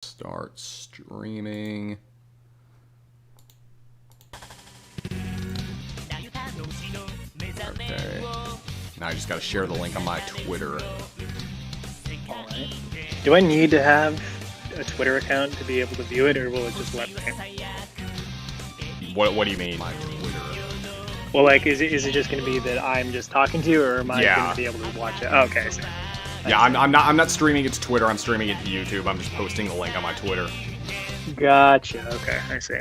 Start streaming. Okay. Now I just gotta share the link on my Twitter. Alright. Do I need to have a Twitter account to be able to view it, or will it just let me? What do you mean, my Twitter? Well, like, is it just going to be that I'm just talking to you, or am I going to be able to watch it? Oh, okay. So, yeah, I'm not streaming it to Twitter. I'm streaming it to YouTube. I'm just posting the link on my Twitter. Gotcha. Okay, I see.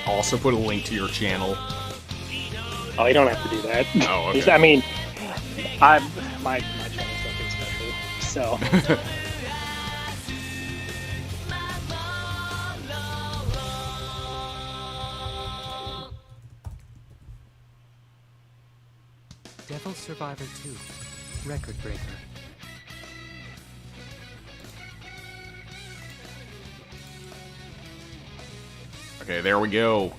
I'll also put a link to your channel. Oh, you don't have to do that. Oh, okay. I mean, my channel's nothing special, so. Devil Survivor 2, Record Breaker. Okay, there we go.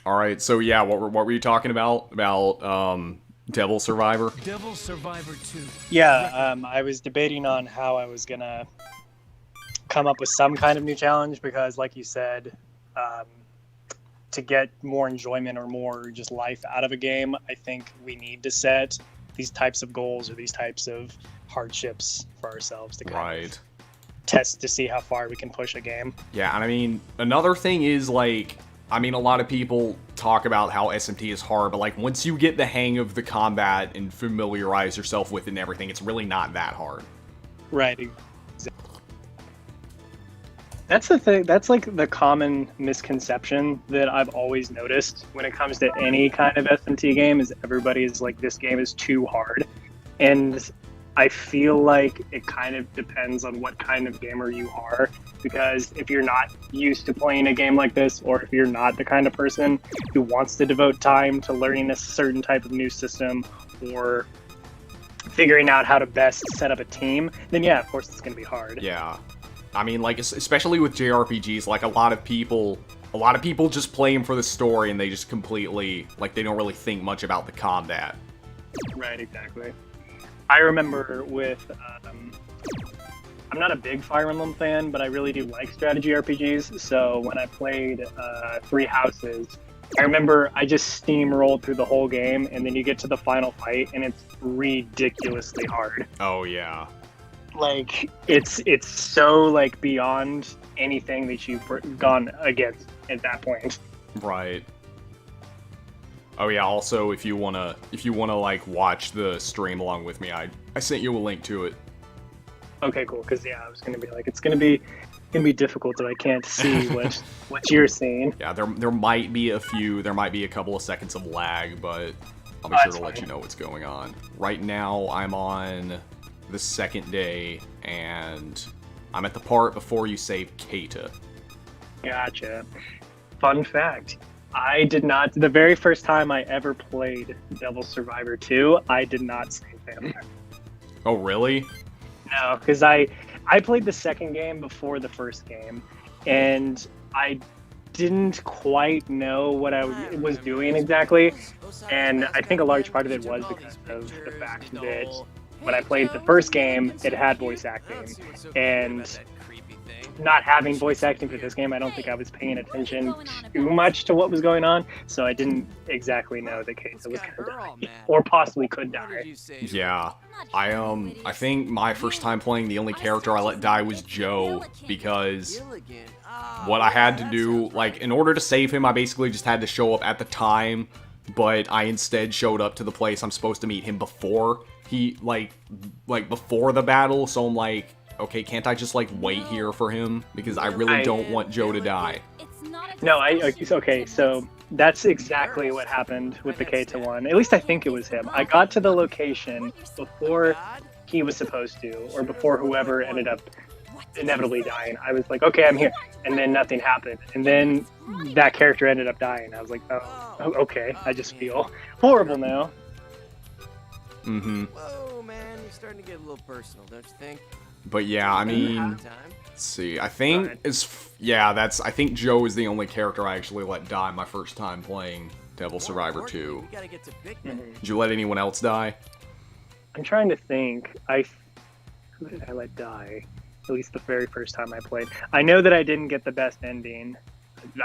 All right, so yeah, what were you talking about? About Devil Survivor? Devil Survivor 2. Yeah, I was debating on how I was gonna come up with some kind of new challenge because, like you said, to get more enjoyment or more just life out of a game, I think we need to set these types of goals or these types of hardships for ourselves to kind of test to see how far we can push a game. Yeah, and I mean, another thing is, like, I mean, a lot of people talk about how SMT is hard, but, like, once you get the hang of the combat and familiarize yourself with it and everything, it's really not that hard. Right. That's the thing. That's, like, the common misconception that I've always noticed when it comes to any kind of SMT game is everybody is like, this game is too hard. And I feel like it kind of depends on what kind of gamer you are, because if you're not used to playing a game like this, or if you're not the kind of person who wants to devote time to learning a certain type of new system or figuring out how to best set up a team, then yeah, of course it's going to be hard. Yeah. I mean, like, especially with JRPGs, like, a lot of people just play them for the story and they just completely, like, they don't really think much about the combat. Right, exactly. I remember with, I'm not a big Fire Emblem fan, but I really do like strategy RPGs. So when I played Three Houses, I remember I just steamrolled through the whole game, and then you get to the final fight, and it's ridiculously hard. Oh, yeah. Like, it's so, like, beyond anything that you've gone against at that point. Right. Oh yeah, also if you wanna like watch the stream along with me, I sent you a link to it. Okay, cool, because yeah, I was gonna be like, it's gonna be difficult if I can't see what you're seeing. Yeah, there might be a couple of seconds of lag, but I'll be sure to let you know what's going on. Right now I'm on the second day and I'm at the part before you save Keita. Gotcha. Fun fact. I did not, the very first time I ever played Devil Survivor 2, I did not save him. Oh, really? No, because I played the second game before the first game, and I didn't quite know what I was doing exactly, and I think a large part of it was because of the fact that when I played the first game, it had voice acting, and not having voice acting for this game, I don't think I was paying attention too much to what was going on, so I didn't exactly know that Keita was going to die, or possibly could die. Yeah, I think my first time playing, the only character I let die was Joe, because what I had to do, like, in order to save him, I basically just had to show up at the time, but I instead showed up to the place I'm supposed to meet him before he, like before the battle, so I'm like, okay, can't I just, like, wait here for him? Because I really don't want Joe to die. No, okay, so that's exactly what happened with the Keita one. At least I think it was him. I got to the location before he was supposed to, or before whoever ended up inevitably dying. I was like, okay, I'm here. And then nothing happened. And then that character ended up dying. I was like, oh, okay. I just feel horrible now. Mm-hmm. Whoa, man, you're starting to get a little personal, don't you think? But yeah, I mean, let's see. I think I think Joe is the only character I actually let die my first time playing Devil Survivor 2. Did you let anyone else die? I'm trying to think. Who did I let die? At least the very first time I played. I know that I didn't get the best ending.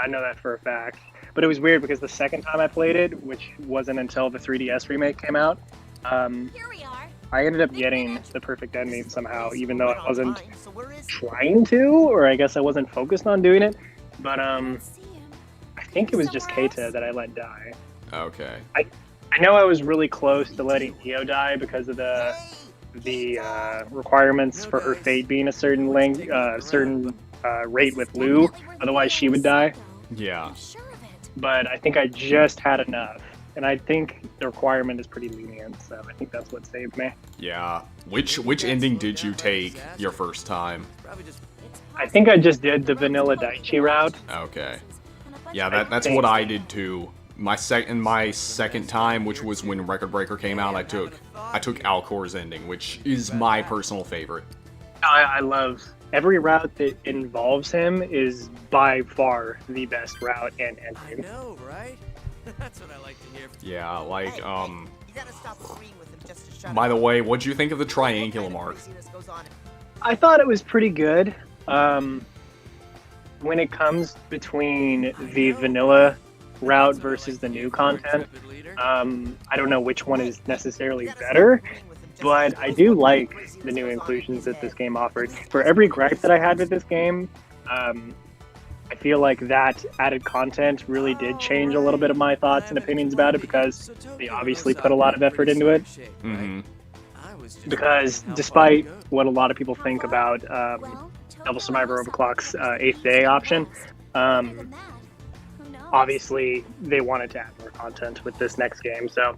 I know that for a fact. But it was weird because the second time I played it, which wasn't until the 3DS remake came out, I ended up getting the perfect ending somehow, even though I wasn't trying to, or I guess I wasn't focused on doing it. But I think it was just Keita that I let die. Okay. I know I was really close to letting Neo die because of the requirements for her fate being a certain rate with Lou. Otherwise, she would die. Yeah. But I think I just had enough. And I think the requirement is pretty lenient, so I think that's what saved me. Yeah. Which ending did you take your first time? I think I just did the vanilla Daichi route. Okay. Yeah, that's what I did too. My second time, which was when Record Breaker came out, I took Alcor's ending, which is my personal favorite. I love every route that involves him is by far the best route and ending. I know, right? That's what I like to hear. Yeah, like You gotta stop agreeing with him just to shut by the up. way, what'd you think of the triangular mark? I thought it was pretty good. When it comes between the vanilla route versus the new content, I don't know which one is necessarily better, but I do like the new inclusions that this game offered. For every gripe that I had with this game, I feel like that added content really did change a little bit of my thoughts and opinions about it because they obviously put a lot of effort into it. Mm-hmm. Because despite what a lot of people think about Devil Survivor Overclock's 8th Day option, obviously they wanted to add more content with this next game, so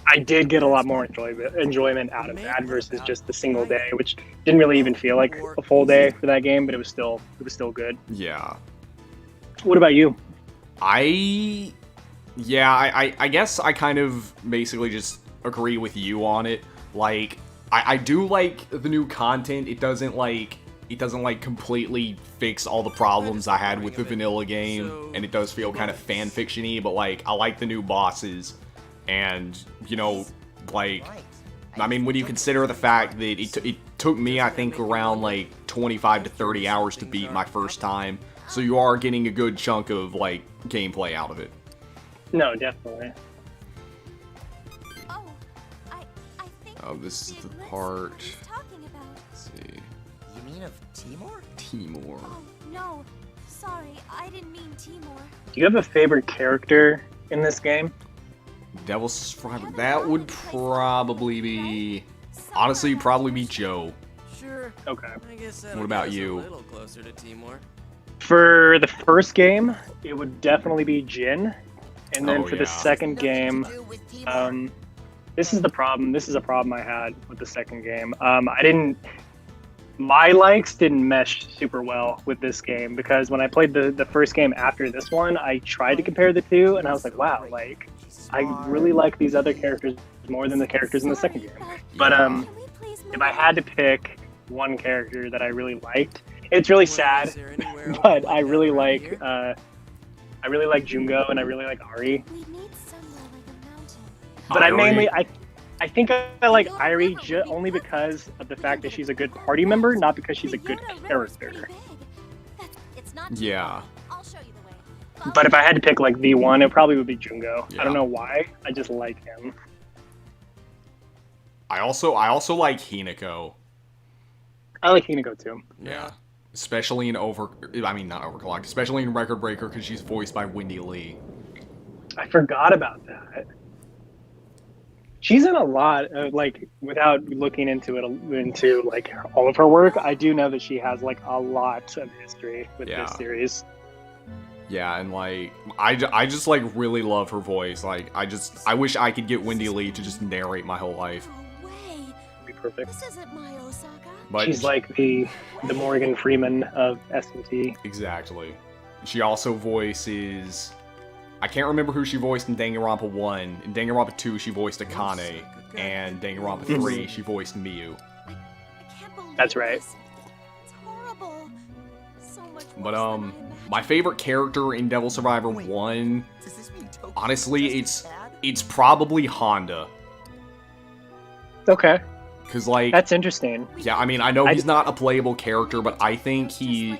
I did get a lot more enjoyment out of that versus just the single day, which didn't really even feel like a full day for that game, but it was still good. Yeah. What about you? I guess I kind of basically just agree with you on it. Like, I do like the new content. It doesn't completely fix all the problems I had with the vanilla game, and it does feel kind of fan fiction-y, but like I like the new bosses. And, like, I mean, when you consider the fact that it took me, I think, around, like, 25 to 30 hours to beat my first time, so you are getting a good chunk of, like, gameplay out of it. No, definitely. Oh, this is the part... Let's see... You mean of Timur? Timur. Oh, no. Sorry, I didn't mean Timur. Do you have a favorite character in this game? Devil Survivor. That would probably be... Honestly, probably be Joe. Sure. Okay. I guess What about you? A little closer to Timur. For the first game, it would definitely be Jin. And then Oh, for yeah. the second game, this is the problem. This is a problem I had with the second game. My likes didn't mesh super well with this game because when I played the first game after this one, I tried to compare the two, and I was like, wow, like, I really like these other characters more than the characters in the second game. But if I had to pick one character that I really liked, it's really sad, but I really like Jungo and I really like Ari. We need somewhere like a mountain. But I Ari? mainly I think I like Ari only because of the fact that she's a good party member, not because she's a good character. Yeah. I'll show you the way. But if I had to pick like the one, it probably would be Jungo. Yeah. I don't know why. I just like him. I also like Hinako. I like Hinako too. Yeah. Especially in not Overclocked, especially in Record Breaker because she's voiced by Wendy Lee. I forgot about that. She's in a lot of, like, without looking into like all of her work, I do know that she has like a lot of history with Yeah. this series. Yeah, and like I just like really love her voice. Like I wish I could get Wendy Lee to just narrate my whole life. No way. Be perfect. This isn't my Osaka. But She's like the Morgan Freeman of S&T. exactly. She also voices. I can't remember who she voiced in Danganronpa 1. In Danganronpa 2, she voiced Akane, and Danganronpa 3, she voiced Miyu. I can't believe That's right. It's horrible. So much But worse than I imagined. my favorite character in Devil Survivor 1, Does this mean Tokyo honestly, just bad? it's probably Honda. Okay, Cause like, that's interesting. yeah, I mean, I know he's not a playable character, but I think he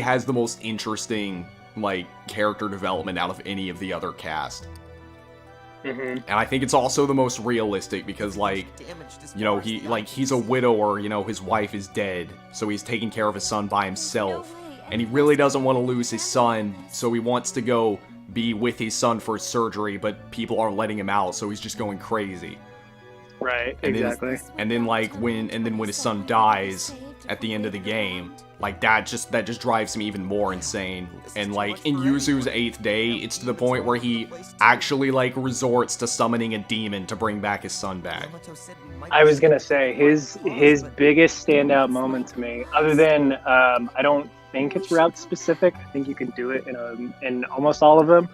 has the most interesting like character development out of any of the other cast. Mm-hmm. And I think it's also the most realistic because like, Damaged as you know, far as the eye he's can a see. widower, you know, his wife is dead, so he's taking care of his son by himself. No way And he any really of this doesn't want to could lose his happen. son, so he wants to go be with his son for surgery, but people aren't letting him out, so he's just going crazy. Right, And then- exactly. And then like when his son dies at the end of the game, like that just drives me even more insane. And like in Yuzu's 8th day, it's to the point where he actually like resorts to summoning a demon to bring back his son back. Yamato said we might I was be gonna able to say get his across, his but biggest standout moment to me, other than I don't think it's route specific. I think you can do it in almost all of them.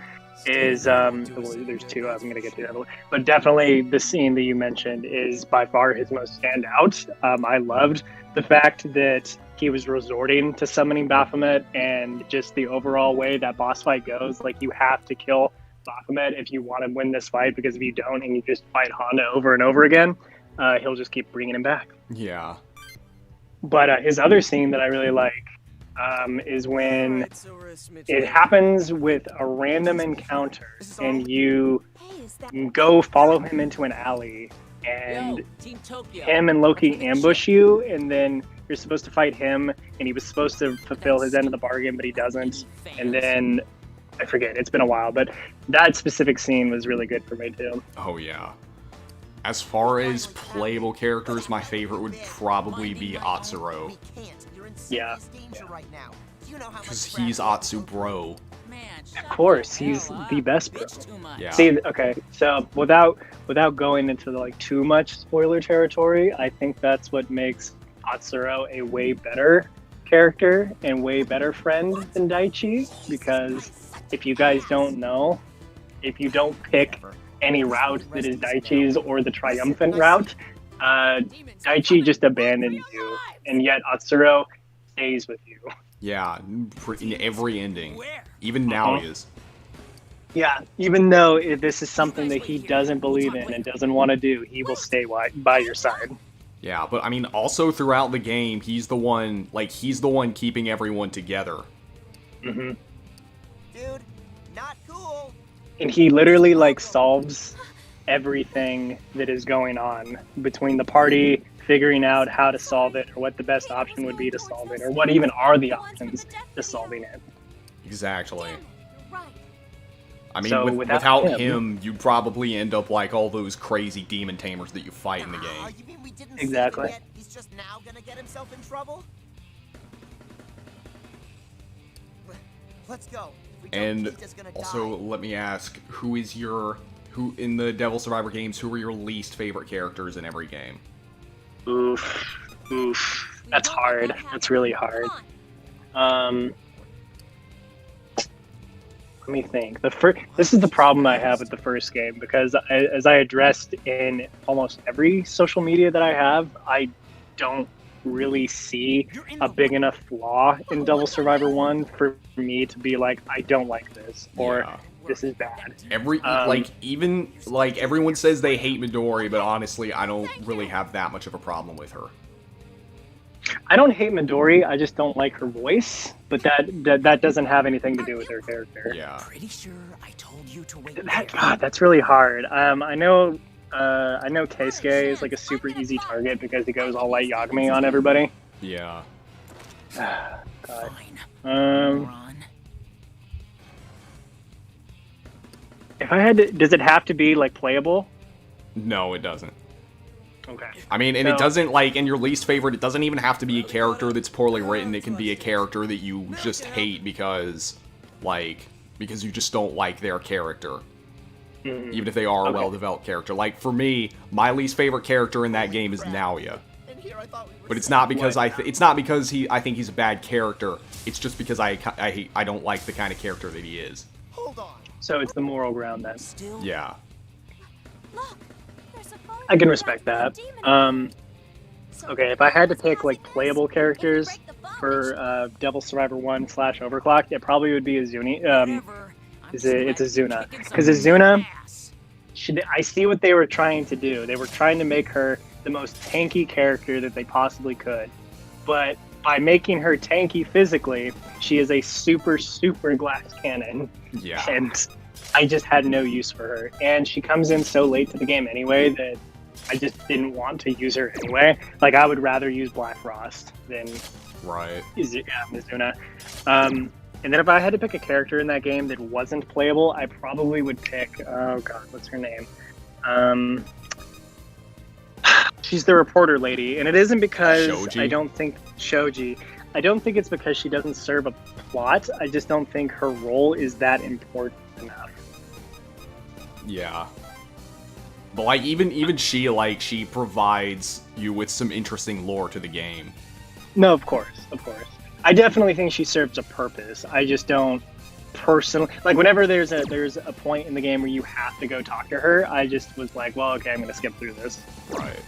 Is well, there's two I'm gonna get to that, but definitely the scene that you mentioned is by far his most standout. I loved the fact that he was resorting to summoning Baphomet, and just the overall way that boss fight goes. Like, you have to kill Baphomet if you want to win this fight, because if you don't and you just fight Honda over and over again, he'll just keep bringing him back. Yeah. But his other scene that I really like is when Alright, so we're a smidge it late. happens with a random encounter, and you Hey, is that go follow him into an alley, and Yo, Team Tokyo. him and Loki ambush you, and then you're supposed to fight him, and he was supposed to fulfill his end of the bargain, but he doesn't. And then I forget, it's been a while, but that specific scene was really good for me too. Oh yeah. As far as playable characters, my favorite would probably be Atsuro. we can't. You're in Yeah. serious danger right now. Do you know how Because much he's traffic- Atsu Bro. Man, Of course, he's the best bro. Bitch too much. Yeah. See, okay, so without going into like too much spoiler territory, I think that's what makes Atsuro a way better character and way better friend than Daichi, because if you guys don't know, if you don't pick any route that is Daichi's or the triumphant route, Daichi just abandons you, and yet Atsuro stays with you. Yeah, in every ending. Even now he is. Yeah, even though this is something that he doesn't believe in and doesn't want to do, he will stay by your side. Yeah, but I mean, also throughout the game, he's the one keeping everyone together. Hmm. Dude, not cool. And he literally like solves everything that is going on between the party, figuring out how to solve it, or what the best option would be to solve it, or what even are the options to solving it. Exactly. right? I mean, So without without him, you'd probably end up like all those crazy demon tamers that you fight in the Ah, game. you mean we didn't Exactly. see it yet? He's just now gonna get himself in trouble? Let's go. If we don't, And he's just gonna also, die. let me ask, who in the Devil Survivor games, who are your least favorite characters in every game? Oof. That's hard. That's really hard. Let me think. This is the problem I have with the first game, because as I addressed in almost every social media that I have, I don't really see a big enough flaw in Devil Survivor 1 for me to be like, I don't like this, or Yeah. this is bad. Even everyone says they hate Midori, but honestly, I don't really have that much of a problem with her. I don't hate Midori, I just don't like her voice, but that doesn't have anything to do with her character. Yeah. Pretty sure I told you to wait. That's really hard. I know Keisuke is like a super easy target because he goes all like Yagami on everybody. Yeah. God. Fine. Um, if I had to, does it have to be like playable? No, it doesn't. Okay. I mean, and So- it doesn't, like, in your least favorite, it doesn't even have to be a character that's poorly written. It can be a character that you just hate because you just don't like their character. Mhm. Even if they are a Okay. well-developed character. Like, for me, my least favorite character in that game is Naoya. And here I thought we were But it's safe. not because I think he's a bad character. It's just because I don't like the kind of character that he is. Hold on. So it's the moral ground then. Still, Yeah. Look, there's a phone I can number respect from that. the demon. Okay, if I had to pick like playable characters for Devil Survivor 1 / Overclock, it probably would be Azuni. It's Azuna. Because Azuna, I see what they were trying to do. They were trying to make her the most tanky character that they possibly could. But by making her tanky physically, she is a super, super glass cannon. Yeah. And I just had no use for her. And she comes in so late to the game anyway that I just didn't want to use her anyway. Like, I would rather use Black Frost than Mizuna. And then if I had to pick a character in that game that wasn't playable, I probably would pick, oh god, what's her name? She's the reporter lady, and it isn't because Shoji? I don't think Shoji. I don't think it's because she doesn't serve a plot. I just don't think her role is that important enough. Yeah. But like even she provides you with some interesting lore to the game. No, of course. I definitely think she serves a purpose. I just don't personally like whenever there's a point in the game where you have to go talk to her. I just was like, well, okay, I'm gonna skip through this. Right.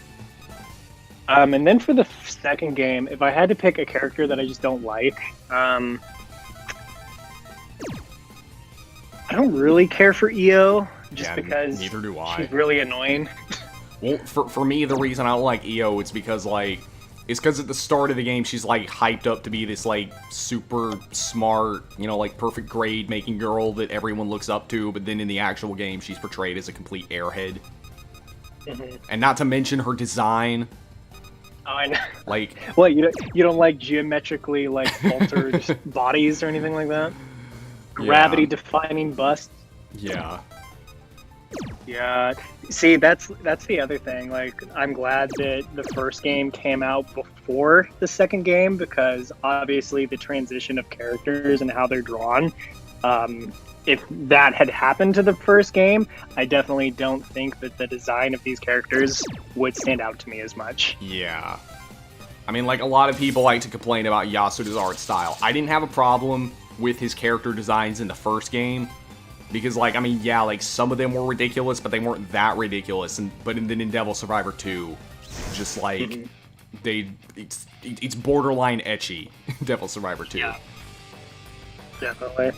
And then for the second game, if I had to pick a character that I just don't like, I don't really care for EO, just because neither do I. She's really annoying. Well, for me, the reason I don't like EO is because it's because at the start of the game she's like hyped up to be this like super smart, like perfect grade making girl that everyone looks up to, but then in the actual game she's portrayed as a complete airhead. Mm-hmm. And not to mention her design. Oh, I know. Like, what, you don't like geometrically like altered bodies or anything like that? Gravity defining busts. Yeah. Yeah. See, that's the other thing. Like, I'm glad that the first game came out before the second game, because obviously the transition of characters and how they're drawn, if that had happened to the first game, I definitely don't think that the design of these characters would stand out to me as much. Yeah. I mean, like, a lot of people like to complain about Yasuda's art style. I didn't have a problem with his character designs in the first game, because, like, I mean, yeah, like, some of them were ridiculous, but they weren't that ridiculous. But then in Devil Survivor 2, just, like, it's borderline ecchi, Devil Survivor 2. Yeah. Definitely.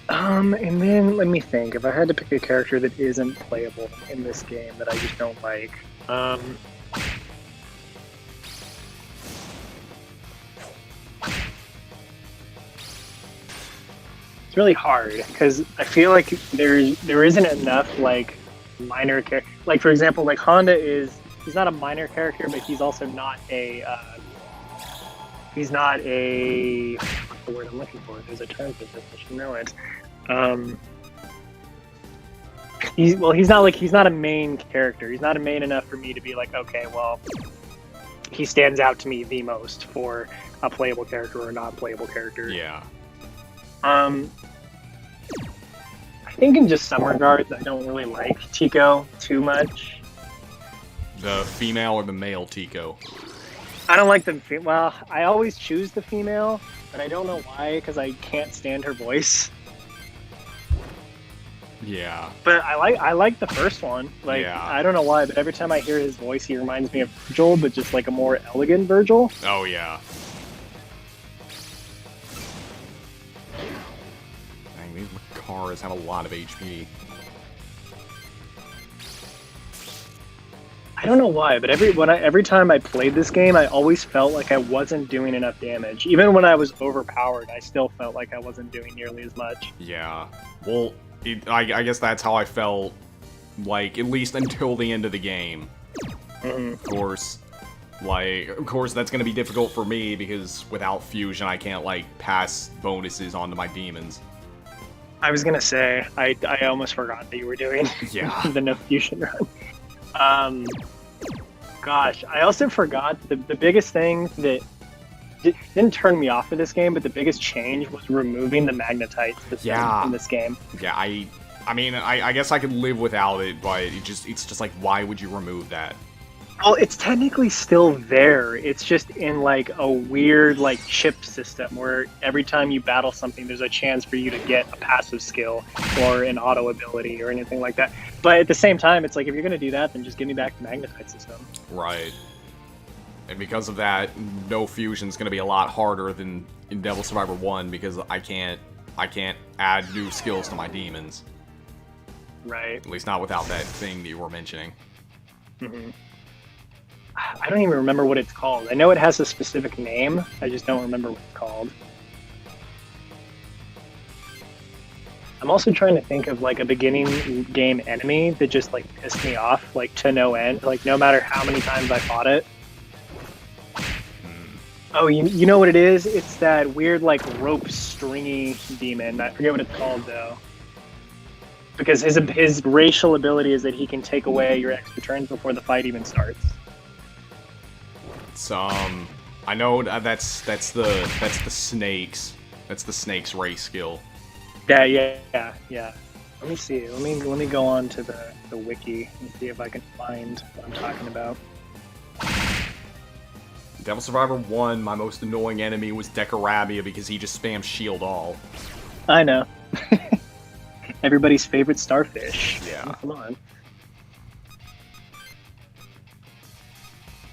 And then, let me think. If I had to pick a character that isn't playable in this game that I just don't like, it's really hard, because I feel like there isn't enough, like, minor character. Like, for example, like, Honda he's not a minor character, but he's also not a, what's the word I'm looking for? There's a term for this, I should know it. He's not a main character. He's not a main enough for me to be like, okay, well, he stands out to me the most for a playable character or a non-playable character. Yeah. I think in just some regards, I don't really like Tico too much. The female or the male Tico? I don't like the well, I always choose the female, but I don't know why, because I can't stand her voice. Yeah. But I like the first one. Like, yeah. I don't know why, but every time I hear his voice, he reminds me of Virgil, but just like a more elegant Virgil. Oh, yeah. Dang, these cars have a lot of HP. I don't know why, but every time I played this game, I always felt like I wasn't doing enough damage. Even when I was overpowered, I still felt like I wasn't doing nearly as much. Yeah. Well, I guess that's how I felt, like, at least until the end of the game. Mm-hmm. Of course, that's going to be difficult for me, because without fusion, I can't, like, pass bonuses onto my demons. I was gonna say, I almost forgot that you were doing the no fusion run. Gosh, I also forgot the biggest thing that didn't turn me off of this game, but the biggest change was removing the magnetite system in this game. Yeah, I mean, I guess I could live without it, but it's just like, why would you remove that? Well, it's technically still there. It's just in like a weird like chip system where every time you battle something, there's a chance for you to get a passive skill or an auto ability or anything like that. But at the same time, it's like, if you're going to do that, then just give me back the magnetite system. Right. And because of that, no fusion's gonna be a lot harder than in Devil Survivor 1 because I can't add new skills to my demons. Right. At least not without that thing that you were mentioning. Hmm. I don't even remember what it's called. I know it has a specific name. I just don't remember what it's called. I'm also trying to think of like a beginning game enemy that just like pissed me off like to no end. Like no matter how many times I fought it. Oh, you know what it is? It's that weird like rope stringy demon. I forget what it's called though. Because his racial ability is that he can take away your extra turns before the fight even starts. It's I know that's the snakes. That's the snake's race skill. Yeah. Let me see. Let me go on to the wiki and see if I can find what I'm talking about. Devil Survivor 1, my most annoying enemy was Decarabia because he just spams shield all. I know. Everybody's favorite starfish. Yeah. Come on.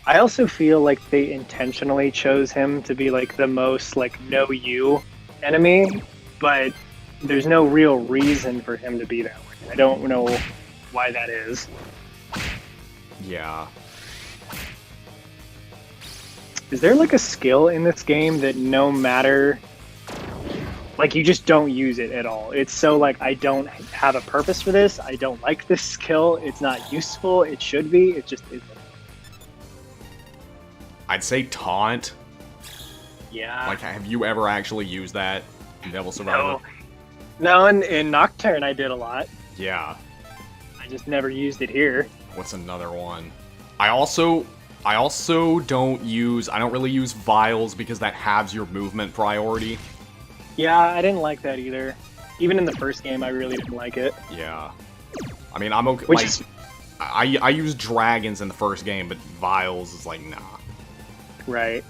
I also feel like they intentionally chose him to be like the most like know you enemy, but there's no real reason for him to be that way. I don't know why that is. Yeah. Is there like a skill in this game that no matter, like you just don't use it at all? It's so like I don't have a purpose for this. I don't like this skill. It's not useful. It should be. It just isn't. I'd say taunt. Yeah. Like, have you ever actually used that in Devil Survivor? No, in Nocturne I did a lot. Yeah. I just never used it here. What's another one? I also don't really use vials because that halves your movement priority. Yeah, I didn't like that either. Even in the first game, I really didn't like it. Yeah. I mean, I'm okay. Which like, is... I used dragons in the first game, but vials is like, nah. Right.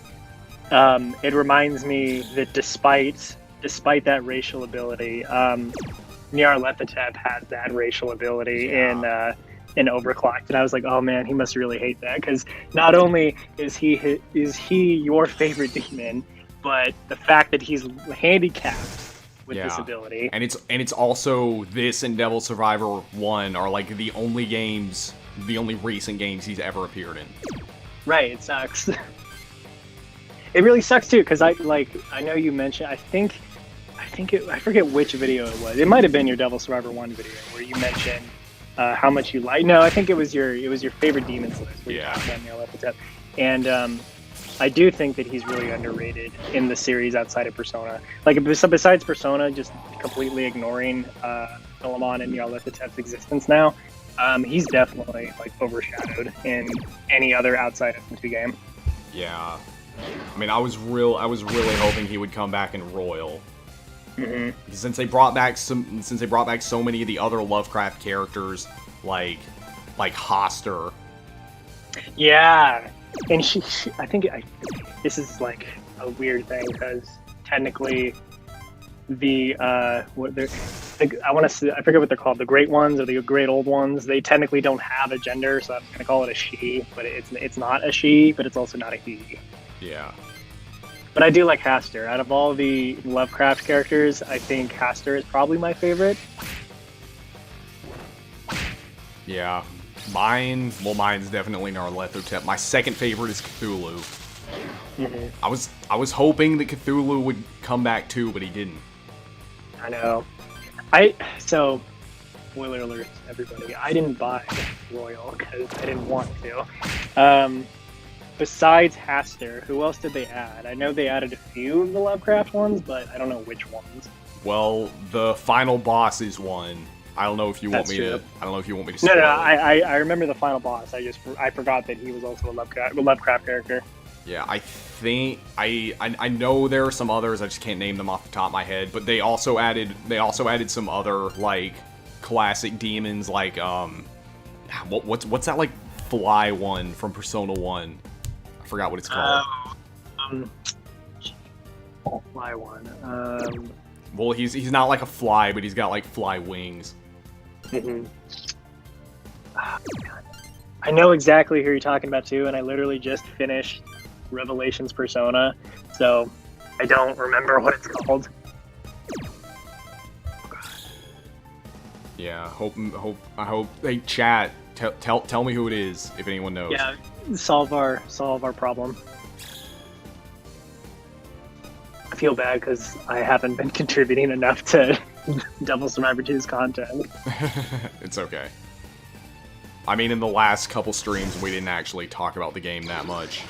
It reminds me that despite that racial ability, Nyarlathotep has that racial ability in Overclocked, and I was like, oh man, he must really hate that because not only is he your favorite demon, but the fact that he's handicapped with this ability, and it's also this and Devil Survivor 1 are like the only recent games he's ever appeared in. Right, it sucks. It really sucks too because I know you mentioned I forget which video it was. It might have been your Devil Survivor 1 video where you mentioned how much you like. No, I think it was your favorite demons list. Where you talked about Nyarlathotep. And I do think that he's really underrated in the series outside of Persona. Like besides Persona, just completely ignoring Philemon and Nyarlathotep's existence now. He's definitely like overshadowed in any other outside of the game. Yeah. I mean, I was really hoping he would come back in Royal. Mm-hmm. Since they brought back so many of the other Lovecraft characters, like Hoster. Yeah, and she I think this is like a weird thing because technically the I forget what they're called, the Great Ones or the Great Old Ones. They technically don't have a gender, so I'm gonna call it a she, but it's not a she, but it's also not a he. Yeah. But I do like Haster. Out of all the Lovecraft characters, I think Haster is probably my favorite. Yeah. Mine's definitely Nyarlathotep. My second favorite is Cthulhu. Mm-hmm. I was hoping that Cthulhu would come back too, but he didn't. I know. So, spoiler alert, everybody. I didn't buy Royal because I didn't want to. Besides Haster, who else did they add? I know they added a few of the Lovecraft ones, but I don't know which ones. Well, the final boss is one. I don't know if you want me to. I don't know if you want me to. No, spoil it. I remember the final boss. I forgot that he was also a Lovecraft character. Yeah, I think I know there are some others. I just can't name them off the top of my head. But they also added some other like classic demons, like what's that like fly one from Persona 1? I forgot what it's called. Fly one. Well, he's not like a fly, but he's got like fly wings. Mm-hmm. Oh, God. I know exactly who you're talking about too, and I literally just finished Revelations Persona, so I don't remember what it's called. Yeah, I hope. Hey, chat, tell me who it is if anyone knows. Yeah, solve our problem. I feel bad because I haven't been contributing enough to Devil Survivor 2's content. It's okay. I mean, in the last couple streams, we didn't actually talk about the game that much.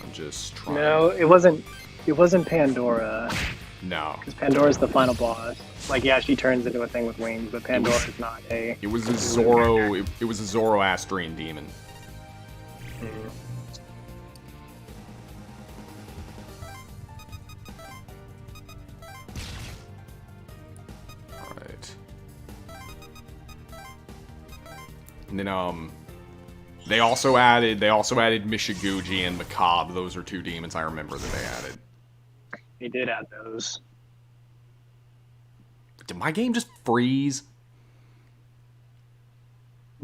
I'm just trying. No, it wasn't Pandora. No. Because Pandora's the final boss. Like, yeah, she turns into a thing with wings, but Pandora is not a... It was a Zoro. It was a Zoroastrian demon. Mhm. Alright. And then, they also added Mishiguji and Macabre. Those are two demons I remember that they added. They did add those. Did my game just freeze?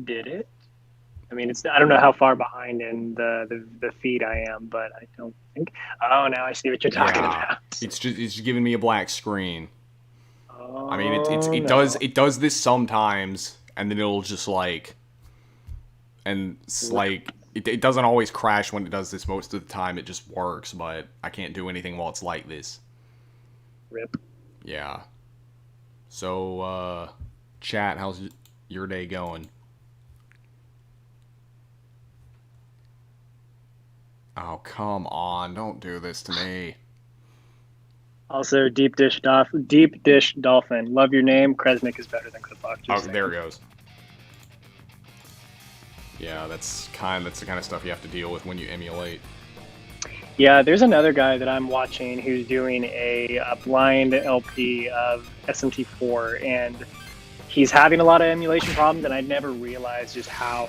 Did it? I mean, I don't know how far behind in the feed I am, but I don't think... Oh, now I see what you're talking about. It's just giving me a black screen. Oh, I mean, it no. does this sometimes, and then it'll just like... And it's like... It doesn't always crash when it does this. Most of the time it just works, but I can't do anything while it's like this. Rip. Yeah. So, chat, how's your day going? Oh, come on. Don't do this to me. Also, Deep Dish Dolphin. Love your name. Kresnik is better than Klepok. Oh, there it goes. Yeah, that's the kind of stuff you have to deal with when you emulate. Yeah, there's another guy that I'm watching who's doing a blind LP of SMT4, and he's having a lot of emulation problems, and I never realized just how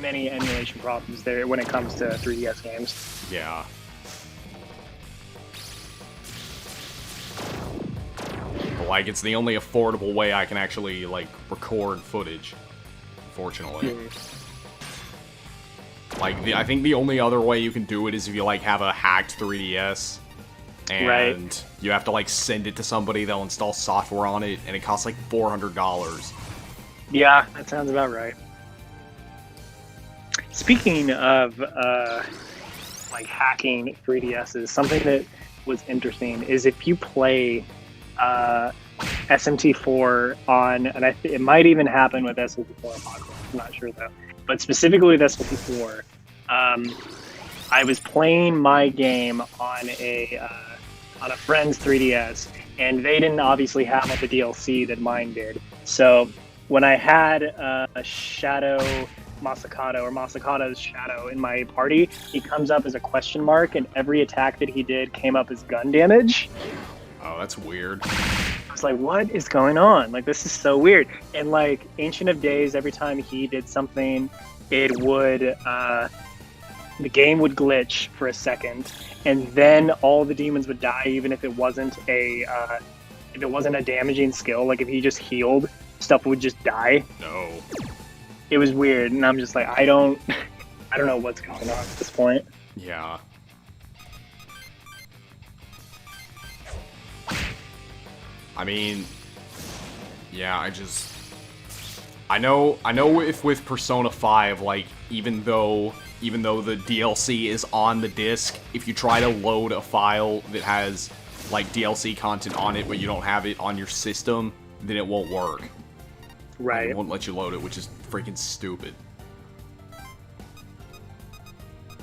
many emulation problems there when it comes to 3DS games. Yeah. But, like, it's the only affordable way I can actually, like, record footage, fortunately. Mm. Like, I think the only other way you can do it is if you, like, have a hacked 3DS, and Right. you have to, like, send it to somebody, they'll install software on it, and it costs, like, $400. Yeah, that sounds about right. Speaking of like hacking 3DSs, something that was interesting is if you play SMT4 on, and it might even happen with SMT4 Apocalypse, I'm not sure though, but specifically with SMT4, I was playing my game on a friend's 3DS, and they didn't obviously have all the DLC that mine did. So when I had Shadow Masakato, or Masakato's Shadow in my party, he comes up as a question mark, and every attack that he did came up as gun damage. Oh, that's weird. I was like, what is going on? Like, this is so weird. And like Ancient of Days, every time he did something, it would the game would glitch for a second, and then all the demons would die, even if it wasn't a damaging skill. Like if he just healed, stuff would just die. No. It was weird, and I'm just like, I don't know what's going on at this point. Yeah. I mean, yeah, I know if with Persona 5, like, even though the DLC is on the disc, if you try to load a file that has, like, DLC content on it, but you don't have it on your system, then it won't work. Right. It won't let you load it, which is freaking stupid.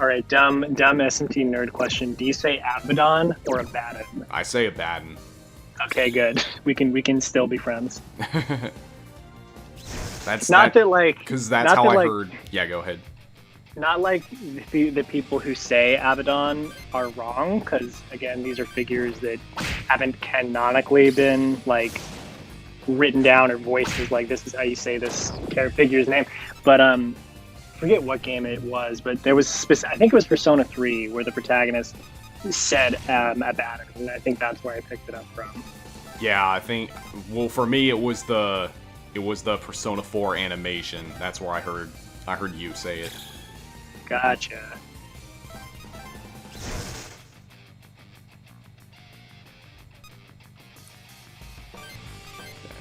All right, dumb SMT nerd question. Do you say Abaddon or Abaddon? I say Abaddon. Okay, good. We can still be friends. That's Not that like, because that's not how that, I like, heard. Yeah, go ahead. Not like the people who say Abaddon are wrong, because again, these are figures that haven't canonically been like written down or voiced as like this is how you say this character figure's name. But forget what game it was, but there was I think it was Persona 3 where the protagonist said Abaddon, and I think that's where I picked it up from. Yeah, I think. Well, for me, it was the It was the Persona 4 animation. That's where I heard you say it. Gotcha.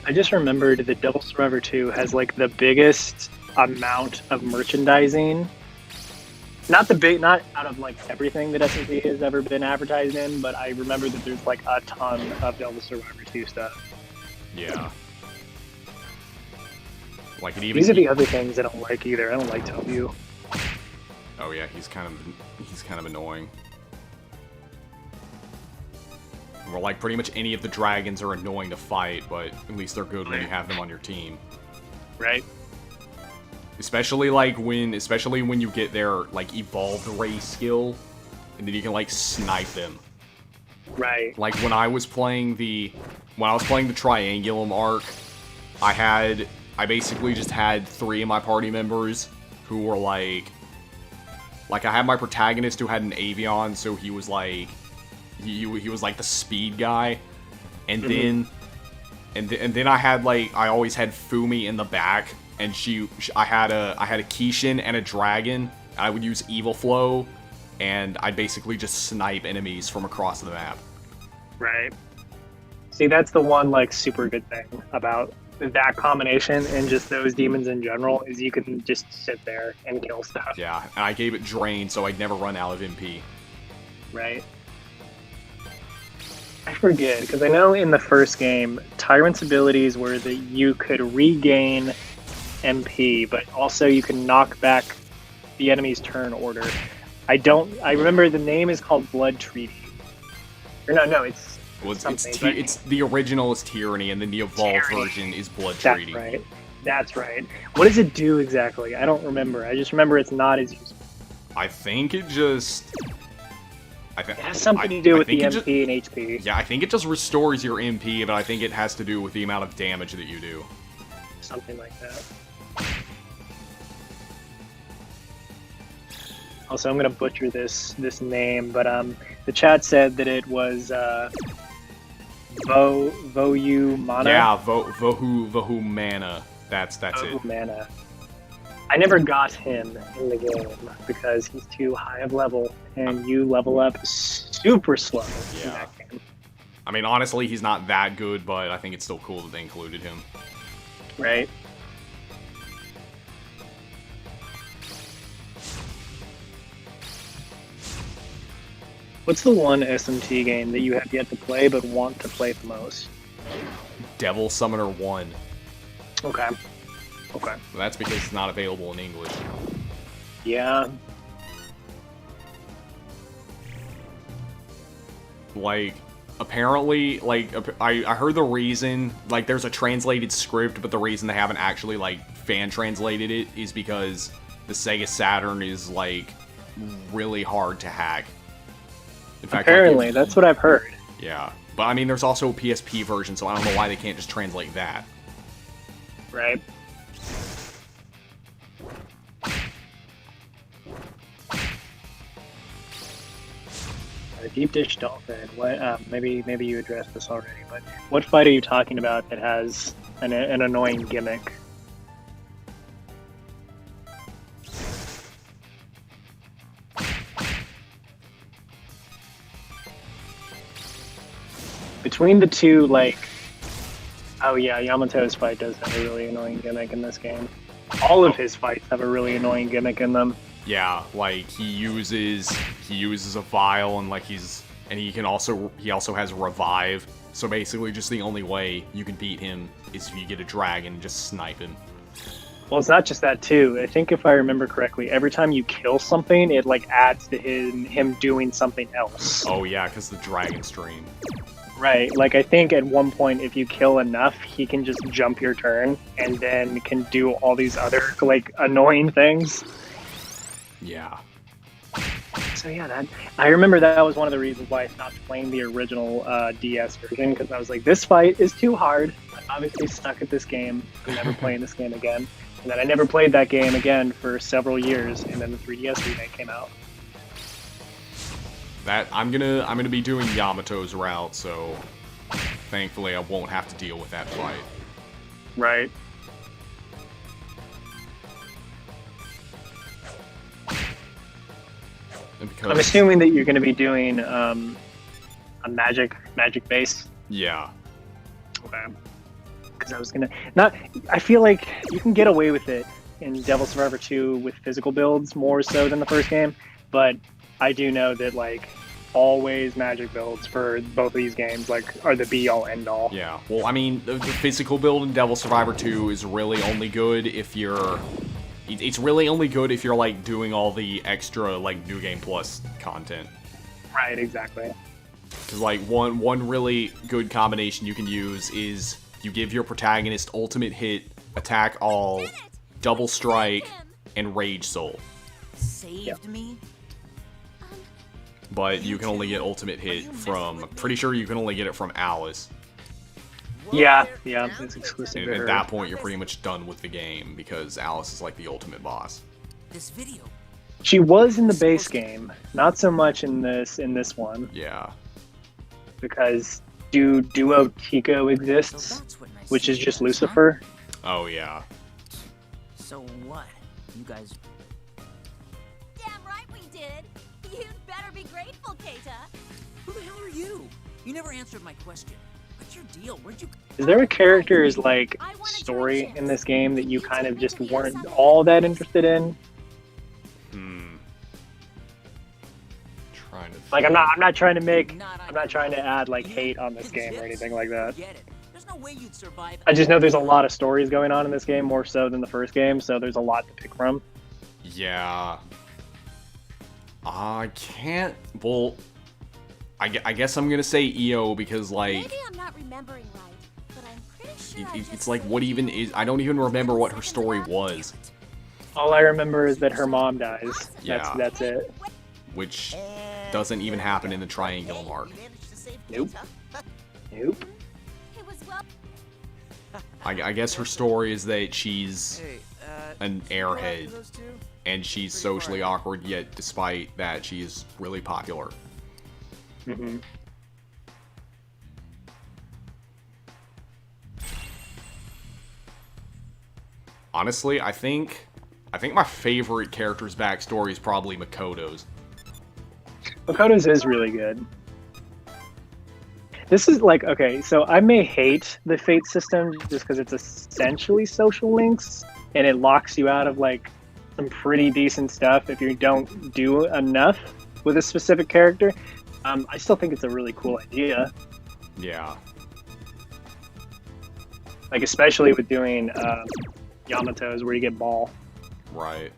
I just remembered that Devil Survivor 2 has like the biggest amount of merchandising. Not out of like everything that SMT has ever been advertised in, but I remember that there's like a ton of Devil Survivor 2 stuff. Yeah. Like it even. These are the other things I don't like either. I don't like Tobu. Oh yeah, he's kind of annoying. Or like pretty much any of the dragons are annoying to fight, but at least they're good when you have them on your team. Right? Especially when you get their like evolved race skill, and then you can like snipe them. Right. Like when I was playing the Triangulum arc, I basically just had 3 of my party members who were like I had my protagonist who had an Avion, so he was like he was like the speed guy, and then I always had Fumi in the back, and I had a Kishin and a dragon. I would use Evil Flow, and I'd basically just snipe enemies from across the map. Right. See, that's the one like super good thing about that combination and just those demons in general is you can just sit there and kill stuff. Yeah, and I gave it Drain, so I'd never run out of MP. Right. I forget, because I know in the first game, Tyrant's abilities were that you could regain MP, but also you can knock back the enemy's turn order. I remember the name is called Blood Treaty. Or no, it's it's the original is Tyranny, and then the evolved version is Blood Treaty. That's right. What does it do exactly? I don't remember. I just remember it's not as useful. I think it just... It has something to do with the MP and HP. Yeah, I think it just restores your MP, but I think it has to do with the amount of damage that you do. Something like that. Also, I'm gonna butcher this name, but the chat said that it was Vohu Mana. Yeah, Vohu Mana. That's Vohu it. Mana. I never got him in the game because he's too high of level, and you level up super slow in that game. I mean, honestly, he's not that good, but I think it's still cool that they included him. Right. What's the one SMT game that you have yet to play but want to play the most? Devil Summoner 1. Okay. Well, that's because it's not available in English. Yeah. Like, apparently, like, I heard the reason, like, there's a translated script, but the reason they haven't actually, like, fan-translated it is because the Sega Saturn is, like, really hard to hack. In fact, apparently, like, that's what I've heard. Yeah. But, I mean, there's also a PSP version, so I don't know why they can't just translate that. Right. Deep Dish Dolphin. What? Maybe you addressed this already, but what fight are you talking about that has an annoying gimmick? Between the two, like, oh yeah, Yamato's fight does have a really annoying gimmick in this game. All of his fights have a really annoying gimmick in them. Yeah, like he uses a vial, and like he also has revive. So basically, just the only way you can beat him is if you get a dragon and just snipe him. Well, it's not just that too. I think if I remember correctly, every time you kill something, it like adds to him doing something else. Oh yeah, because the dragon stream. Right. Like I think at one point, if you kill enough, he can just jump your turn and then can do all these other like annoying things. Yeah. So yeah, I remember that was one of the reasons why I stopped playing the original DS version, because I was like, this fight is too hard. I'm obviously stuck at this game. I'm never playing this game again. And then I never played that game again for several years, and then the 3DS remake came out. That I'm gonna be doing Yamato's route, so thankfully I won't have to deal with that fight. Right. Because, I'm assuming that you're going to be doing a magic base. yeah. Okay. Because I was gonna not. I feel like you can get away with it in Devil Survivor 2 with physical builds more so than the first game, but I do know that like always magic builds for both of these games like are the be all end all. Yeah. Well, I mean, the physical build in Devil Survivor 2 is really only good if you're. It's really only good if you're like doing all the extra like New Game Plus content. Right. Exactly. Because like one really good combination you can use is you give your protagonist ultimate hit, attack all, double strike, and rage soul. Saved me? But you can only get ultimate hit from. Pretty sure you can only get it from Alice. Yeah. It's exclusive. And to at her. that point, you're pretty much done with the game because Alice is like the ultimate boss. This video. She was in the base game, not so much in this one Yeah. because Duo Tico exists, So that's what nice which is to just you guys, huh? Lucifer. Oh yeah. So what? You guys. Damn right we did. You'd better be grateful, Keita. Who the hell are you? You never answered my question. What's your deal? Where'd you? Is there a character's like story in this game that you kind of just weren't all that interested in? Trying to. Like I'm not trying to make Not I'm not trying to add like Yeah, hate on this game or anything like that. Get it. There's no way you'd survive. I just know there's a lot of stories going on in this game, more so than the first game, so there's a lot to pick from. Yeah. I can't. Well, I guess I'm gonna say EO because like Maybe I'm not remembering right, but I'm pretty sure I it's just like said what you even is. I don't even remember what her story was, All I remember is that her mom dies. Yeah. That's it. which doesn't even happen in the triangular mark. Nope. Nope. It was well. I guess her story is that she's Hey, an did you go after airhead those two? and she's socially awkward, yet despite that, she is really popular. hmm Honestly, I think my favorite character's backstory is probably Makoto's. Makoto's is really good. This is like, okay, so I may hate the fate system just because it's essentially social links and it locks you out of like some pretty decent stuff if you don't do enough with a specific character. I still think it's a really cool idea, Yeah. like especially with doing Yamato's where you get ball. Right.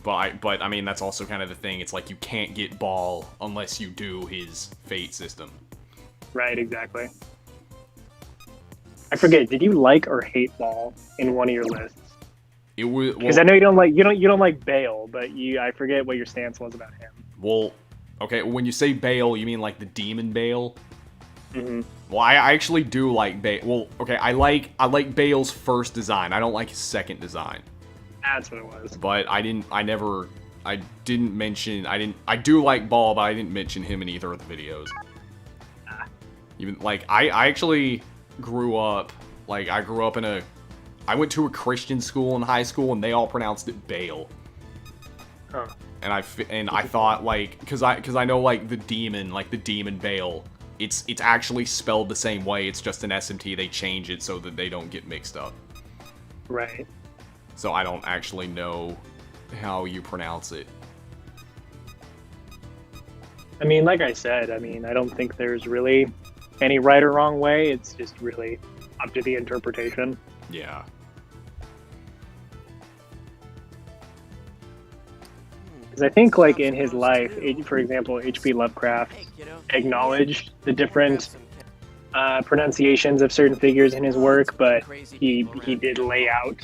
But I mean that's also kind of the thing. It's like you can't get ball unless you do his fate system. Right, exactly. I forget. Did you like or hate Ball in one of your lists? It was Because I know you don't like Bale, but I forget what your stance was about him. well, okay. When you say Bale, you mean like the demon Bale? hmm Well, I actually do like Bale. Well, okay, I like Bale's first design. I don't like his second design. That's what it was. But I do like Ball, but I didn't mention him in either of the videos. Even like I actually grew up I went to a Christian school in high school and they all pronounced it Bale. Huh. And I thought like cuz I know like the demon Bale, it's actually spelled the same way. It's just an SMT. They change it so that they don't get mixed up. Right. So I don't actually know how you pronounce it. I mean, like I said, I don't think there's really any right or wrong way. It's just really up to the interpretation. Yeah. Because I think, like, in his life, for example, H.P. Lovecraft Hey, kiddo. acknowledged the different pronunciations of certain figures in his work, but he did lay out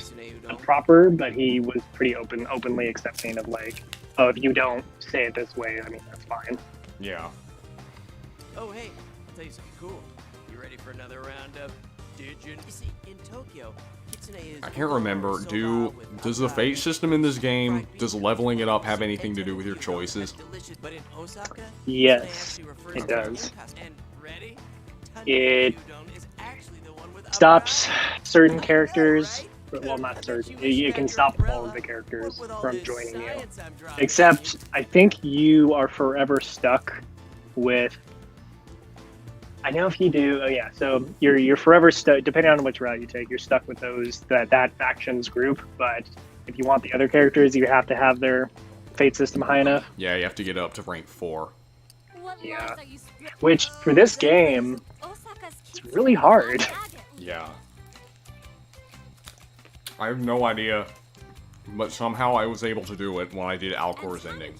a proper, but he was pretty openly accepting of like, oh, if you don't say it this way, that's fine. Yeah. Oh, hey, I'll tell you something cool. You ready for another round of Digin? You see, in Tokyo, Kitsune is I can't remember. Does the fate system in this game, does leveling it up have anything to do with your choices? But in Osaka, Yes, Kitsune actually refers it to does. and ready? It Udon is actually the one with stops certain characters well, not certain. You can stop all of the characters from joining you. Except, I think you are forever stuck with. I know if you do, oh yeah. So you're forever stuck. Depending on which route you take, you're stuck with that faction's group. But if you want the other characters, you have to have their fate system high enough. Yeah, you have to get up to rank 4. Yeah. Which for this game, it's really hard. Yeah. I have no idea, but somehow I was able to do it when I did Alcor's ending.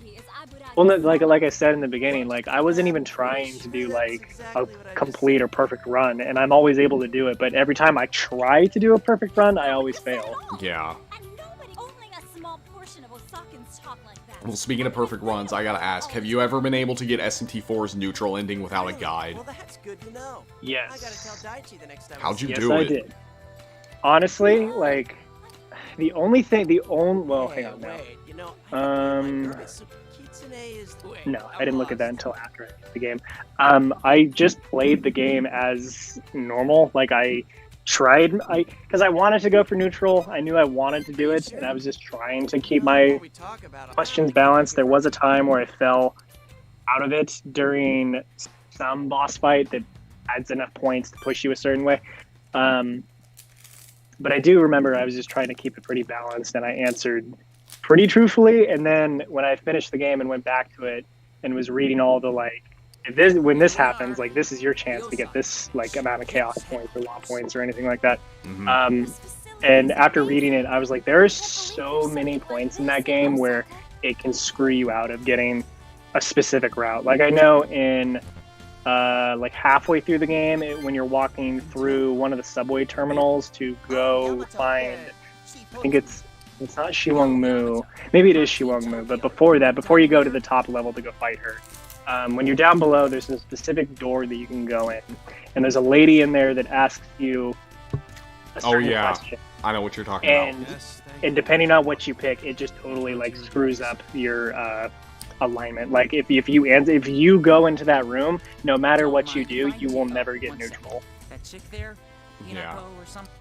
Well, no, like I said in the beginning, like I wasn't even trying to do like a complete or perfect run, and I'm always able to do it. But every time I try to do a perfect run, I always fail. Yeah. Well, speaking of perfect runs, I gotta ask, have you ever been able to get SMT4's neutral ending without a guide? Well, that's good to know. Yes. I gotta tell Daichi the next time. How'd you Yes, do I it? did. Honestly, like well, hang on now. Wait, you know, No, I didn't look at that until after I beat the game. I just played the game as normal. Like because I wanted to go for neutral. I knew I wanted to do it, and I was just trying to keep my questions balanced. There was a time where I fell out of it during some boss fight that adds enough points to push you a certain way. But I do remember I was just trying to keep it pretty balanced, and I answered pretty truthfully. And then when I finished the game and went back to it and was reading all the like, when this happens, like this is your chance to get this like amount of chaos points or law points or anything like that. Mm-hmm. And after reading it, I was like, there are so many points in that game where it can screw you out of getting a specific route. Like I know in like halfway through the game, when you're walking through one of the subway terminals to go find, I think it's not Shiwong Mu. Maybe it is Shiwong Mu, but before that, before you go to the top level to go fight her, when you're down below, there's a specific door that you can go in, and there's a lady in there that asks you a certain question. I know what you're talking about. And depending on what you pick, it just totally like screws up your alignment. Like if you go into that room, no matter what you do, you will never get neutral. That chick there, Yeah. or something.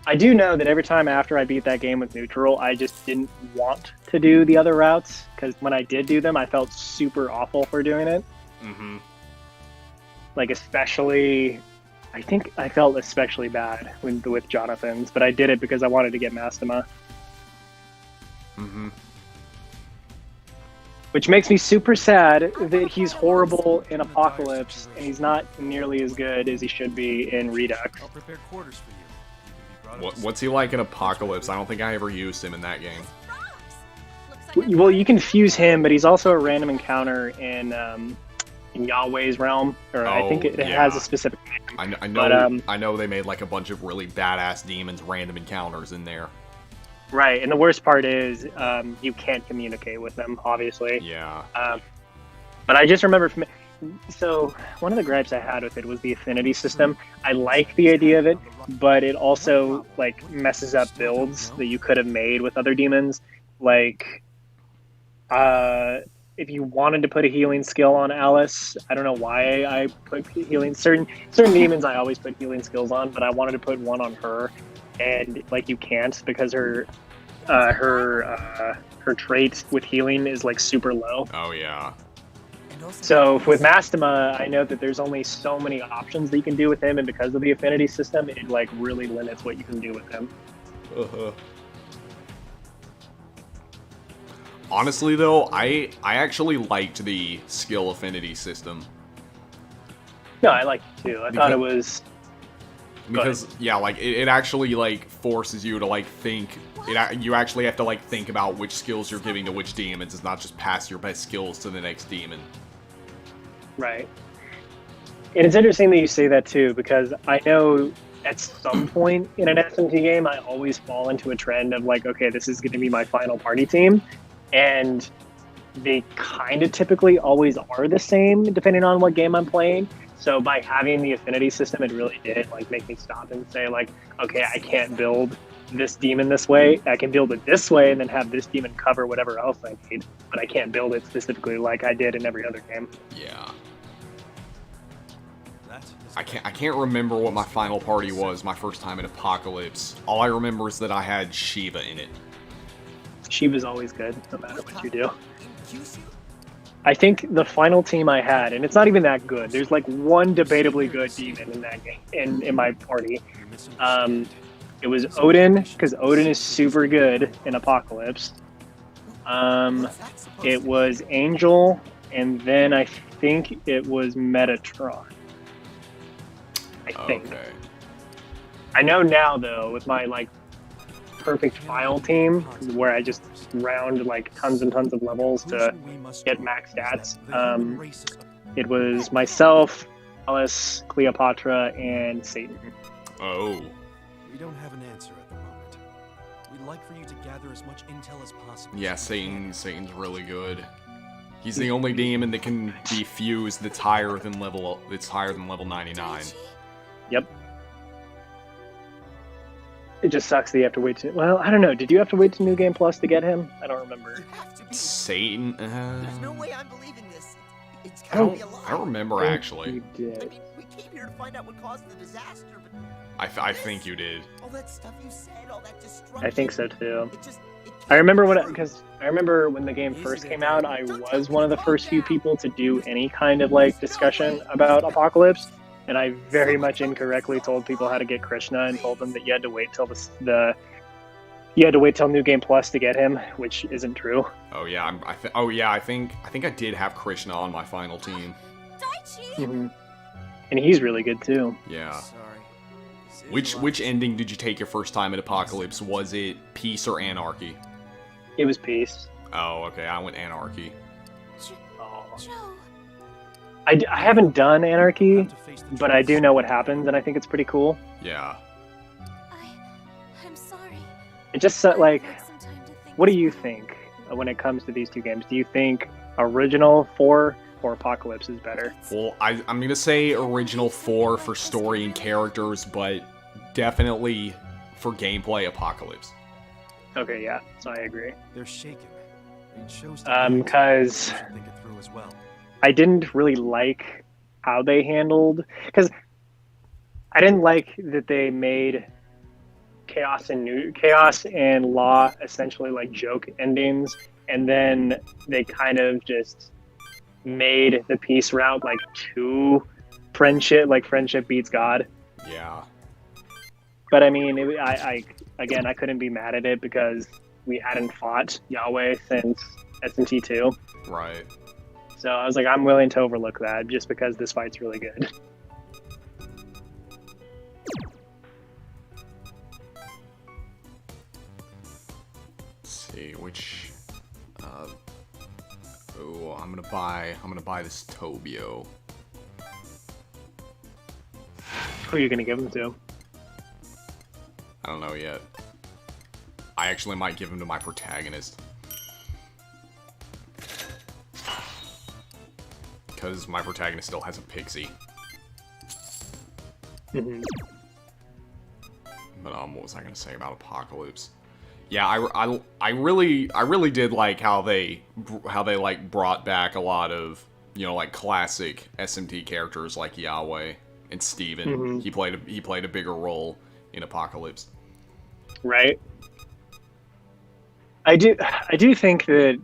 I do know that every time after I beat that game with neutral, I just didn't want to do the other routes, because when I did do them, I felt super awful for doing it. Mm-hmm. Like especially, I think I felt especially bad with Jonathan's, but I did it because I wanted to get Mastema. Mm-hmm. Which makes me super sad that he's horrible in Apocalypse, and he's not nearly as good as he should be in Redux. I'll prepare quarters for you. What's he like in Apocalypse? I don't think I ever used him in that game. Well, you can fuse him, but he's also a random encounter in Yahweh's realm, or I think it has a specific name. I know. I know they made like a bunch of really badass demons, random encounters in there. Right, and the worst part is you can't communicate with them, obviously. Yeah. But I just remember so one of the gripes I had with it was the affinity system. I like the idea of it, but it also like messes up builds that you could have made with other demons. Like, if you wanted to put a healing skill on Alice, I don't know why I put healing. Certain demons I always put healing skills on, but I wanted to put one on her, and like you can't because her trait with healing is like super low. Oh yeah. So with Mastema, I know that there's only so many options that you can do with him, and because of the affinity system, it like really limits what you can do with him. Honestly though, I actually liked the skill affinity system. No, I liked it too. I thought it was... Because yeah, like it actually like forces you to like think. You actually have to like think about which skills you're giving to which demons. It's not just pass your best skills to the next demon. Right. And it's interesting that you say that too, because I know at some point in an SMT game, I always fall into a trend of like, okay, this is going to be my final party team. And they kind of typically always are the same depending on what game I'm playing. So by having the affinity system, it really did like make me stop and say like, okay, I can't build this demon this way. I can build it this way and then have this demon cover whatever else I need, but I can't build it specifically like I did in every other game. Yeah. I can't remember what my final party was my first time in Apocalypse. All I remember is that I had Shiva in it. Shiva's always good, no matter what you do. I think the final team I had, and it's not even that good. There's like one debatably good demon in that game, in my party. It was Odin, because Odin is super good in Apocalypse. It was Angel, and then I think it was Metatron. I think. Okay. I know now though, with my like perfect file team, where I just round like tons and tons of levels to get max stats. It was myself, Alice, Cleopatra, and Satan. Oh. We don't have an answer at the moment. We'd like for you to gather as much intel as possible. Yeah, Satan's really good. He's the only demon that can be fused that's higher than level 99. Yep. It just sucks that you have to wait to. Well, I don't know. Did you have to wait to New Game Plus to get him? I don't remember. You have to be. Satan. There's no way I'm believing this. It's I gotta be a don't. lie. I don't remember actually. You did. I mean, we came here to find out what caused the disaster, but I think you did. all that stuff you said, all that destruction. I think so too. It just. I remember when the game first came out, I was one of the first few people to do any kind of like discussion about Apocalypse, and I very much incorrectly told people how to get Krishna and told them that you had to wait till you had to wait till New Game Plus to get him, which isn't true. Oh yeah, I think I did have Krishna on my final team. Daichi! Mm-hmm. And he's really good too. Yeah. Sorry. This is Which life. ending did you take your first time at Apocalypse? Was it Peace or Anarchy? It was Peace. Oh, okay, I went Anarchy. Oh. Joe. I haven't done Anarchy, but I do know what happens, and I think it's pretty cool. Yeah. I'm sorry. It just like, I've had some time to think what do you this think when it comes to these two games? Do you think original 4 or Apocalypse is better? Well, I'm gonna say original 4 for story and characters, but definitely for gameplay, Apocalypse. Okay, yeah, so I agree. They're shaken. They chose Because to think it through as well. I didn't really like how they handled, because I didn't like that they made Chaos and Law essentially like joke endings, and then they kind of just made the peace route like too friendship beats God. Yeah. But I mean, I couldn't be mad at it because we hadn't fought Yahweh since SMT 2. Right. So I was like, I'm willing to overlook that just because this fight's really good. Let's see which. Oh, I'm gonna buy this Tobio. Who are you gonna give them to? I don't know yet. I actually might give him to my protagonist. Because my protagonist still has a pixie. Mm-hmm. But what was I gonna say about Apocalypse? Yeah, I really did like how they like brought back a lot of, you know, like classic SMT characters like Yahweh and Steven. Mm-hmm. He played a bigger role in Apocalypse. Right. I do think that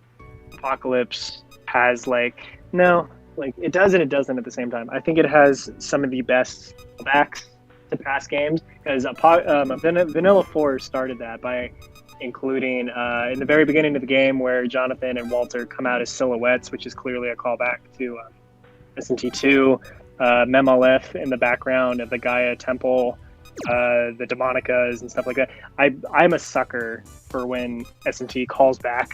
Apocalypse has it does and it doesn't at the same time. I think it has some of the best backs to past games, because Vanilla 4 started that by including in the very beginning of the game where Jonathan and Walter come out as silhouettes, which is clearly a callback to SMT2, Mem Aleph in the background of the Gaia Temple, the Demonicas and stuff like that. I'm a sucker for when SMT calls back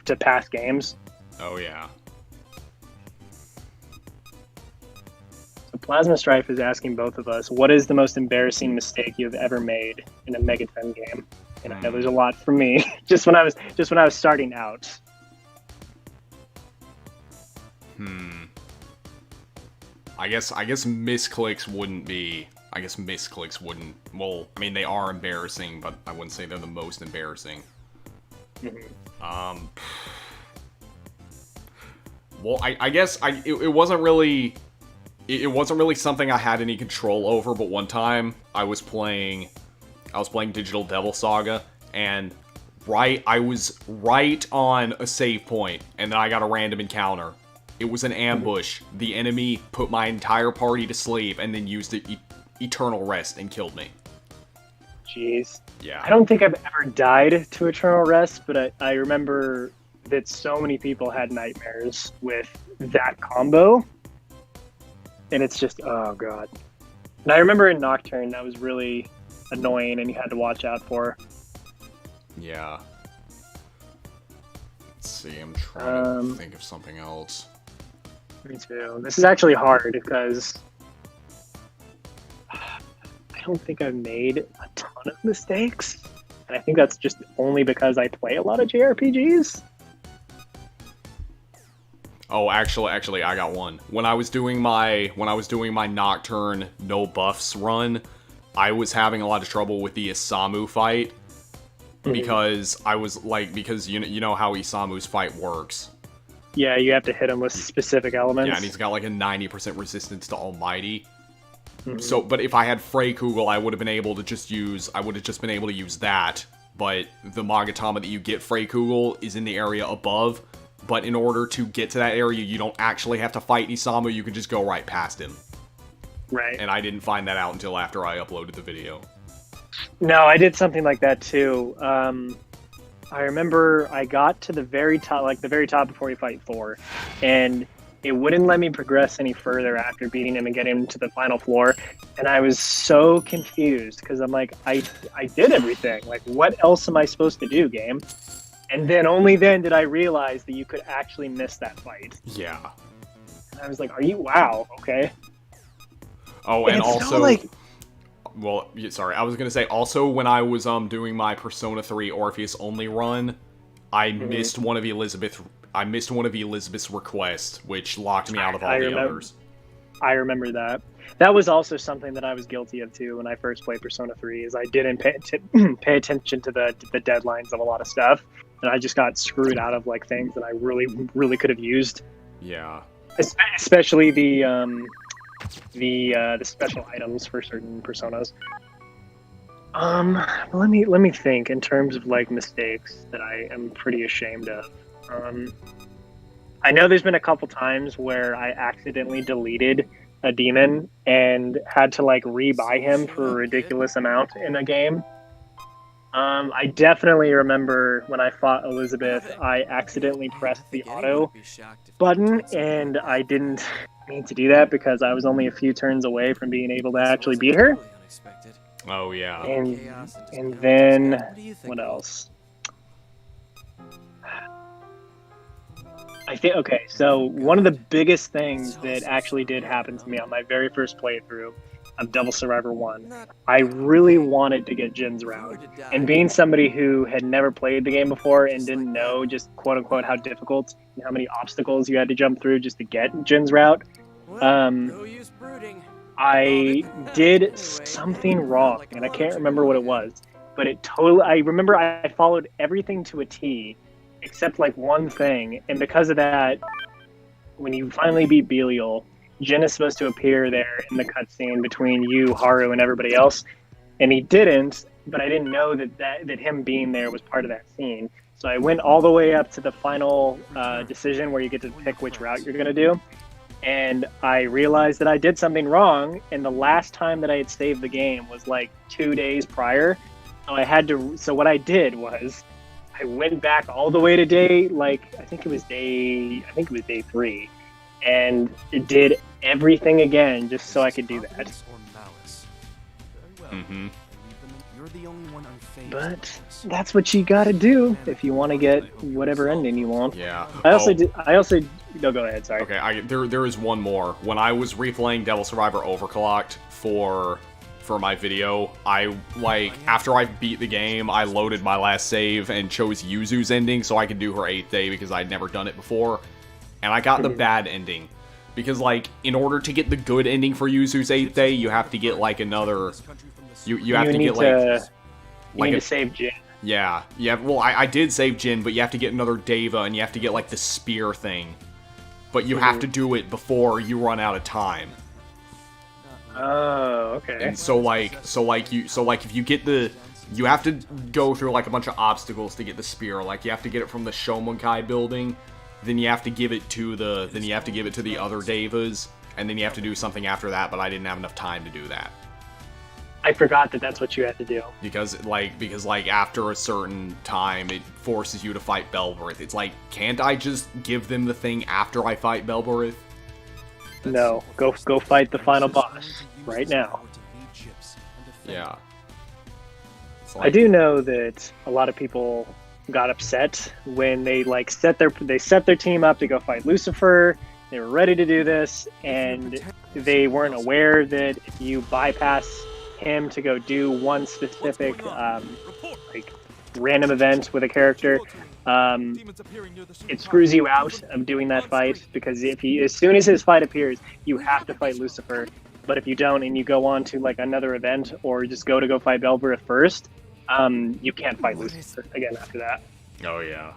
to past games. Oh yeah. So Plasma Strife is asking both of us, what is the most embarrassing mistake you've ever made in a Megaton game? And I know there's a lot for me. just when I was starting out. I guess misclicks wouldn't be. I guess misclicks wouldn't. Well, I mean they are embarrassing, but I wouldn't say they're the most embarrassing. Mm-hmm. Well, I guess it wasn't really. it wasn't really something I had any control over, but one time I was playing Digital Devil Saga, and I was right on a save point, and then I got a random encounter. It was an ambush. The enemy put my entire party to sleep, and then used the Eternal Rest and killed me. Jeez. Yeah. I don't think I've ever died to Eternal Rest, but I remember that so many people had nightmares with that combo. And it's just, oh god. And I remember in Nocturne, that was really annoying and you had to watch out for. Yeah. Let's see, I'm trying to think of something else. Me too. This is actually hard because I don't think I've made a ton of mistakes. And I think that's just only because I play a lot of JRPGs. Oh, actually, I got one. When I was doing my Nocturne no buffs run, I was having a lot of trouble with the Isamu fight because you know how Isamu's fight works. Yeah, you have to hit him with specific elements. Yeah, and he's got like a 90% resistance to Almighty. So, but if I had Freykugel, I would have just been able to use that. But the Magatama that you get Freykugel is in the area above. But in order to get to that area, you don't actually have to fight Isamu, you can just go right past him. Right. And I didn't find that out until after I uploaded the video. No, I did something like that too. I remember I got to the very top before you fight Thor, and it wouldn't let me progress any further after beating him and getting him to the final floor. And I was so confused because I'm like, I did everything. Like, what else am I supposed to do, game? And then only then did I realize that you could actually miss that fight. Yeah. And I was like, wow, okay. Oh, and also... like... Well, sorry, I was gonna say, also when I was doing my Persona 3 Orpheus only run, I missed one of Elizabeth's requests, which locked me out of all the others. I remember that. That was also something that I was guilty of too when I first played Persona 3, is I didn't pay attention to the deadlines of a lot of stuff, and I just got screwed out of like things that I really, really could have used. Yeah. Especially the special items for certain personas. Let me think in terms of like mistakes that I am pretty ashamed of. I know there's been a couple times where I accidentally deleted a demon and had to like rebuy him for a ridiculous amount in a game. I definitely remember when I fought Elizabeth, I accidentally pressed the auto button, and I didn't mean to do that because I was only a few turns away from being able to actually beat her. Oh, yeah. And then, what else? I think, okay, so one of the biggest things that actually did happen to me on my very first playthrough of Devil Survivor 1, I really wanted to get Jin's route. And being somebody who had never played the game before and didn't know just quote-unquote how difficult and how many obstacles you had to jump through just to get Jin's route, I did something wrong, and I can't remember what it was, but I remember I followed everything to a T, except like one thing, and because of that, when you finally beat Belial, Jin is supposed to appear there in the cutscene between you, Haru, and everybody else, and he didn't, but I didn't know that him being there was part of that scene. So I went all the way up to the final decision where you get to pick which route you're going to do, and I realized that I did something wrong, and the last time that I had saved the game was like 2 days prior, so what I did was I went back all the way to day 3, and it did everything again just so I could do that. But that's what you gotta do if you want to get whatever ending you want. Yeah. No, go ahead, sorry. Okay, there is one more. When I was replaying Devil Survivor Overclocked for my video, after I beat the game, I loaded my last save and chose Yuzu's ending so I could do her 8th day because I'd never done it before. And I got the bad ending. Because, like, in order to get the good ending for Yuzu's 8th day, you have to get, like, another... You have to get, like... You need to save Jin. Yeah. Well, I did save Jin, but you have to get another Deva, and you have to get, like, the spear thing. But you have to do it before you run out of time. Oh, okay. And so like if you get you have to go through like a bunch of obstacles to get the spear. Like you have to get it from the Shomonkai building, then you have to give it to the other Devas, and then you have to do something after that, but I didn't have enough time to do that. I forgot that that's what you had to do. Because after a certain time it forces you to fight Belberith. It's like, can't I just give them the thing after I fight Belberith? No, go fight the final boss right now. Yeah. I do know that a lot of people got upset when they like set their team up to go fight Lucifer. They were ready to do this, and they weren't aware that if you bypass him to go do one specific like random event with a character, it screws you out of doing that fight, because as soon as his fight appears, you have to fight Lucifer. But if you don't, and you go on to like another event, or just go fight Belberith first, you can't fight Lucifer again after that. Oh yeah.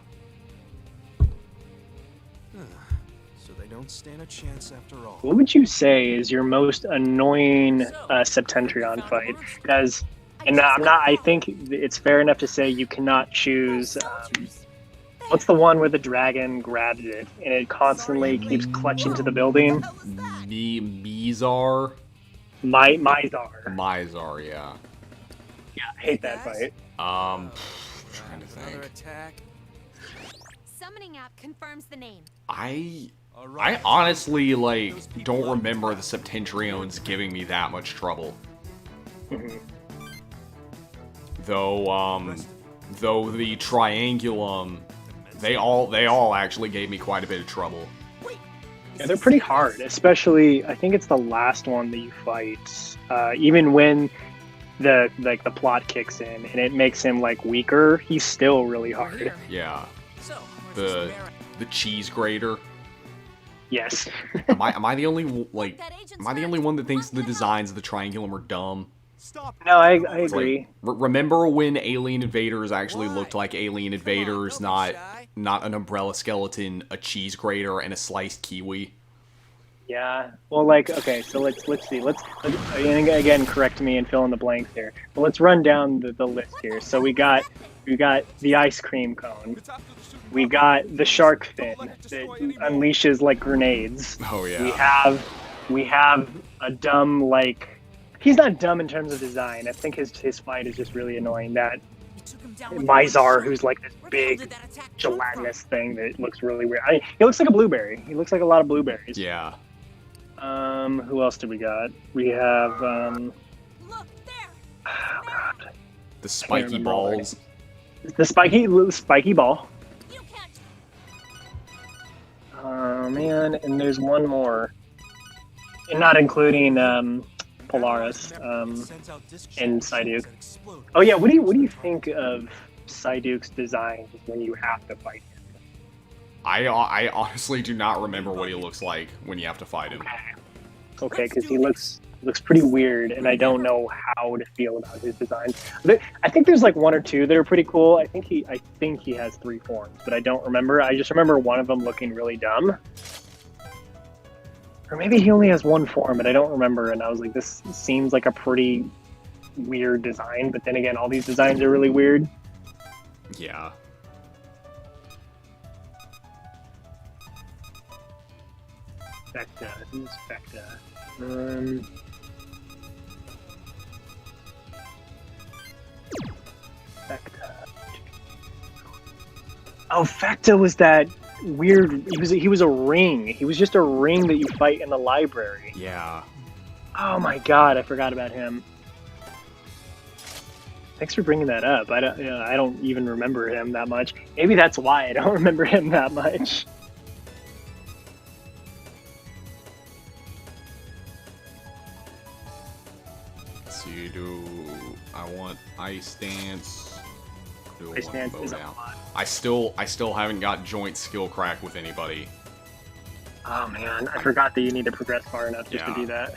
So they don't stand a chance after all. What would you say is your most annoying Septentrion fight? Because, and I think it's fair enough to say you cannot choose. What's the one where the dragon grabs it and it constantly keeps clutching to the building? Mizar? Mizar, yeah. Yeah, I hate that fight. Trying to Another think. attack. Summoning app confirms the name. I honestly don't remember the Septentriones giving me that much trouble. Though the Triangulum, they all actually gave me quite a bit of trouble. Yeah, they're pretty hard, especially I think it's the last one that you fight. Even when the plot kicks in and it makes him like weaker, he's still really hard. Yeah. The cheese grater. Yes. Am I the only one that thinks the designs of the Triangulum are dumb? No, I It's agree. like, remember when Alien Invaders actually looked like Alien Invaders, not an umbrella skeleton, a cheese grater, and a sliced kiwi? Yeah. Well, okay, so let's see. Let's and again, correct me and fill in the blanks here. But let's run down the list here. So we got the ice cream cone. We got the shark fin that unleashes like grenades. Oh yeah. We have a dumb he's not dumb in terms of design. I think his fight is just really annoying. That Mizar, who's like this big gelatinous thing that looks really weird. He looks like a blueberry. He looks like a lot of blueberries. Yeah. Who else do we got? We have Look there. oh god, The spiky remember balls. the spiky ball. You can't. Oh man, and there's one more, and not including Polaris and Psyduke. Oh yeah, what do you think of Psyduke's design when you have to fight him? I honestly do not remember what he looks like when you have to fight him. Okay, because he looks pretty weird, and I don't know how to feel about his designs. I think there's like one or two that are pretty cool. I think he has 3 forms, but I don't remember. I just remember one of them looking really dumb. Or maybe he only has 1 form, but I don't remember, and I was like, this seems like a pretty weird design, but then again, all these designs are really weird. Yeah. Vecta. Who's Vecta? Vecta. Oh, Vecta was that weird. He was a ring. He was just a ring that you fight in the library. Yeah. Oh my god, I forgot about him. Thanks for bringing that up. I don't even remember him that much. Maybe that's why I don't remember him that much. So I want Ice Dance. Do I Ice want Dance Bow is a Down? lot. I still haven't got joint skill crack with anybody. Oh man, I forgot that you need to progress far enough just to do that.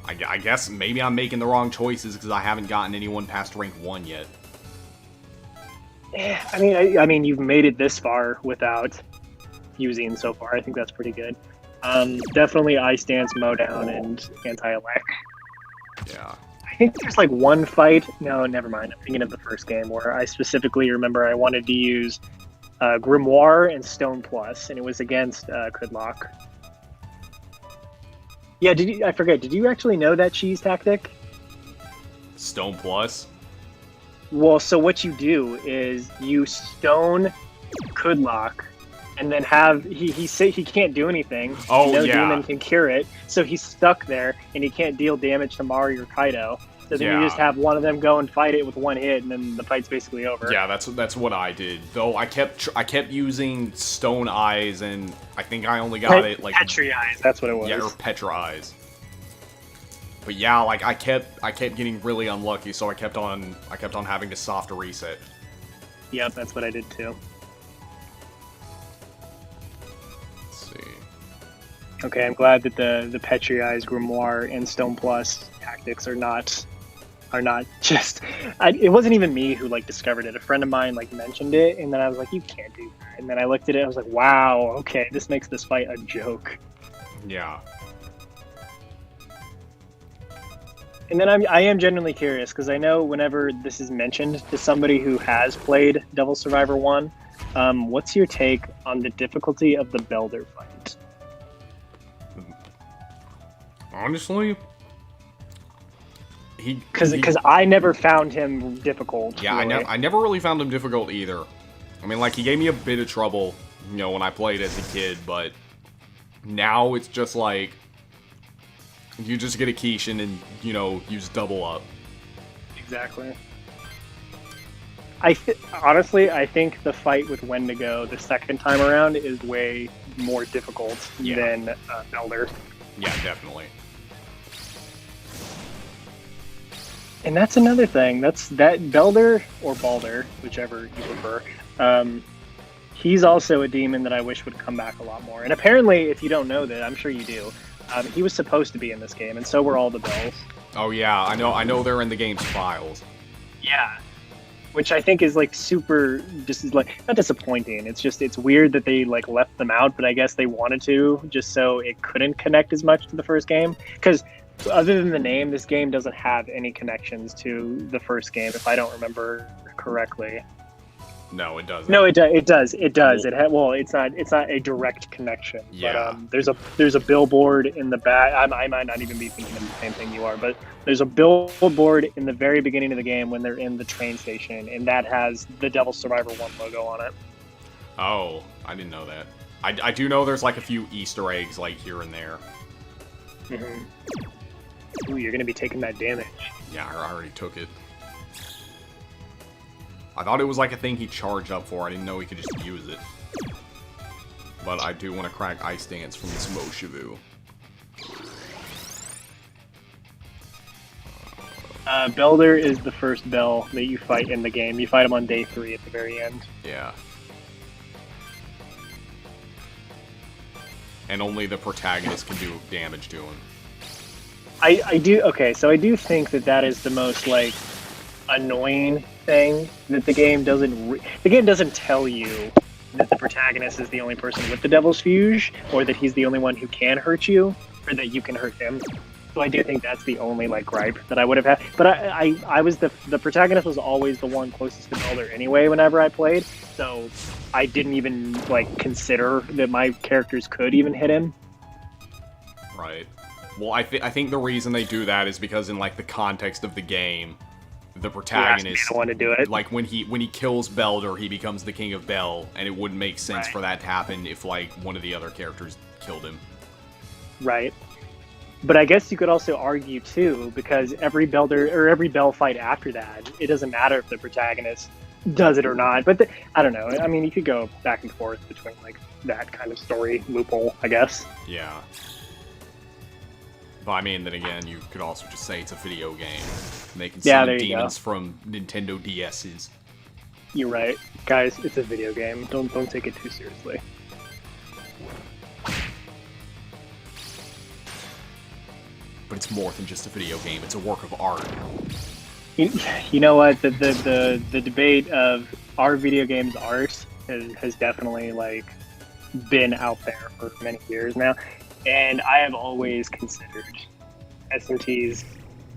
I guess maybe I'm making the wrong choices because I haven't gotten anyone past rank 1 yet. I mean, you've made it this far without fusing so far. I think that's pretty good. Definitely Ice Dance, Mowdown, and Anti-Elect. Yeah. I think there's like one fight. No, never mind. I'm thinking of the first game where I specifically remember I wanted to use Grimoire and Stone Plus, and it was against Kudlock. Yeah, I forget. Did you actually know that cheese tactic? Stone Plus? Well, so what you do is you stone Kudlock, and then have he can't do anything. Oh, no yeah. demon can cure it, so he's stuck there, and he can't deal damage to Mario or Kaido. So then you Yeah. just have one of them go and fight it with one hit, and then the fight's basically over. Yeah, that's what I did. Though I kept using Stone Eyes, and I think I only got it like Petri Eyes. That's what it was. yeah, or Petra Eyes. But yeah, like I kept getting really unlucky, so I kept on having to soft reset. Yep, that's what I did too. Let's see. Okay, I'm glad that the Petri Eyes, Grimoire, and Stone Plus tactics are not just. It wasn't even me who like discovered it. A friend of mine like mentioned it, and then I was like, "You can't do that." And then I looked at it, I was like, "Wow, okay, this makes this fight a joke." Yeah. And then I am genuinely curious because I know whenever this is mentioned to somebody who has played Devil Survivor 1, what's your take on the difficulty of the Belder fight? Honestly, Because I never found him difficult. yeah, really. I never really found him difficult either. I mean, like he gave me a bit of trouble, you know, when I played as a kid, but now it's just like you just get a Kishin and, you know, use double up. Exactly. Honestly, I think the fight with Wendigo the second time around is way more difficult than Elder. Yeah, definitely. And that's another thing. That Belder or Balder, whichever you prefer. He's also a demon that I wish would come back a lot more. And apparently, if you don't know that, I'm sure you do. He was supposed to be in this game, and so were all the bells. Oh yeah, I know they're in the game's files. Yeah. Which I think is like super, just like not disappointing. It's weird that they like left them out, but I guess they wanted to just so it couldn't connect as much to the first game. Because other than the name, this game doesn't have any connections to the first game, if I don't remember correctly. No, it doesn't. No, it does. Well- It's not a direct connection. Yeah. But there's a billboard in the back. I might not even be thinking of the same thing you are, but there's a billboard in the very beginning of the game when they're in the train station, and that has the Devil Survivor 1 logo on it. Oh, I didn't know that. I do know there's like a few Easter eggs like here and there. Mm-hmm. Ooh, you're gonna be taking that damage. Yeah, I already took it. I thought it was like a thing he charged up for. I didn't know he could just use it. But I do want to crack Ice Dance from this Moshivu. Belder is the first Bell that you fight in the game. You fight him on day 3 at the very end. Yeah. And only the protagonist can do damage to him. I do. Okay, so I do think that is the most like annoying thing that the game doesn't. The game doesn't tell you that the protagonist is the only person with the Devil's Fuge, or that he's the only one who can hurt you, or that you can hurt him. So I do think that's the only like gripe that I would have had. But I was the protagonist was always the one closest to Belder anyway. Whenever I played, so I didn't even like consider that my characters could even hit him. Right. Well, I think the reason they do that is because in like the context of the game, the protagonist, the one to do it. like when he kills Belder, he becomes the King of Bel, and it wouldn't make sense Right. for that to happen if like one of the other characters killed him. Right. But I guess you could also argue too, because every Belder or every Bell fight after that, it doesn't matter if the protagonist does it or not. But I don't know. I mean, you could go back and forth between like that kind of story loophole, I guess. Yeah. But I mean, then again, you could also just say it's a video game. And they can Yeah, summon there you demons go. from Nintendo DS's. You're right, guys. It's a video game. Don't take it too seriously. But it's more than just a video game. It's a work of art. You know what? The debate of are video games art has definitely like been out there for many years now, and I have always considered SMT's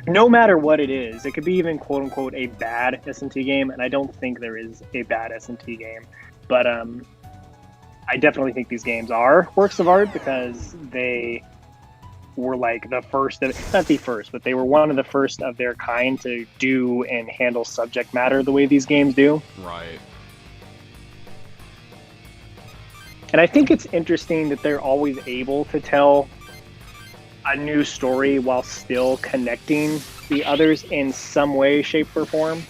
no matter what it is, it could be even quote unquote a bad S&T game, and I don't think there is a bad S&T game, but I definitely think these games are works of art because they were like the first of, not the first, but they were one of the first of their kind to do and handle subject matter the way these games do. Right. And I think it's interesting that they're always able to tell a new story while still connecting the others in some way, shape, or form.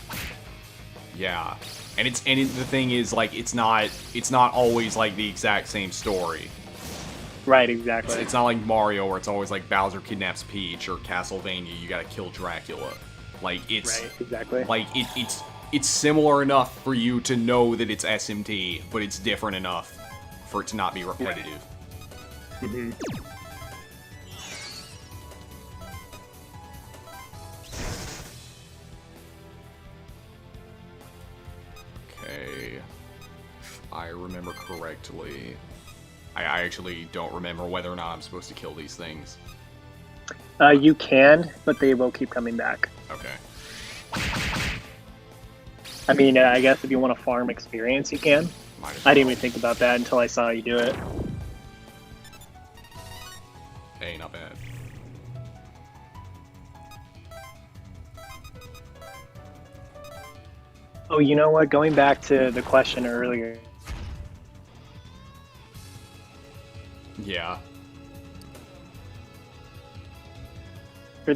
Yeah. And the thing is, like, it's not always like the exact same story. Right, exactly. It's not like Mario where it's always like Bowser kidnaps Peach, or Castlevania you gotta kill Dracula. Like, it's right, exactly. like it's similar enough for you to know that it's SMT, but it's different enough for it to not be repetitive. Right. Mm-hmm. Okay, if I remember correctly, I actually don't remember whether or not I'm supposed to kill these things. You can, but they will keep coming back. Okay. I mean, I guess if you want to farm experience, you can. Might as I didn't well. even think about that until I saw you do it. Hey, not bad. Oh, you know what? Going back to the question earlier, Yeah. for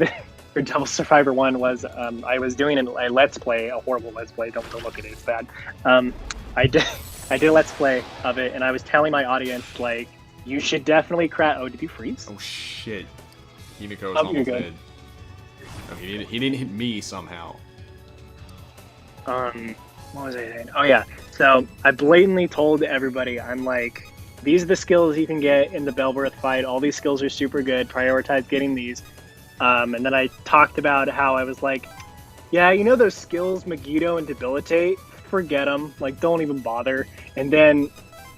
Devil Survivor 1 was I was doing a Let's Play, a horrible Let's Play. Don't look at it; it's bad. I did a Let's Play of it, and I was telling my audience like, you should definitely crack. Oh, did you freeze? Oh shit. Himiko's you're almost good. dead. Oh, he didn't hit me somehow. What was I saying? Oh yeah. So I blatantly told everybody, I'm like, these are the skills you can get in the Belworth fight. All these skills are super good. Prioritize getting these. And then I talked about how I was like, yeah, you know those skills, Megiddo and Debilitate? Forget them. Like, don't even bother. And then,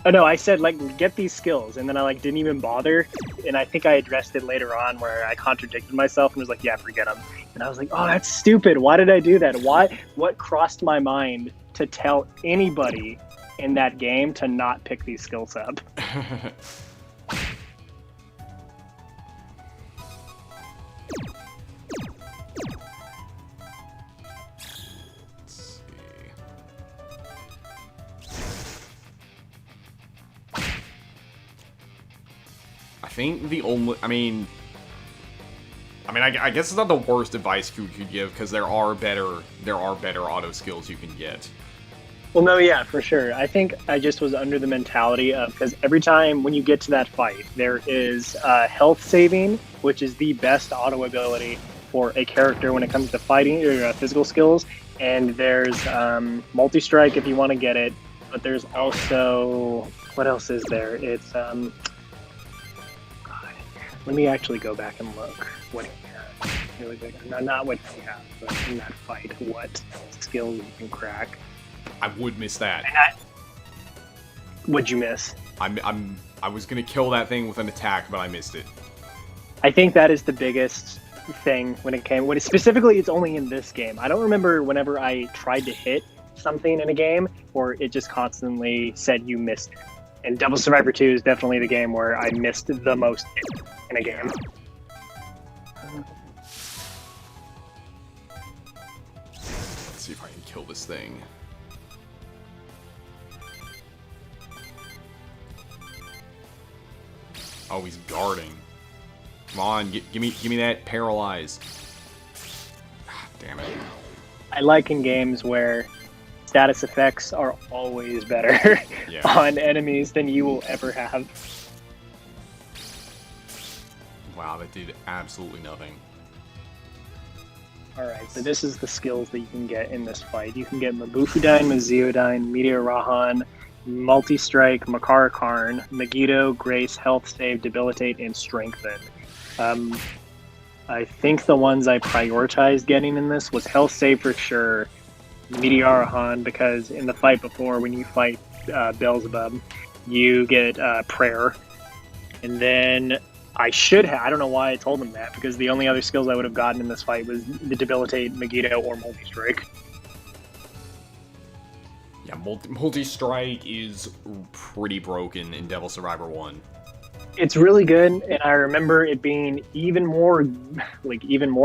oh no, I said, like, get these skills. And then I, like, didn't even bother. And I think I addressed it later on where I contradicted myself and was like, yeah, forget them. And I was like, oh, that's stupid. Why did I do that? What crossed my mind to tell anybody in that game to not pick these skills up? Let's see. I think the only, I guess it's not the worst advice you could give because there are better auto skills you can get. Well, no, yeah, for sure. I think I just was under the mentality of, because every time when you get to that fight, there is health saving, which is the best auto ability for a character when it comes to fighting or physical skills. And there's multi-strike if you want to get it, but there's also, what else is there? It's, God, let me actually go back and look what he has. Really quick. Not what he has, but in that fight, what skills you can crack. I would miss that. What'd you miss? I was gonna kill that thing with an attack, but I missed it. I think that is the biggest thing when it specifically it's only in this game. I don't remember whenever I tried to hit something in a game or it just constantly said you missed it. And Devil Survivor 2 is definitely the game where I missed the most in a game. Let's see if I can kill this thing. Oh, he's guarding. Come on, give me that paralyze. Ah, damn it. I like in games where status effects are always better Yeah. on enemies than you will ever have. Wow, that did absolutely nothing. Alright, so this is the skills that you can get in this fight. You can get Mabufudyne, Maziodyne, Meteor Rahan, Multi-Strike, Makara Karn, Megiddo, Grace, Health Save, Debilitate, and Strengthen. I think the ones I prioritized getting in this was Health Save for sure, Meteor Rahan, because in the fight before, when you fight Beelzebub, you get Prayer. And then I should have. I don't know why I told him that, because the only other skills I would have gotten in this fight was the Debilitate, Megiddo, or Multi-Strike. Yeah, multi-strike is pretty broken in Devil Survivor 1. It's really good, and I remember it being even more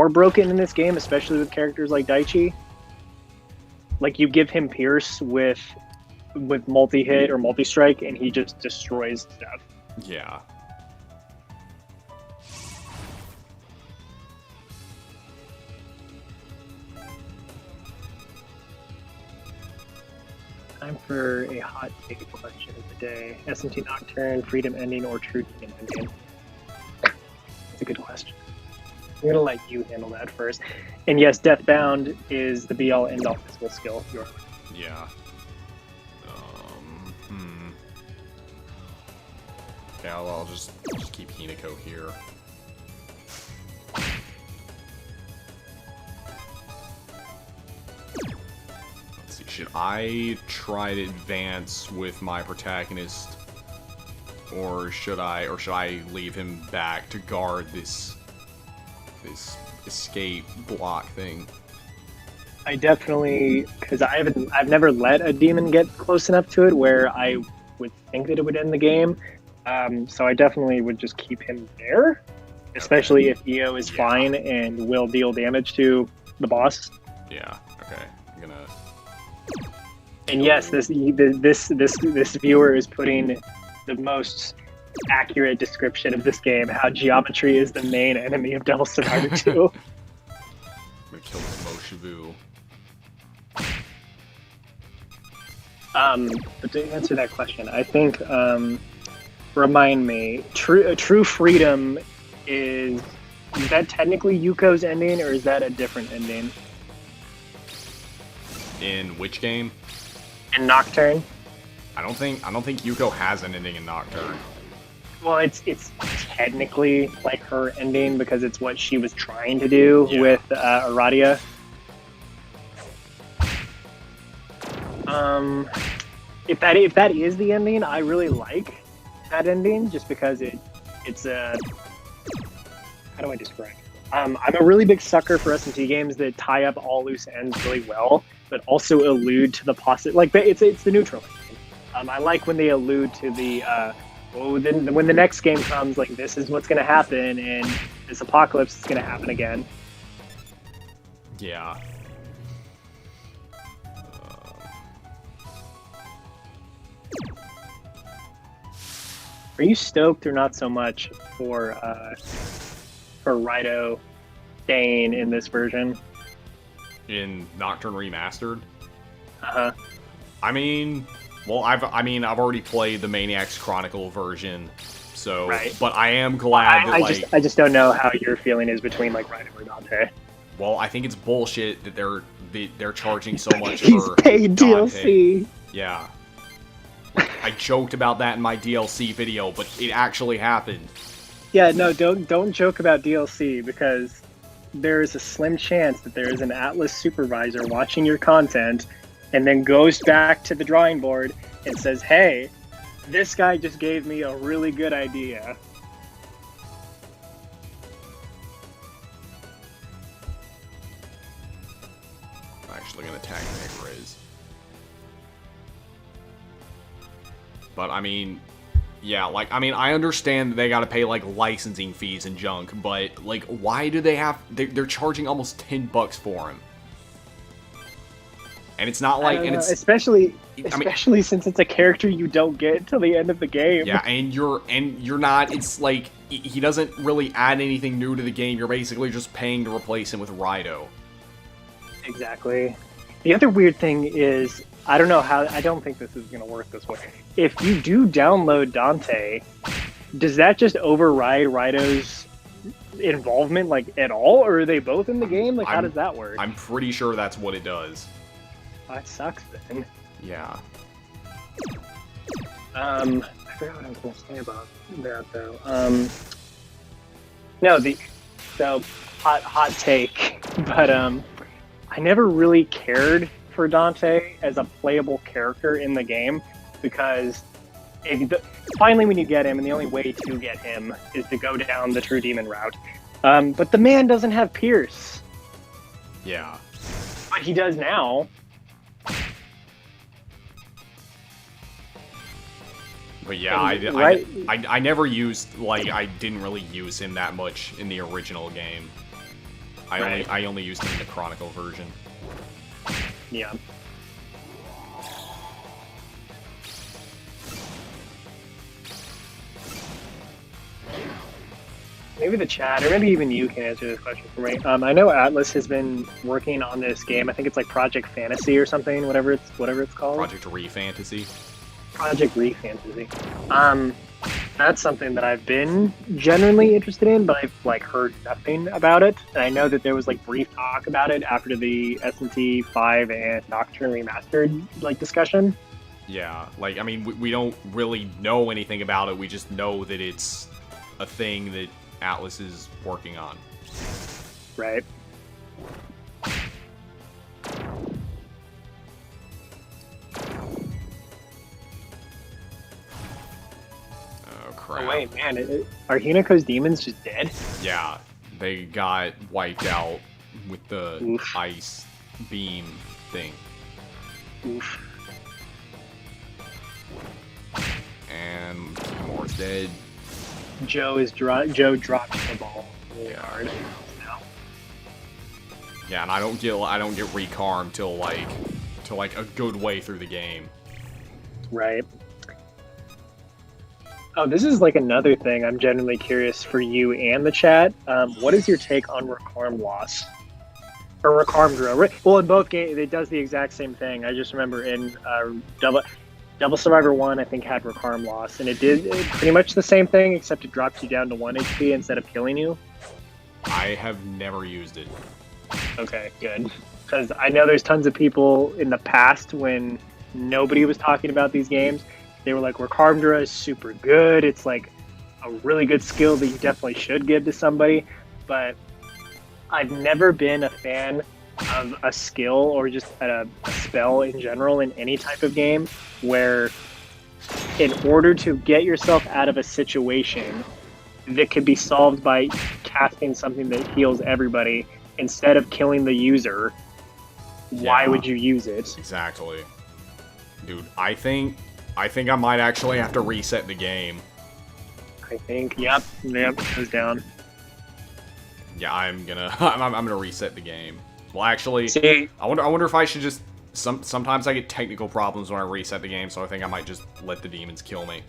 broken in this game, especially with characters like Daichi. Like, you give him Pierce with multi-hit or multi-strike, and he just destroys stuff. Yeah. Time for a hot take question of the day. SMT Nocturne, Freedom Ending, or True Demon Ending? That's a good question. I'm going to let you handle that first. And yes, Deathbound is the be-all, end-all physical skill. Yeah. Okay, I'll just keep Hinako here. Let's see, should I try to advance with my protagonist, or should I leave him back to guard this escape block thing? I definitely, because I've never let a demon get close enough to it where I would think that it would end the game. So I definitely would just keep him there, especially if EO is fine and will deal damage to the boss. Yeah. Okay. I'm gonna. And yes, this viewer is putting the most accurate description of this game. How geometry is the main enemy of Devil Survivor 2. I'm gonna kill Moshivu. But to answer that question, I think, remind me, true freedom is that technically Yuko's ending, or is that a different ending? In which game? In Nocturne. I don't think Yuko has an ending in Nocturne. Well, it's technically like her ending because it's what she was trying to do with Aradia. If that is the ending, I really like that ending just because it's a, how do I describe it? I'm a really big sucker for S&T games that tie up all loose ends really well, but also allude to the like it's the neutral ending. I like when they allude to the then when the next game comes, like, this is what's going to happen, and this apocalypse is going to happen again. Yeah. Are you stoked or not so much for Raito Dane in this version? In Nocturne Remastered? Uh-huh. I mean, well, I've already played the Maniac's Chronicle version, so, but I am glad that, I just don't know how your feeling is between, like, Raito or Dante. Well, I think it's bullshit that they're charging so much He's for paid Dante. DLC. Yeah. I joked about that in my DLC video, but it actually happened. Yeah, no, don't joke about DLC, because there is a slim chance that there is an Atlas supervisor watching your content and then goes back to the drawing board and says, hey, this guy just gave me a really good idea. I'm actually going to attack Negriz. But, I mean, yeah, like, I mean, I understand that they gotta pay, like, licensing fees and junk, but, like, why do they have... They're charging almost $10 for him. And it's not like... and it's especially since it's a character you don't get till the end of the game. Yeah, and you're not... It's like, he doesn't really add anything new to the game. You're basically just paying to replace him with Raito. Exactly. The other weird thing is... I don't know how... I don't think this is going to work this way. If you do download Dante, does that just override Raito's involvement, like, at all? Or are they both in the game? Like, how does that work? I'm pretty sure that's what it does. That sucks, then. Yeah. I forgot what I was going to say about that, though. So, hot take, but, I never really cared for Dante as a playable character in the game, because Finally, when you get him, and the only way to get him is to go down the True Demon route. But the man doesn't have Pierce. Yeah. But he does now. But yeah, Right. I never used, like, I didn't really use him that much in the original game. I only used him in the Chronicle version. Yeah. Maybe the chat, or maybe even you can answer this question for me. I know Atlas has been working on this game. I think it's like Project Fantasy or something, whatever it's called. Project Re-Fantasy. Project Re-Fantasy. That's something that I've been genuinely interested in, but I've like heard nothing about it. And I know that there was like brief talk about it after the S&T 5 and Nocturne Remastered like discussion. Yeah, like, I mean, we don't really know anything about it. We just know that it's a thing that Atlas is working on. Right. Oh, crap. Oh, wait, man. Are Hinako's demons just dead? Yeah, they got wiped out with the Oof. ice beam thing. Oof. And More's dead. Joe dropped the ball really Yeah. hard. No. Yeah, and I don't get recarm till like a good way through the game. Right. Oh, this is like another thing I'm genuinely curious for you and the chat. What is your take on Recarm loss? Or Recarm draw? Well, in both games, it does the exact same thing. I just remember in Double Survivor 1, I think, had Recarm loss, and it did pretty much the same thing, except it dropped you down to 1 HP instead of killing you. I have never used it. Okay, good. Because I know there's tons of people in the past when nobody was talking about these games, they were like, Recarmdra is super good. It's like a really good skill that you definitely should give to somebody. But I've never been a fan of a skill or just a spell in general in any type of game where in order to get yourself out of a situation that could be solved by casting something that heals everybody instead of killing the user, why Yeah. would you use it? Exactly. Dude, I think I might actually have to reset the game. I think, yep, it goes down. Yeah, I'm gonna reset the game. Well, actually, See, I wonder if I should just sometimes I get technical problems when I reset the game, so I think I might just let the demons kill me.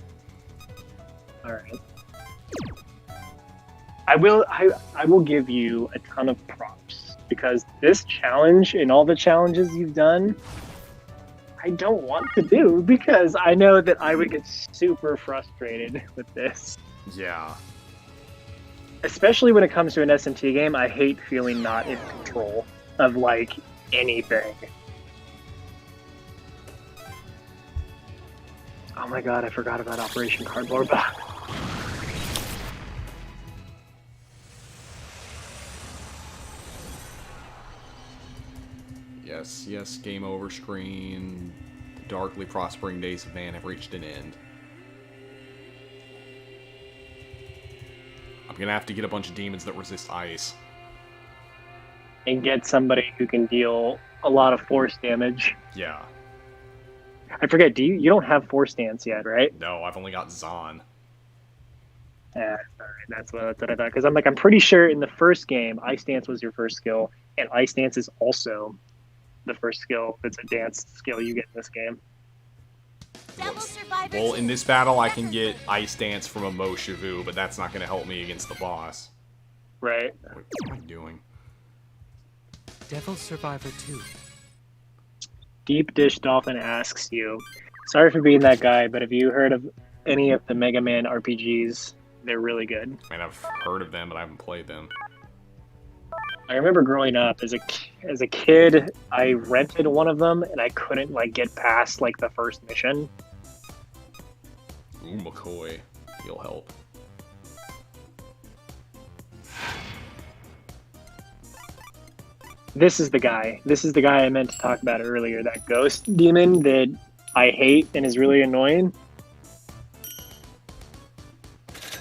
alright. I will give you a ton of props because this challenge and all the challenges you've done, I don't want to do because I know that I would get super frustrated with this. Yeah. Especially when it comes to an S&T game, I hate feeling not in control of like anything. Oh my god, I forgot about Operation Cardboard Box. Yes, game over screen. The darkly prospering days of man have reached an end. I'm gonna have to get a bunch of demons that resist ice. And get somebody who can deal a lot of force damage. Yeah. I forget, you don't have force stance yet, right? No, I've only got Zahn. Yeah, alright, that's what I thought. Because I'm pretty sure in the first game, Ice Dance was your first skill, and Ice Dance is also the first skill that's a dance skill you get in this game. Devil Survivor Well, in 2. this battle, I can get Ice Dance from a Moshavu, but that's not gonna help me against the boss. Right. What am I doing? Devil Survivor 2. Deep Dish Dolphin asks you, sorry for being that guy, but have you heard of any of the Mega Man RPGs? They're really good. I mean, I've heard of them, but I haven't played them. I remember growing up as a kid, I rented one of them and I couldn't like get past like the first mission. Ooh, McCoy. He'll help. This is the guy. This is the guy I meant to talk about earlier. That ghost demon that I hate and is really annoying.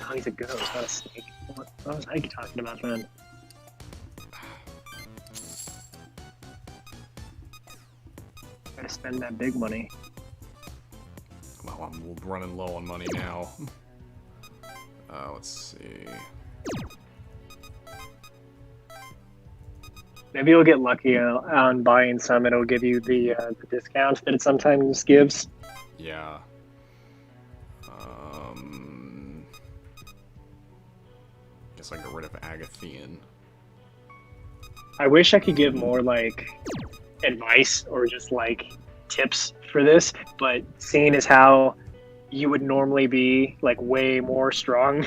Oh, he's a ghost, not a snake. What was I talking about then? Gotta spend that big money. Well, I'm running low on money now. Let's see. Maybe you'll get lucky on buying some. It'll give you the discount that it sometimes gives. Yeah. Guess I get rid of Agathian. I wish I could give more like advice or just like tips for this, but seeing as how you would normally be like way more strong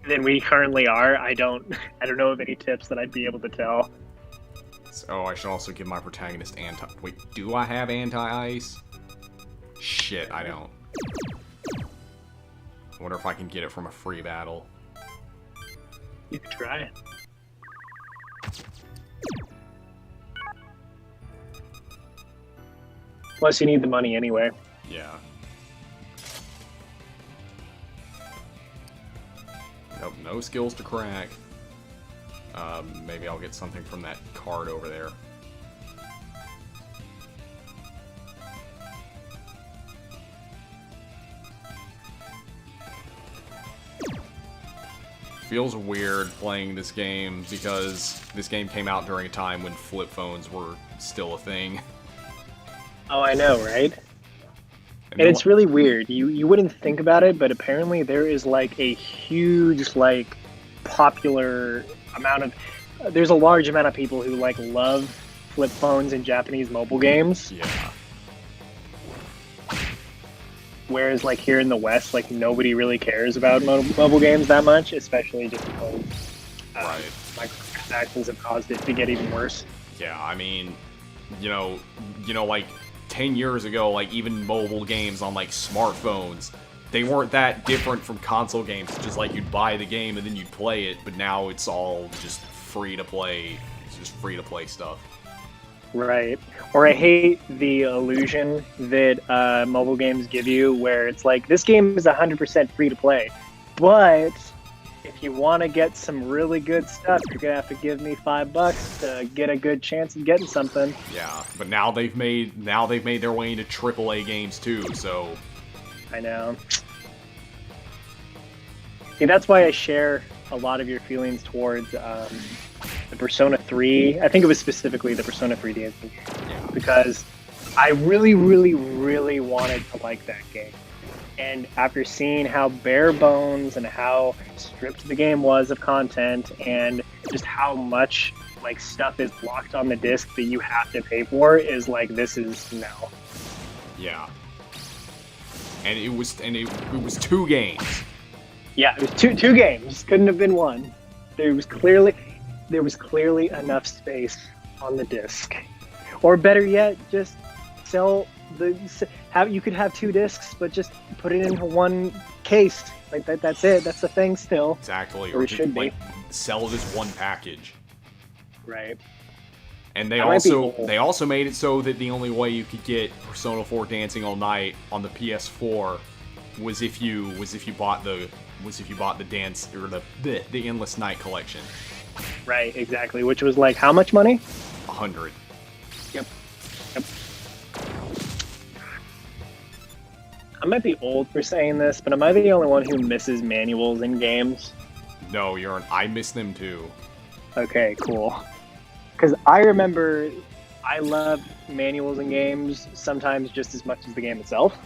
than we currently are, I don't know of any tips that I'd be able to tell. Oh, I should also give my protagonist anti... Wait, do I have anti-ice? Shit, I don't. I wonder if I can get it from a free battle. You could try. Plus, you need the money anyway. Yeah. Nope, no skills to crack. Maybe I'll get something from that card over there. Feels weird playing this game because this game came out during a time when flip phones were still a thing. Oh, I know, right? And it's really weird. You wouldn't think about it, but apparently there is like a huge like popular amount of there's a large amount of people who like love flip phones in Japanese mobile games. Yeah. Whereas like here in the West, like nobody really cares about mobile games that much, especially just because Right. microtransactions have caused it to get even worse. Yeah, I mean, you know, like 10 years ago, like even mobile games on like smartphones, they weren't that different from console games. It's just like you'd buy the game and then you'd play it, but now it's all just free to play. It's just free to play stuff. Right. Or I hate the illusion that mobile games give you where it's like, this game is 100% free to play, but if you want to get some really good stuff, you're going to have to give me $5 to get a good chance of getting something. Yeah, but now they've made their way into AAA games too, so... I know. See, that's why I share a lot of your feelings towards the Persona 3. I think it was specifically the Persona 3 DLC game, because I really, really, really wanted to like that game. And after seeing how bare bones and how stripped the game was of content and just how much like stuff is locked on the disc that you have to pay for, is like, this is no. Yeah. And it was 2 games. Yeah, it was two games. Couldn't have been one. There was clearly enough space on the disc. Or better yet, just sell you could have 2 discs, but just put it into one case. Like that's it. That's the thing still. Exactly. Or it just, should be. like, sell it as one package. Right. And they That might be also made it so that the only way you could get Persona 4 Dancing All Night on the PS4 was if you bought the dance or the Endless Night collection. Right, exactly. Which was like how much money? 100. Yep. I might be old for saying this, but am I the only one who misses manuals in games? No, I miss them too. Okay, cool. Because I remember I loved manuals in games sometimes just as much as the game itself.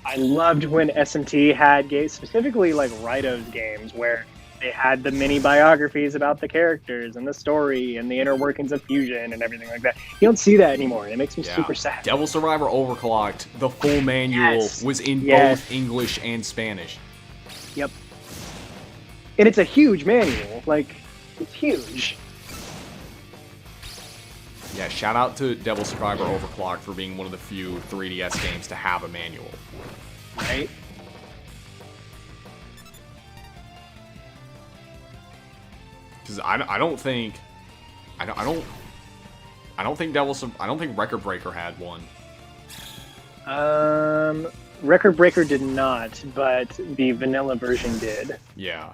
I loved when SMT had games, specifically like Raito's games, where they had the mini biographies about the characters and the story and the inner workings of Fusion and everything like that. You don't see that anymore. It makes me super sad. Devil Survivor Overclocked, the full manual was in both English and Spanish. Yep. And it's a huge manual. Like, it's huge. Yeah, shout out to Devil Survivor Overclocked for being one of the few 3DS games to have a manual. Right? Because I don't think Record Breaker had one. Record Breaker did not, but the vanilla version did. Yeah.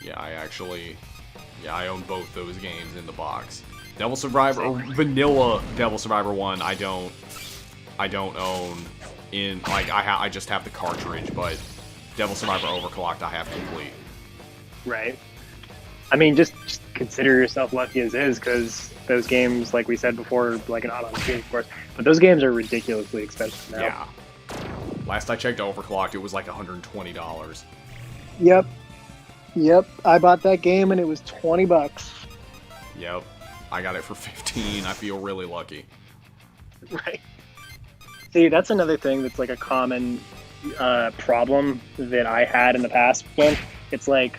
Yeah, I own both those games in the box. Devil Survivor, or vanilla Devil Survivor 1, I don't own in, like, I just have the cartridge, but Devil Survivor Overclocked I have complete. Right. I mean, just consider yourself lucky as is, because those games, like we said before, like not on Steam, of course, but those games are ridiculously expensive now. Yeah. Last I checked Overclocked, it was like $120. Yep. I bought that game and it was $20. Yep. I got it for 15. I feel really lucky. Right. See, that's another thing that's like a common problem that I had in the past. When it's like,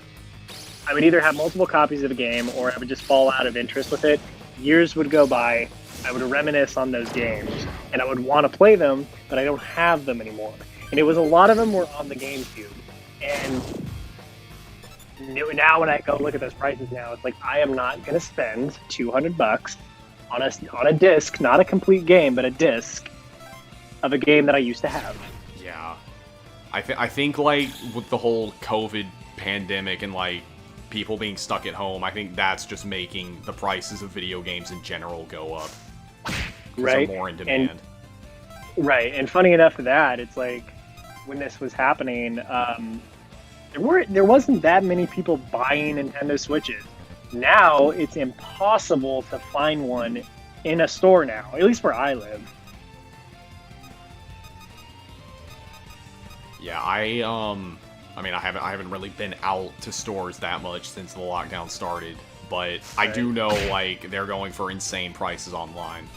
I would either have multiple copies of a game or I would just fall out of interest with it. Years would go by, I would reminisce on those games, and I would want to play them, but I don't have them anymore. And it was a lot of them were on the GameCube. And now when I go look at those prices now, it's like I am not going to spend $200 on a disc, not a complete game, but a disc of a game that I used to have. Yeah. I think, like, with the whole COVID pandemic and, like, people being stuck at home, I think that's just making the prices of video games in general go up. Right. They're more in demand. Right, and funny enough to that, it's like when this was happening, there wasn't that many people buying Nintendo Switches. Now it's impossible to find one in a store now, at least where I live. Yeah, I mean, I haven't really been out to stores that much since the lockdown started, but I do know, like, they're going for insane prices online.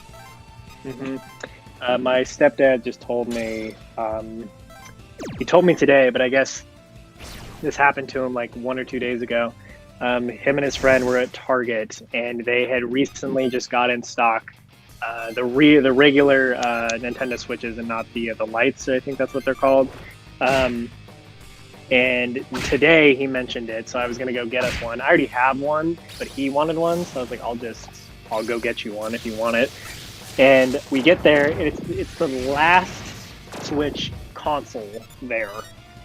Mm-hmm. My stepdad just told me, he told me today, but I guess this happened to him like 1 or 2 days ago. Him and his friend were at Target, and they had recently just got in stock the regular Nintendo Switches and not the lights. I think that's what they're called. And today he mentioned it, so I was gonna go get us one. I already have one, but he wanted one, so I was like, I'll go get you one if you want it. And we get there, and it's the last Switch console there.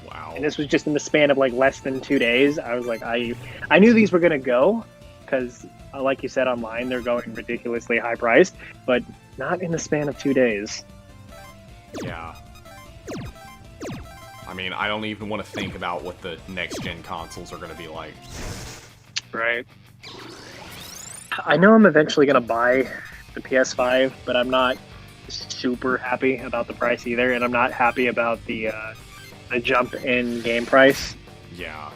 Wow. And this was just in the span of like less than 2 days. I was like, I knew these were gonna go, because like you said online, they're going ridiculously high priced, but not in the span of 2 days. Yeah. I mean, I don't even want to think about what the next-gen consoles are going to be like. Right. I know I'm eventually going to buy the PS5, but I'm not super happy about the price either, and I'm not happy about the jump in game price. Yeah.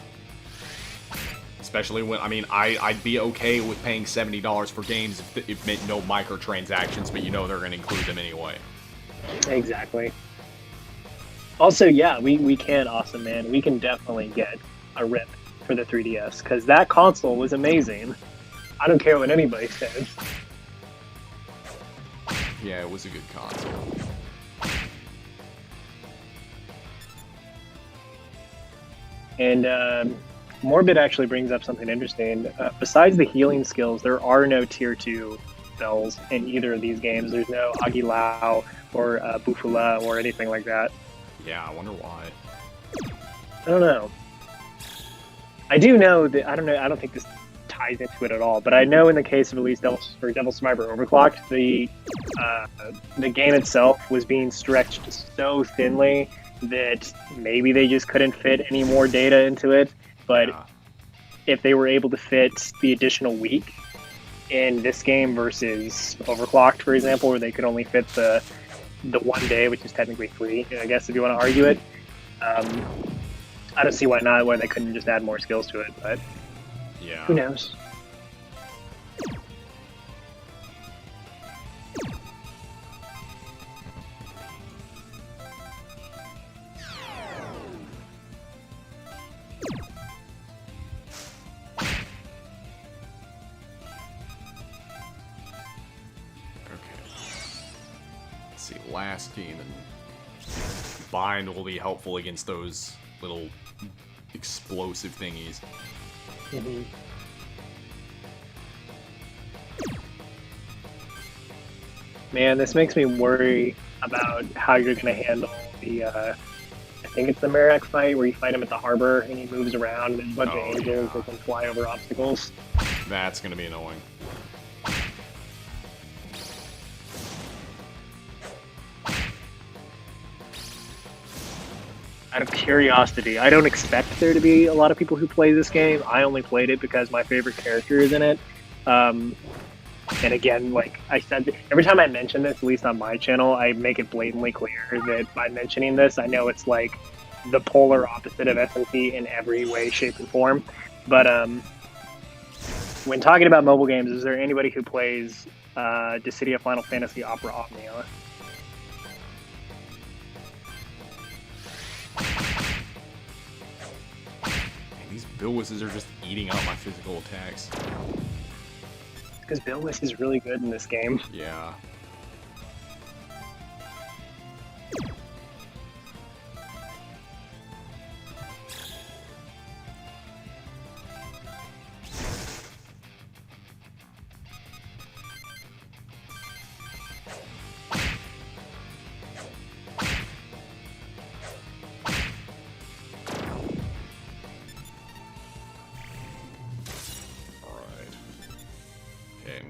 Especially when, I mean, I'd be okay with paying $70 for games if it meant no microtransactions, but you know they're going to include them anyway. Exactly. Also, yeah, we can, awesome man. We can definitely get a rip for the 3DS, because that console was amazing. I don't care what anybody says. Yeah, it was a good console. And Morbid actually brings up something interesting. Besides the healing skills, there are no Tier 2 spells in either of these games. There's no Agilao or Bufula or anything like that. Yeah, I wonder why. I don't know. I do know that, I don't think this ties into it at all, but I know in the case of at least Devil Survivor Overclocked, the game itself was being stretched so thinly that maybe they just couldn't fit any more data into it. But Yeah. if they were able to fit the additional week in this game versus Overclocked, for example, where they could only fit the 1 day, which is technically free, I guess, if you want to argue it, I don't see why they couldn't just add more skills to it, but Yeah. who knows? Last game, and Bind will be helpful against those little explosive thingies. Mm-hmm. Man, this makes me worry about how you're going to handle the. I think it's the Marek fight where you fight him at the harbor and he moves around and there's a bunch of angels that can fly over obstacles. That's gonna be annoying. Out of curiosity, I don't expect there to be a lot of people who play this game. I only played it because my favorite character is in it. And again, like I said, every time I mention this, at least on my channel, I make it blatantly clear that by mentioning this, I know it's like the polar opposite of SMT in every way, shape, and form. But when talking about mobile games, is there anybody who plays Dissidia Final Fantasy Opera Omnia? Man, these Bilwises are just eating up my physical attacks. Because Bilwis is really good in this game. Yeah.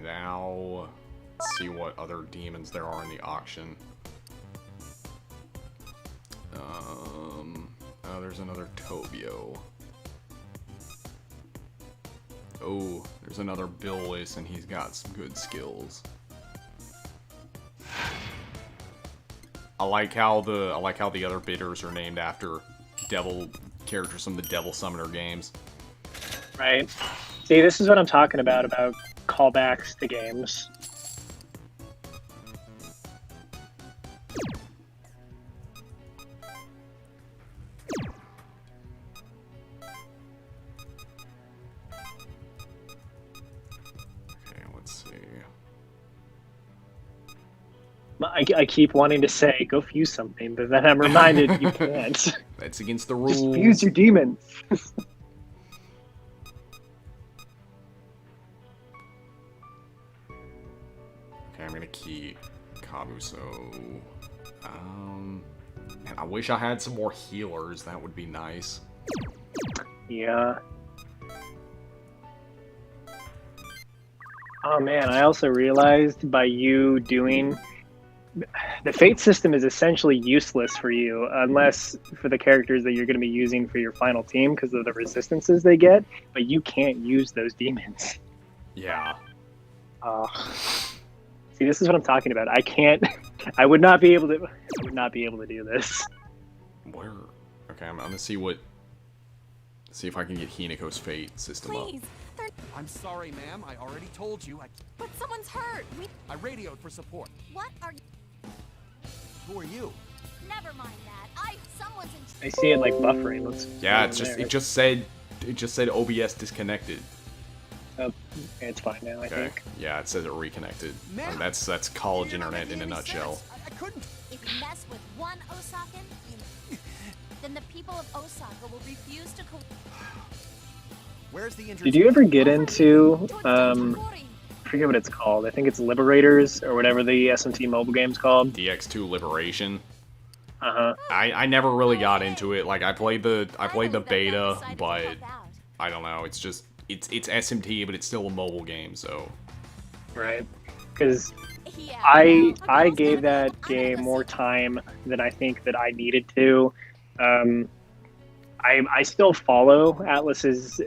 Now, let's see what other demons there are in the auction. Oh, there's another Tobio. Oh, there's another Bilwis, and he's got some good skills. I like how the other bidders are named after devil characters from the Devil Summoner games. Right. See, this is what I'm talking about callbacks to games. Okay, let's see. I keep wanting to say, go fuse something, but then I'm reminded you can't. That's against the rules. Just fuse your demons. Okay, I'm gonna key Kabuso. Man, I wish I had some more healers. That would be nice. Yeah. Oh man, I also realized by you doing... The fate system is essentially useless for you, unless for the characters that you're going to be using for your final team because of the resistances they get, but you can't use those demons. Yeah. See, this is what I'm talking about. I can't... I would not be able to do this. Where? Okay, I'm gonna see what... See if I can get Hinako's fate system Please. up. I'm sorry, ma'am. I already told you. But someone's hurt. I radioed for support. What are you? Who are you? Never mind that. Someone's in. I see it like buffering. Let's Yeah, go there. it just said OBS disconnected. Oh, it's fine now, I Okay. think. Yeah, it says it reconnected. Man, That's college you're not internet in making a any nutshell. sense. I couldn't. If you mess with one Osakan, then the people of Osaka will refuse to. Where's the injured? Did you ever get into I forget what it's called. I think it's Liberators or whatever the SMT mobile game's called. DX2 Liberation. Uh-huh. I never really got into it. Like I played the beta, but I don't know. It's just it's SMT, but it's still a mobile game, so. Right. Because Yeah. I gave that game more time than I think that I needed to. I still follow Atlas's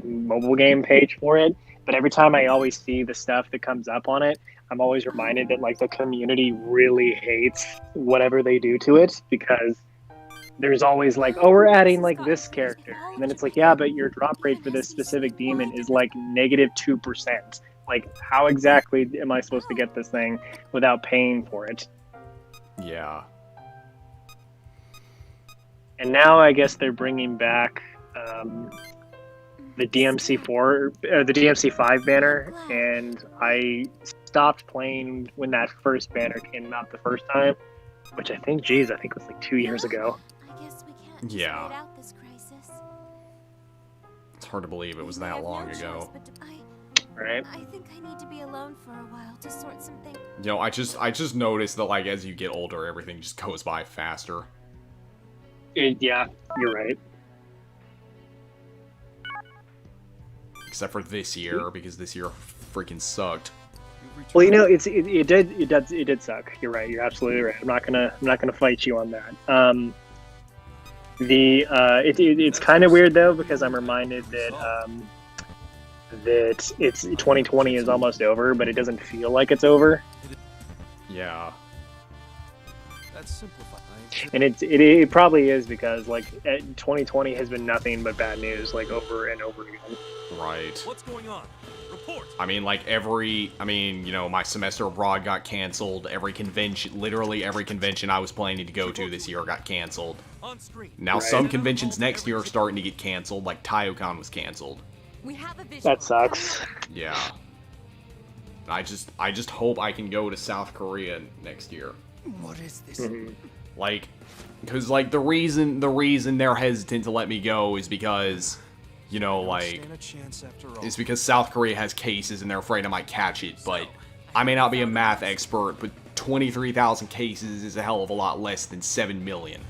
mobile game page for it, but every time I always see the stuff that comes up on it, I'm always reminded that like the community really hates whatever they do to it, because there's always like, oh, we're adding like this character, and then it's like, yeah, but your drop rate for this specific demon is like -2%. Like, how exactly am I supposed to get this thing without paying for it? Yeah. And now I guess they're bringing back the DMC4, the DMC5 banner, and I stopped playing when that first banner came out the first time, which I think it was like 2 years ago. I guess we can't just Yeah. wait out this crisis. It's hard to believe it was that long ago. right? I think I need to be alone for a while to sort something. You know, I just noticed that like as you get older, everything just goes by faster. Yeah, you're right. Except for this year, because this year freaking sucked. Well, you know, it did suck. You're right. You're absolutely right. I'm not gonna fight you on that. It's kind of weird though, because I'm reminded that that it's 2020 is almost over, but it doesn't feel like it's over. Yeah. That's simplified. And it probably is, because like 2020 has been nothing but bad news, like over and over again. Right. What's going on? Report. I mean, like you know, my semester abroad got canceled. Literally every convention I was planning to go to this year got canceled. On screen. Now some conventions next year are starting to get canceled, like TaioCon was canceled. We have a visual. That sucks. Yeah. I just hope I can go to South Korea next year. What is this? Mhm. Like, because like the reason they're hesitant to let me go is because, you know, like, Stand a chance after all. it's because South Korea has cases and they're afraid I might catch it. But I may not be a math expert, but 23,000 cases is a hell of a lot less than 7 million.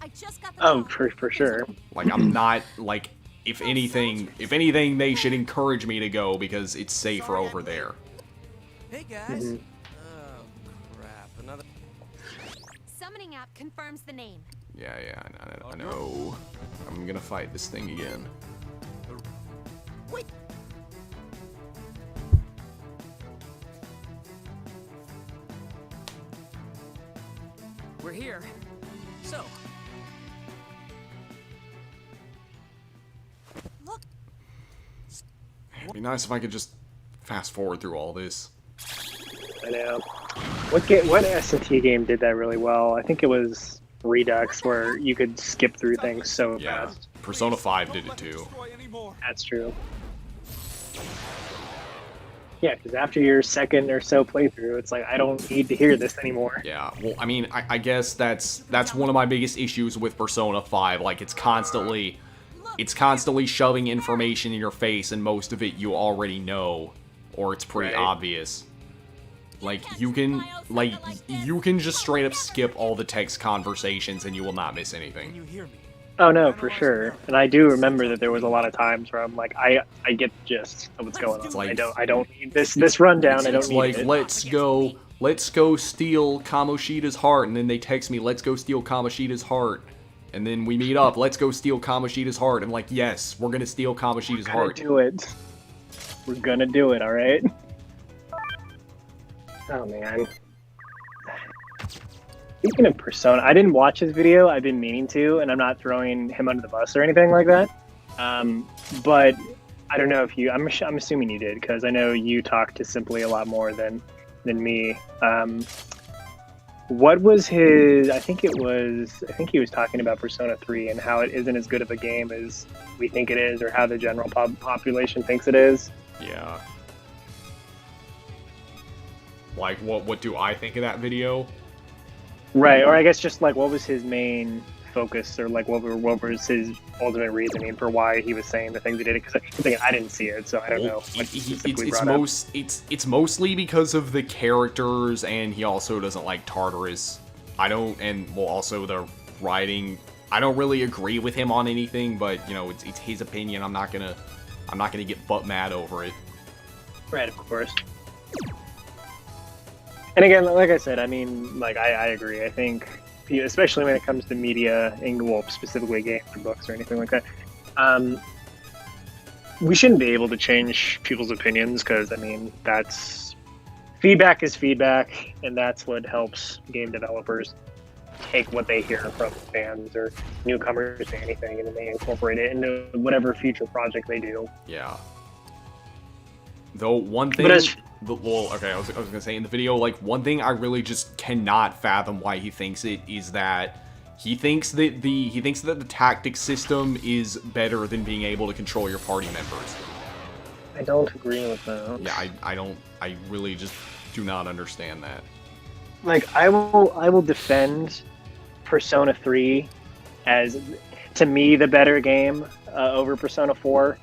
I just got the Oh, call. for sure. Like, I'm not like, if anything, they should encourage me to go because it's safer over there. Hey guys. Mhm. Oh crap! Another. Summoning app confirms the name. Yeah, I know. I'm gonna fight this thing again. Wait. We're here. So, Look, It'd be nice if I could just fast forward through all this. I know. What S&T game did that really well? I think it was Redux, where you could skip through things so Yeah, fast. Persona 5 did it too. That's true. Yeah, because after your second or so playthrough, it's like, I don't need to hear this anymore. Yeah, well, I mean, I guess that's one of my biggest issues with Persona 5. Like, it's constantly shoving information in your face, and most of it you already know, or it's pretty Right. obvious. Like, you can just straight up skip all the text conversations and you will not miss Can anything. you hear me? Oh no, for sure. And I do remember that there was a lot of times where I'm like, I get the gist of what's going on. like- I don't need this rundown. I don't It's need like, it. let's go steal Kamoshida's heart, and then they text me, let's go steal Kamoshida's heart. And then we meet up, let's go steal Kamoshida's heart. I'm like, yes, we're gonna steal Kamoshida's We're gonna heart. do it. We're gonna do it. All right. Oh man. Speaking of Persona, I didn't watch his video. I've been meaning to, and I'm not throwing him under the bus or anything like that. But I don't know if you. I'm assuming you did, because I know you talked to Simply a lot more than me. What was his? I think he was talking about Persona 3 and how it isn't as good of a game as we think it is, or how the general population thinks it is. Yeah. Like, what do I think of that video? Right, or I guess just like, what was his main focus, or like what was his ultimate reasoning for why he was saying the things he did? Because I didn't see it, so I don't know. What he specifically brought up. It's mostly because of the characters, and he also doesn't like Tartarus. Also the writing. I don't really agree with him on anything, but you know, it's his opinion. I'm not gonna get butt mad over it. Right, of course. And again, like I said, I mean, like I agree. I think, especially when it comes to media, and well, specifically games or books or anything like that, we shouldn't be able to change people's opinions, because I mean, that's feedback is feedback, and that's what helps game developers take what they hear from fans or newcomers or anything, and then they incorporate it into whatever future project they do. Yeah. Though one thing, I was gonna say in the video, like one thing I really just cannot fathom why he thinks it is that he thinks that the tactic system is better than being able to control your party members. I don't agree with that. Yeah, I really just do not understand that. Like, I will defend Persona 3 as, to me, the better game over Persona 4,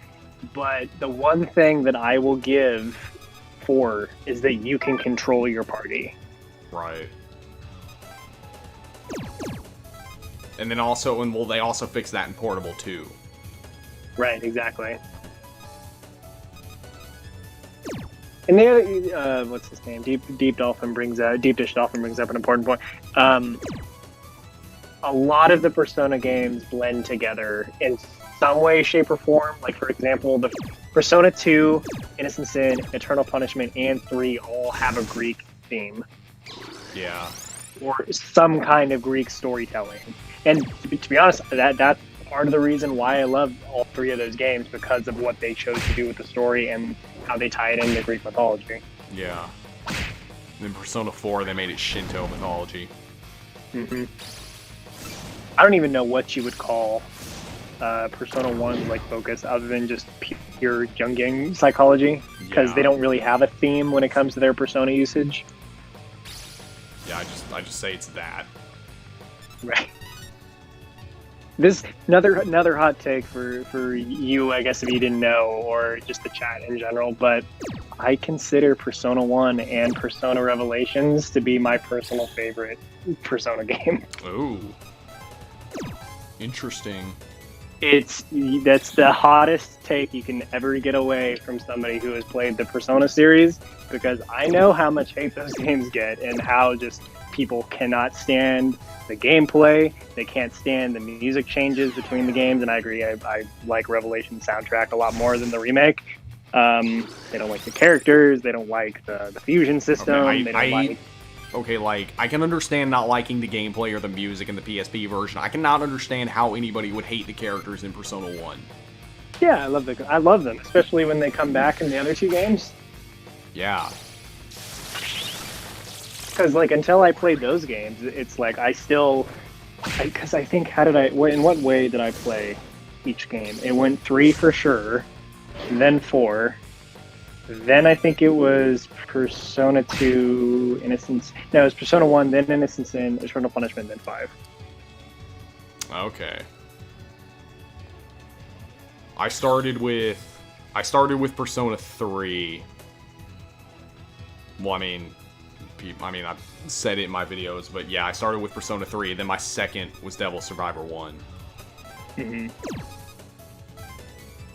But the one thing that I will give 4 is that you can control your party. Right. And then also, and well, they also fixed that in Portable too. Right, exactly. And the other, what's his name? Deep Dish Dolphin brings up an important point. A lot of the Persona games blend together in some way, shape, or form. Like, for example, the Persona 2, Innocent Sin, Eternal Punishment, and 3 all have a Greek theme. Yeah. Or some kind of Greek storytelling. And to be honest, that's part of the reason why I love all 3 of those games, because of what they chose to do with the story and how they tie it into Greek mythology. Yeah. And then Persona 4, they made it Shinto mythology. Mm-hmm. I don't even know what you would call Persona 1's like focus, other than just pure Jungian psychology, because Yeah. they don't really have a theme when it comes to their Persona usage. Yeah, I just say it's that. Right. This another hot take for you, I guess, if you didn't know, or just the chat in general, but I consider Persona 1 and Persona Revelations to be my personal favorite Persona game. Ooh. Interesting. That's the hottest take you can ever get away from somebody who has played the Persona series, because I know how much hate those games get and how just people cannot stand the gameplay, they can't stand the music changes between the games, and I agree, I like Revelation soundtrack a lot more than the remake. They don't like the characters, they don't like the fusion system, Okay, they don't like... Okay, like, I can understand not liking the gameplay or the music in the PSP version. I cannot understand how anybody would hate the characters in Persona 1. Yeah, I love them, especially when they come back in the other 2 games. Yeah. Because, like, until I played those games, it's like because I think, in what way did I play each game? It went 3 for sure, then 4, then I think it was Persona 2, Innocence... No, it was Persona 1, then Innocence Sin, Eternal Punishment, then 5. Okay. I started with Persona 3. Well, I mean, I've said it in my videos, but yeah, I started with Persona 3, then my second was Devil Survivor 1. Mm-hmm.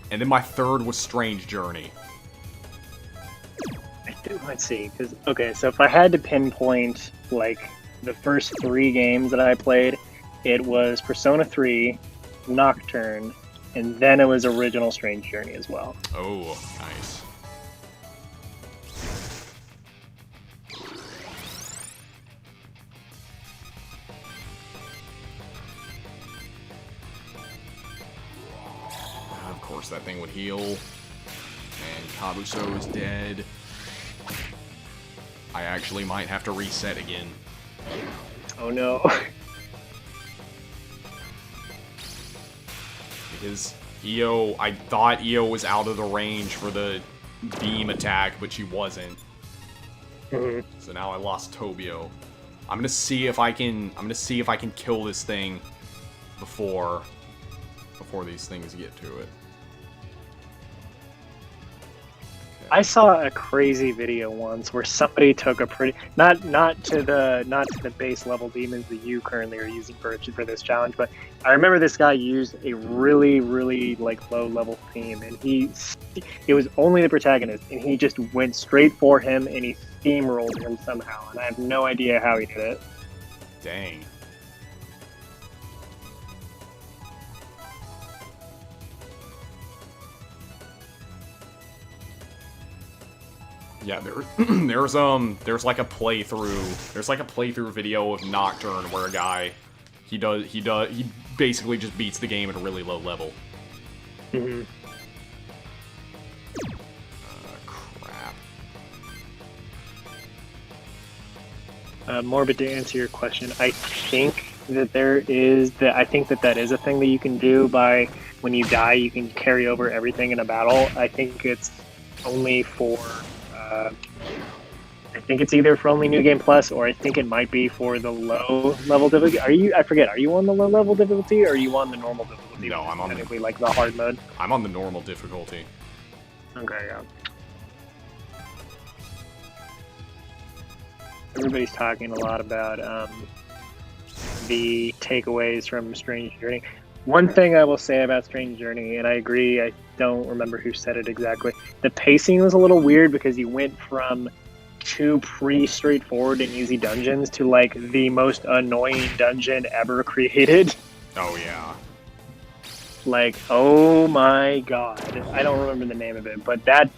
And then my third was Strange Journey. Let's see, because, okay, so if I had to pinpoint, like, the first 3 games that I played, it was Persona 3, Nocturne, and then it was original Strange Journey as well. Oh, nice. Of course, that thing would heal. And Kabuso is dead. I actually might have to reset again. Oh no. Because Io, I thought Io was out of the range for the beam attack, but she wasn't. Mm-hmm. So now I lost Tobio. I'm gonna see if I can kill this thing before these things get to it. I saw a crazy video once where somebody took a pretty not to the base level demons that you currently are using for this challenge, but I remember this guy used a really like low level theme, and it was only the protagonist, and he just went straight for him and he steamrolled him somehow, and I have no idea how he did it. Dang. Yeah, there's like a playthrough video of Nocturne where a guy he basically just beats the game at a really low level. Mm-hmm. Crap. Morbid, to answer your question, I think that that is a thing that you can do by when you die, you can carry over everything in a battle. I think it's only for I think it's either for only New Game Plus, or I think it might be for the low level difficulty. I forget. Are you on the low level difficulty, or are you on the normal difficulty? No, I'm on technically like the hard mode. I'm on the normal difficulty. Okay, yeah. Everybody's talking a lot about the takeaways from Strange Journey. One thing I will say about Strange Journey, and I agree, I don't remember who said it exactly, the pacing was a little weird because you went from two pretty straightforward and easy dungeons to like the most annoying dungeon ever created. Oh yeah. Like, oh my god. I don't remember the name of it, but that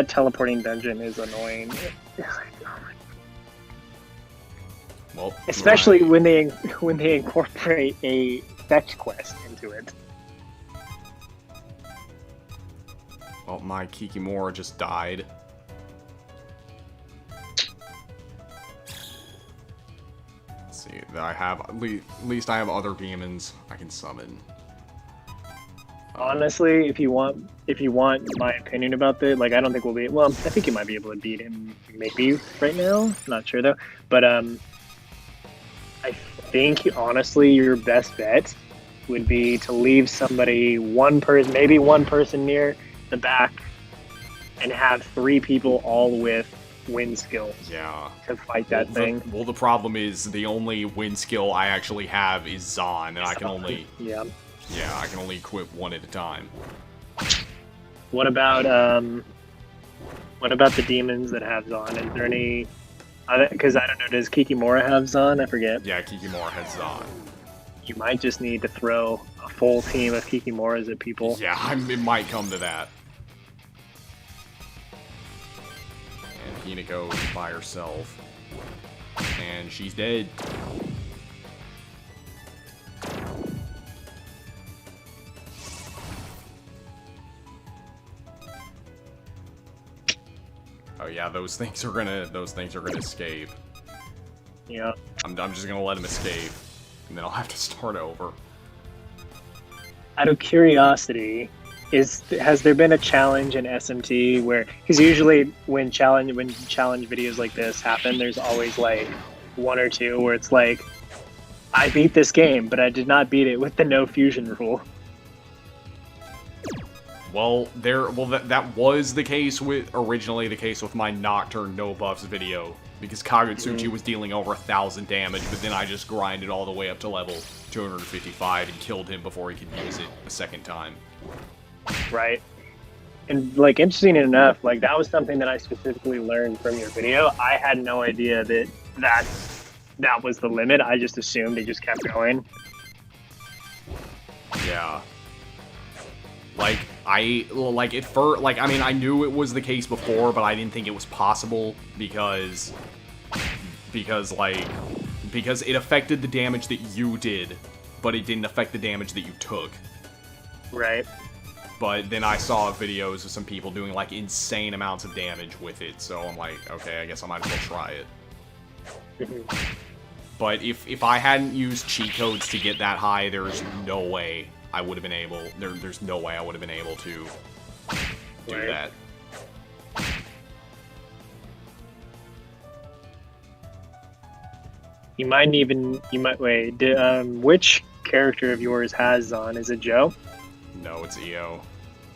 teleporting dungeon is annoying. Well, Especially when they incorporate a fetch quest into it. well, my Kikimora just died. Let's see. I have at least I have other demons I can summon. Honestly, if you want my opinion about this, like I don't think we'll be. Well, I think you might be able to beat him maybe right now. Not sure though, but I think honestly your best bet would be to leave somebody, maybe one person near the back, and have 3 people all with wind skills. Yeah. To fight that thing. Well, the problem is the only wind skill I actually have is Zon, and I can only I can only equip one at a time. What about the demons that have Zon? Is there any? Because I don't know. Does Kikimora have Zon? I forget. Yeah, Kikimora has Zon. You might just need to throw a full team of Kikimoras at people. Yeah, it might come to that. And Hinako is by herself. And she's dead. Oh yeah, those things are gonna escape. Yeah. I'm just gonna let them escape, and then I'll have to start over. Out of curiosity, has there been a challenge in SMT where? Because usually when challenge videos like this happen, there's always like 1 or 2 where it's like, I beat this game, but I did not beat it with the no fusion rule. Well, that was the case originally the case with my Nocturne no buffs video, because Kagutsuchi was dealing over 1,000 damage, but then I just grinded all the way up to level 255 and killed him before he could use it a second time. Right. And like, interesting enough, like that was something that I specifically learned from your video. I had no idea that was the limit. I just assumed it just kept going. Yeah. I mean, I knew it was the case before, but I didn't think it was possible because it affected the damage that you did, but it didn't affect the damage that you took. Right. But then I saw videos of some people doing like insane amounts of damage with it, so I'm like, okay, I guess I might as well try it. But if I hadn't used cheat codes to get that high, there's no way I would have been able. There's no way I would have been able to do that. You might wait. Which character of yours has Zon? Is it Joe? No, it's EO.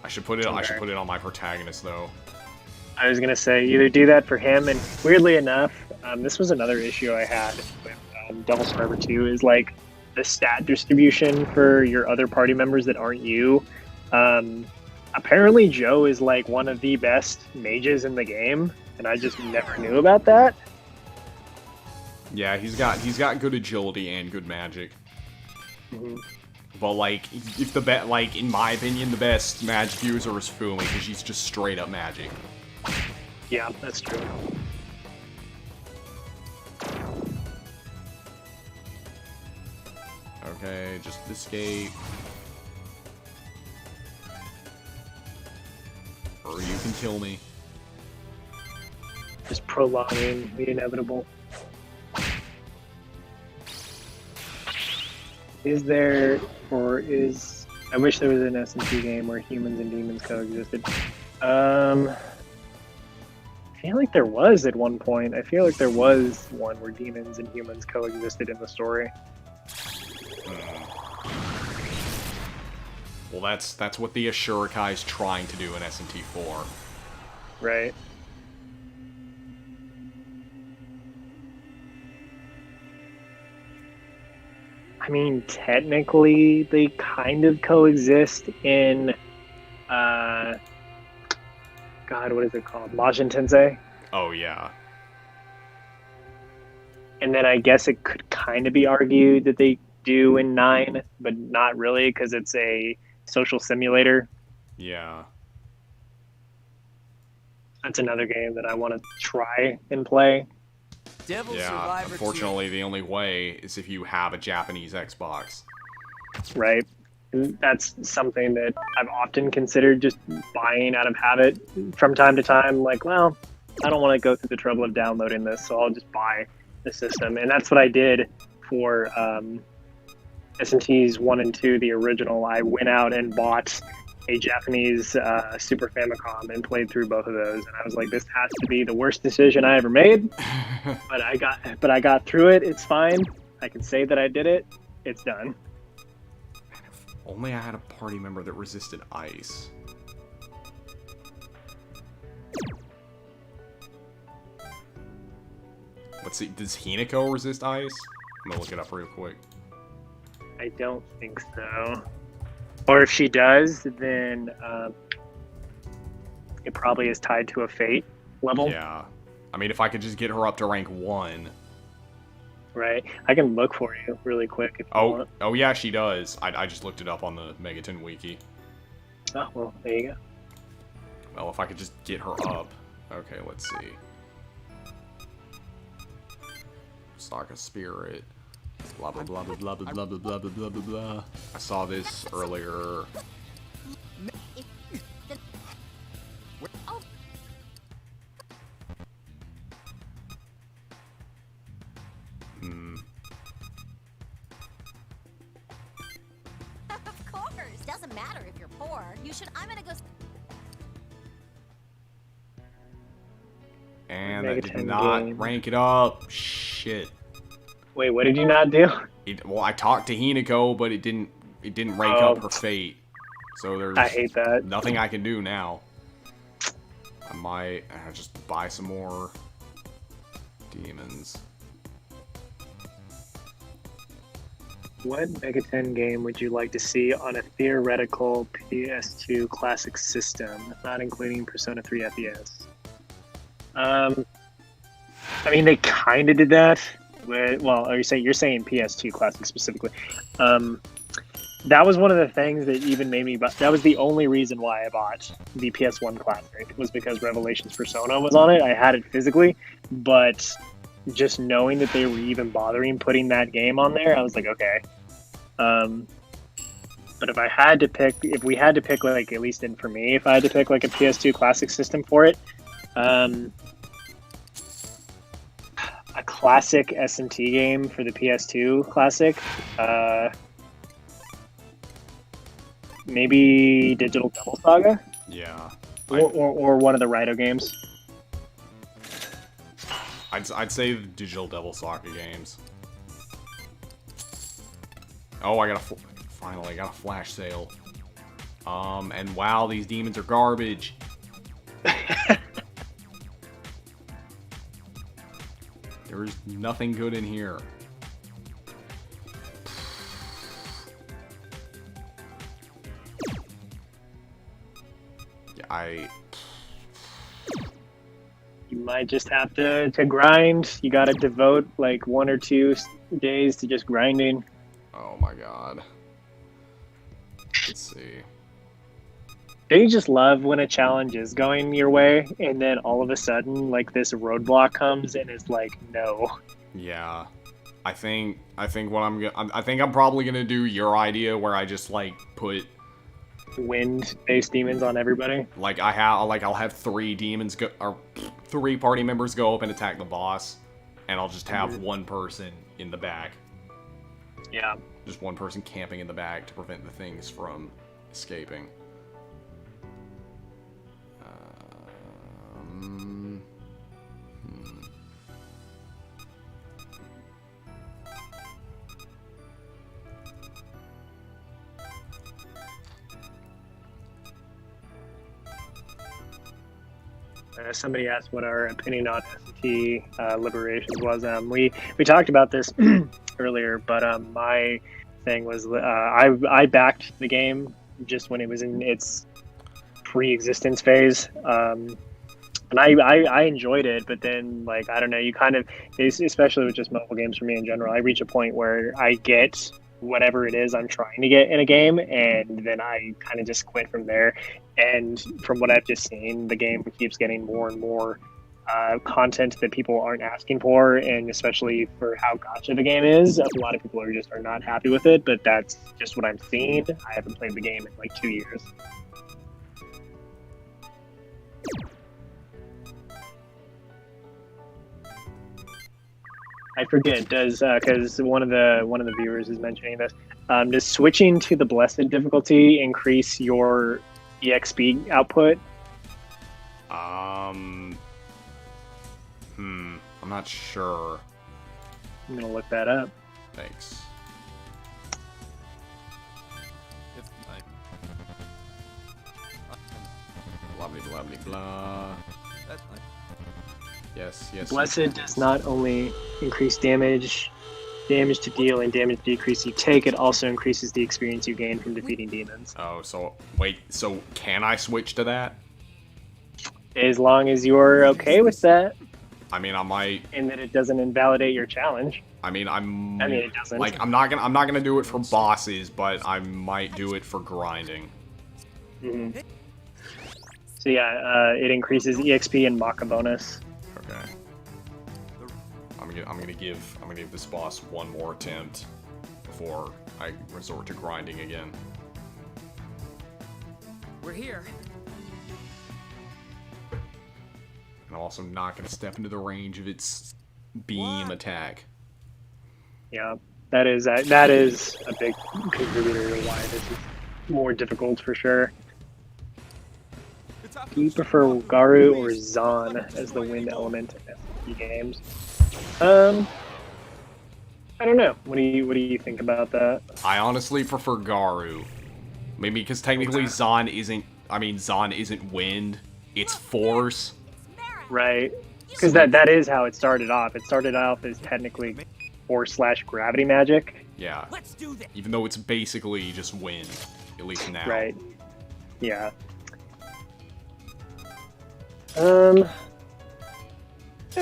I should put it on my protagonist though. I was gonna say either do that for him, and weirdly enough, this was another issue I had with Devil Survivor 2 is like the stat distribution for your other party members that aren't you. Apparently Joe is like one of the best mages in the game, and I just never knew about that. Yeah, he's got good agility and good magic. Mm-hmm. But like, if in my opinion, the best magic user is Fumi, because she's just straight up magic. Yeah, that's true. Okay, just escape. Or you can kill me. Just prolonging the inevitable. Is there, or is... I wish there was an SMT game where humans and demons coexisted. I feel like there was at one point. I feel like there was one where demons and humans coexisted in the story. Well, that's what the Ashurikai is trying to do in SMT4. Right. I mean, technically, they kind of coexist in, God, what is it called? Majin Tensei? Oh, yeah. And then I guess it could kind of be argued that they do in 9, but not really because it's a social simulator. Yeah. That's another game that I want to try and play. Devil Yeah, Survivor unfortunately, the only way is if you have a Japanese Xbox. Right. And that's something that I've often considered just buying out of habit from time to time. Like, well, I don't want to go through the trouble of downloading this, so I'll just buy the system. And that's what I did for SMTs 1 and 2, the original. I went out and bought a Japanese Super Famicom and played through both of those. And I was like, this has to be the worst decision I ever made. but I got through it. It's fine. I can say that I did it. It's done. Only I had a party member that resisted ice. Let's see, does Hinako resist ice? I'm gonna look it up real quick. I don't think so. Or if she does, then it probably is tied to a fate level. Yeah. I mean, if I could just get her up to rank 1. Right. I can look for you really quick if you want. Oh yeah, she does. I just looked it up on the Megaton wiki. Oh, well, there you go. Well, if I could just get her up. Okay, let's see. Saga Spirit. Blah blah blah blah blah blah blah blah blah blah blah blah. I saw this earlier. Of course. Doesn't matter if you're poor. You should. I'm gonna go. And I did Megaton not game. rank it up. Shit. Wait, what did you not do? Well, I talked to Hinako, but it didn't rank Oh. up her fate. So there's I hate that. nothing I can do now. I might just buy some more demons. What Megaton game would you like to see on a theoretical PS2 classic system, not including Persona 3 FES? I mean, they kind of did that. Well, you're saying PS2 classic specifically. That was one of the things that even made me. That was the only reason why I bought the PS1 classic, was because Revelations Persona was on it. I had it physically, but just knowing that they were even bothering putting that game on there, I was like, okay. But if we had to pick, like, at least for me, if I had to pick like a PS2 classic system for it, a classic SMT game for the PS2 classic, maybe Digital Devil Saga, Yeah. or one of the Raito games. I'd say the Digital Devil Saga games. Oh, I finally got a flash sale. And wow, these demons are garbage. There's nothing good in here. Yeah, You might just have to grind. You got to devote like 1 or 2 days to just grinding. oh my god. Let's see. Don't you just love when a challenge is going your way and then all of a sudden like this roadblock comes and it's like, no. Yeah. I think I'm probably gonna do your idea where I just like put Wind-based demons on everybody. like I'll have 3 demons go, or 3 party members go up and attack the boss, and I'll just have one person in the back. Yeah. Just one person camping in the back to prevent the things from escaping. Somebody asked what our opinion on S&T Liberations was. We talked about this earlier, but my thing was I backed the game just when it was in its pre-existence phase. And I enjoyed it, but then, like, I don't know, you kind of, especially with just mobile games for me in general, I reach a point where I get whatever it is I'm trying to get in a game, and then I kind of just quit from there. And from what I've just seen, the game keeps getting more and more content that people aren't asking for, and especially for how gotcha the game is, a lot of people are not happy with it, but that's just what I'm seeing. I haven't played the game in like 2 years. I forget. Does because one of the viewers is mentioning this. Does switching to the blessed difficulty increase your EXP output? I'm not sure. I'm gonna look that up. Thanks. If Blah blah blah blah blah. I, Yes, yes. Blessed does not only increase damage to deal, and damage decrease you take. It also increases the experience you gain from defeating demons. Oh, so wait. So can I switch to that? As long as you're okay with that, I mean, I might. and that it doesn't invalidate your challenge. I mean, it doesn't. Like, I'm not gonna do it for bosses, but I might do it for grinding. Mm-hmm. So yeah, it increases EXP and Maka bonus. Okay. I'm gonna give this boss one more attempt before I resort to grinding again. We're here. And I'm also not gonna step into the range of its beam attack. Yeah, that is a big contributor to why this is more difficult for sure. Do you prefer Garu or Zan as the wind element in FP games? I don't know. What do you think about that? I honestly prefer Garu. Maybe because technically Zan isn't wind, it's force. Right. Because that is how it started off. It started off as technically force/gravity magic. Yeah. Let's do this. Even though it's basically just wind, at least now. Right. Yeah. I don't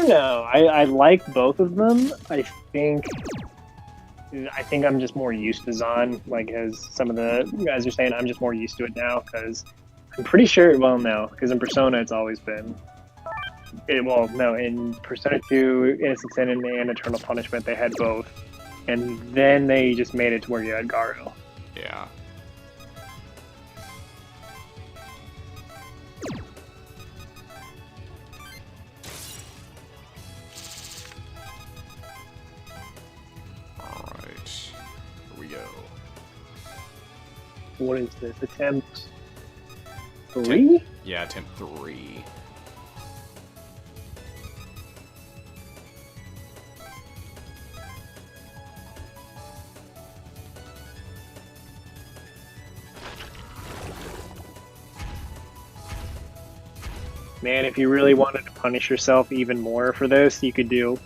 know. I like both of them. I think I'm just more used to Zon. Like, as some of the guys are saying, I'm just more used to it now because I'm pretty sure. Well, no, because in Persona it's always been. In Persona 2, Innocent Sin and Eternal Punishment, they had both, and then they just made it to where you had Garu. Yeah. Alright. Here we go. What is this? Attempt 3? Yeah, attempt 3. Man, if you really wanted to punish yourself even more for this, you could do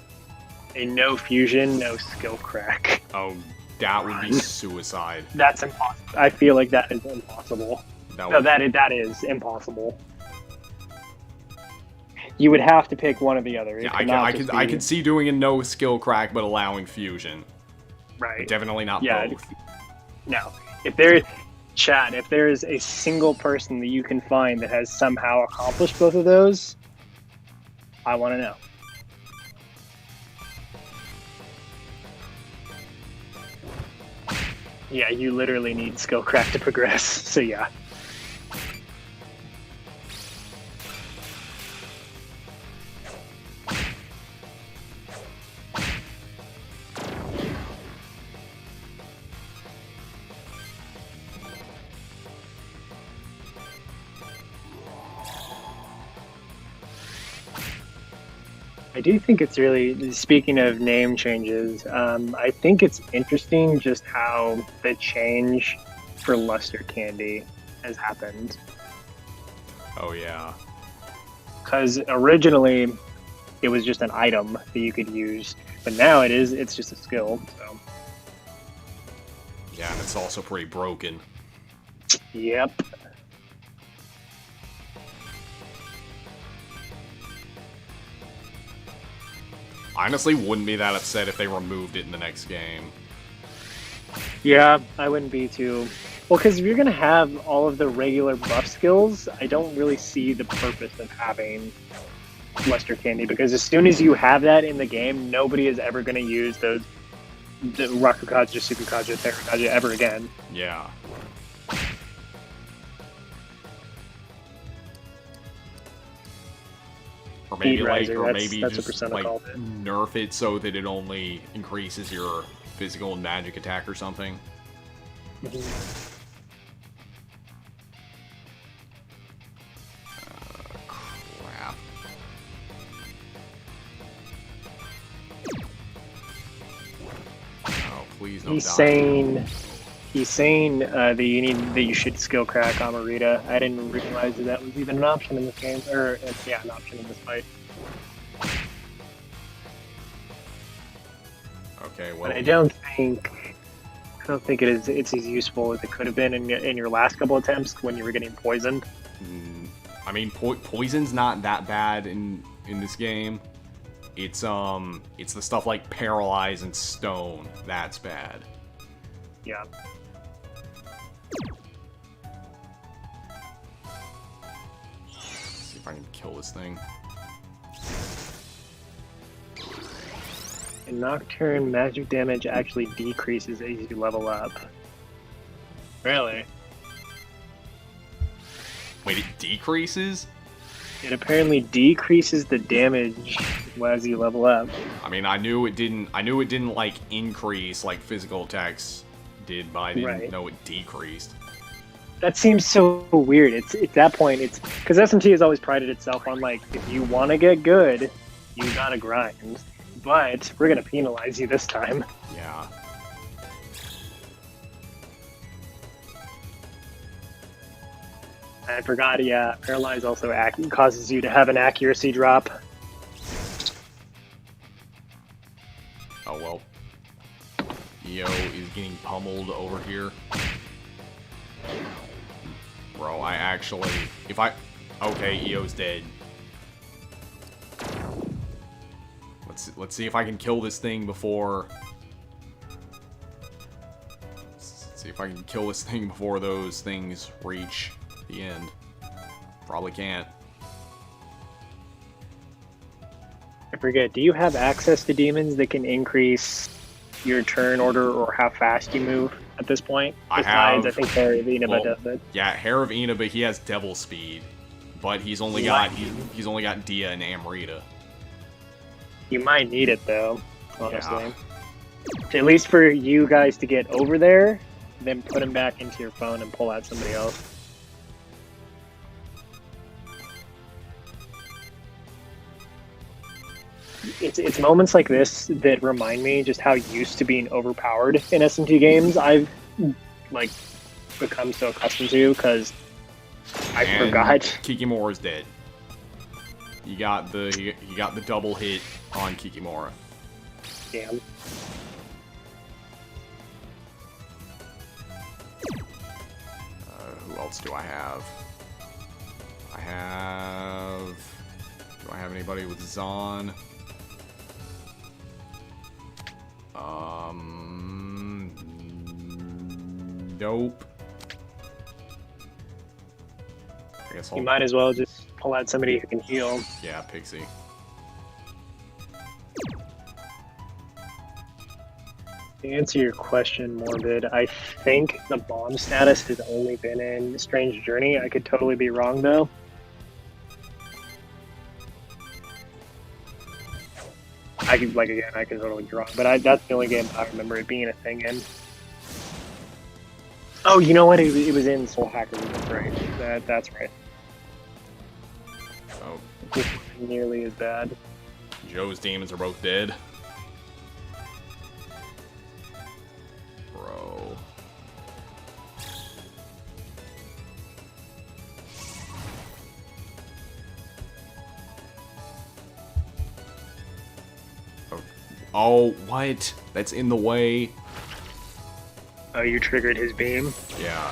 a no fusion, no skill crack. Oh, that would be suicide. That's impossible. I feel like that is impossible. That is impossible. You would have to pick one or the other. Yeah, I could see doing a no skill crack, but allowing fusion. Right. But definitely not both. No. If there is a single person that you can find that has somehow accomplished both of those, I want to know. Yeah, you literally need skill crack to progress, so yeah. I do think it's really, speaking of name changes, I think it's interesting just how the change for Luster Candy has happened. Oh, yeah. Because originally it was just an item that you could use, but now it's just a skill. So Yeah, and it's also pretty broken. yep. I honestly wouldn't be that upset if they removed it in the next game. Yeah, I wouldn't be too. Well, because if you're gonna have all of the regular buff skills, I don't really see the purpose of having Luster Candy, because as soon as you have that in the game, nobody is ever gonna use the Rakukaja, Sukukaja, Terakaja ever again. Yeah. Or maybe Speed like, Riser, or that's maybe what just Persona like called it. nerf it so that it only increases your physical and magic attack or something. Crap. Oh, please don't He's die. saying that you should skill crack Amarita. I didn't realize that was even an option in this game, or yeah, an option in this fight. Okay, well, But I don't think it's as useful as it could have been in your last couple attempts when you were getting poisoned. I mean, poison's not that bad in this game. It's the stuff like paralyze and stone that's bad. Yeah. Let's see if I can kill this thing. And Nocturne magic damage actually decreases as you level up. Really? Wait, it decreases? It apparently decreases the damage as you level up. I mean, I knew it didn't like increase like physical attacks did, but I didn't know it decreased. That seems so weird. It's at that point, it's because SMT has always prided itself on like, if you want to get good, you gotta grind. But we're gonna penalize you this time. Yeah. I forgot. Yeah, paralyze also causes you to have an accuracy drop. Oh well. EO is getting pummeled over here. Bro, I actually... Okay, EO's dead. Let's see if I can kill this thing before... Let's see if I can kill this thing before those things reach the end. Probably can't. I forget, do you have access to demons that can increase your turn order or how fast you move at this point? Besides, I think Hair of Inaba does it. Yeah, Hair of Inaba, he has devil speed, but he's only got Dia and Amrita. You might need it though, honestly. Yeah. At least for you guys to get over there, then put him back into your phone and pull out somebody else. It's moments like this that remind me just how used to being overpowered in SMT games I've like become so accustomed to, because I forgot. Kikimora's dead. You got the double hit on Kikimora. Damn. Who else do I have? Do I have anybody with Zon? Nope. I guess you might as well just pull out somebody who can heal. Yeah, Pixie. To answer your question, Morbid, I think the bomb status has only been in Strange Journey. I could totally be wrong, though. I could totally be wrong, but that's the only game I remember it being a thing in. Oh, you know what? It was in Soul Hacker. That's right. That's right. Oh. It wasn't nearly as bad. Joe's demons are both dead. Bro. Oh, what? That's in the way. Oh, you triggered his beam? Yeah.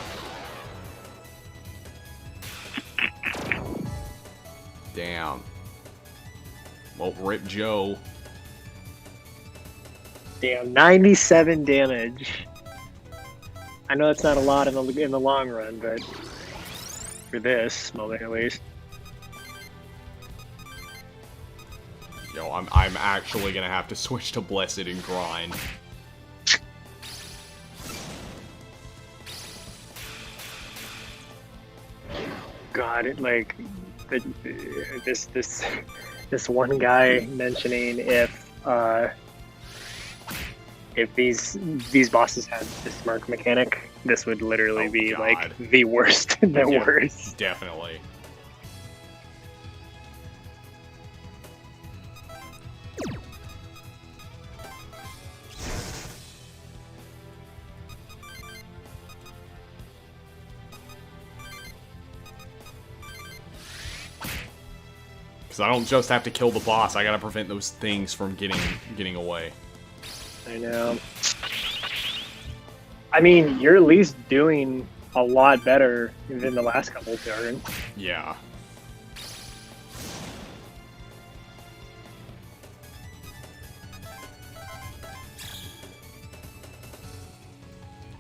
Damn. Well, rip Joe. Damn, 97 damage. I know that's not a lot in the long run, but for this moment at least. Yo, I'm actually gonna have to switch to Blessed and grind. God, like this one guy mentioning if these bosses had the smirk mechanic, this would literally be God. like the worst, the Yeah, worst. Definitely. Because I don't just have to kill the boss, I gotta prevent those things from getting away. I know. I mean, you're at least doing a lot better than the last couple of turns. Yeah.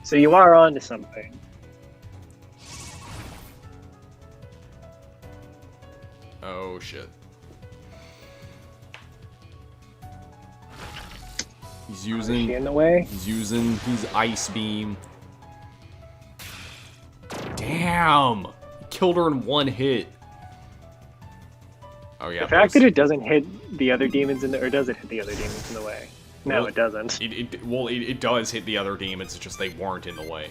So you are on to something. Oh shit. He's Is she using in the way? his ice beam. Damn! He killed her in one hit. Oh yeah. The fact that it doesn't hit the other demons or does it hit the other demons in the way? No, Well, it doesn't. It does hit the other demons, it's just they weren't in the way.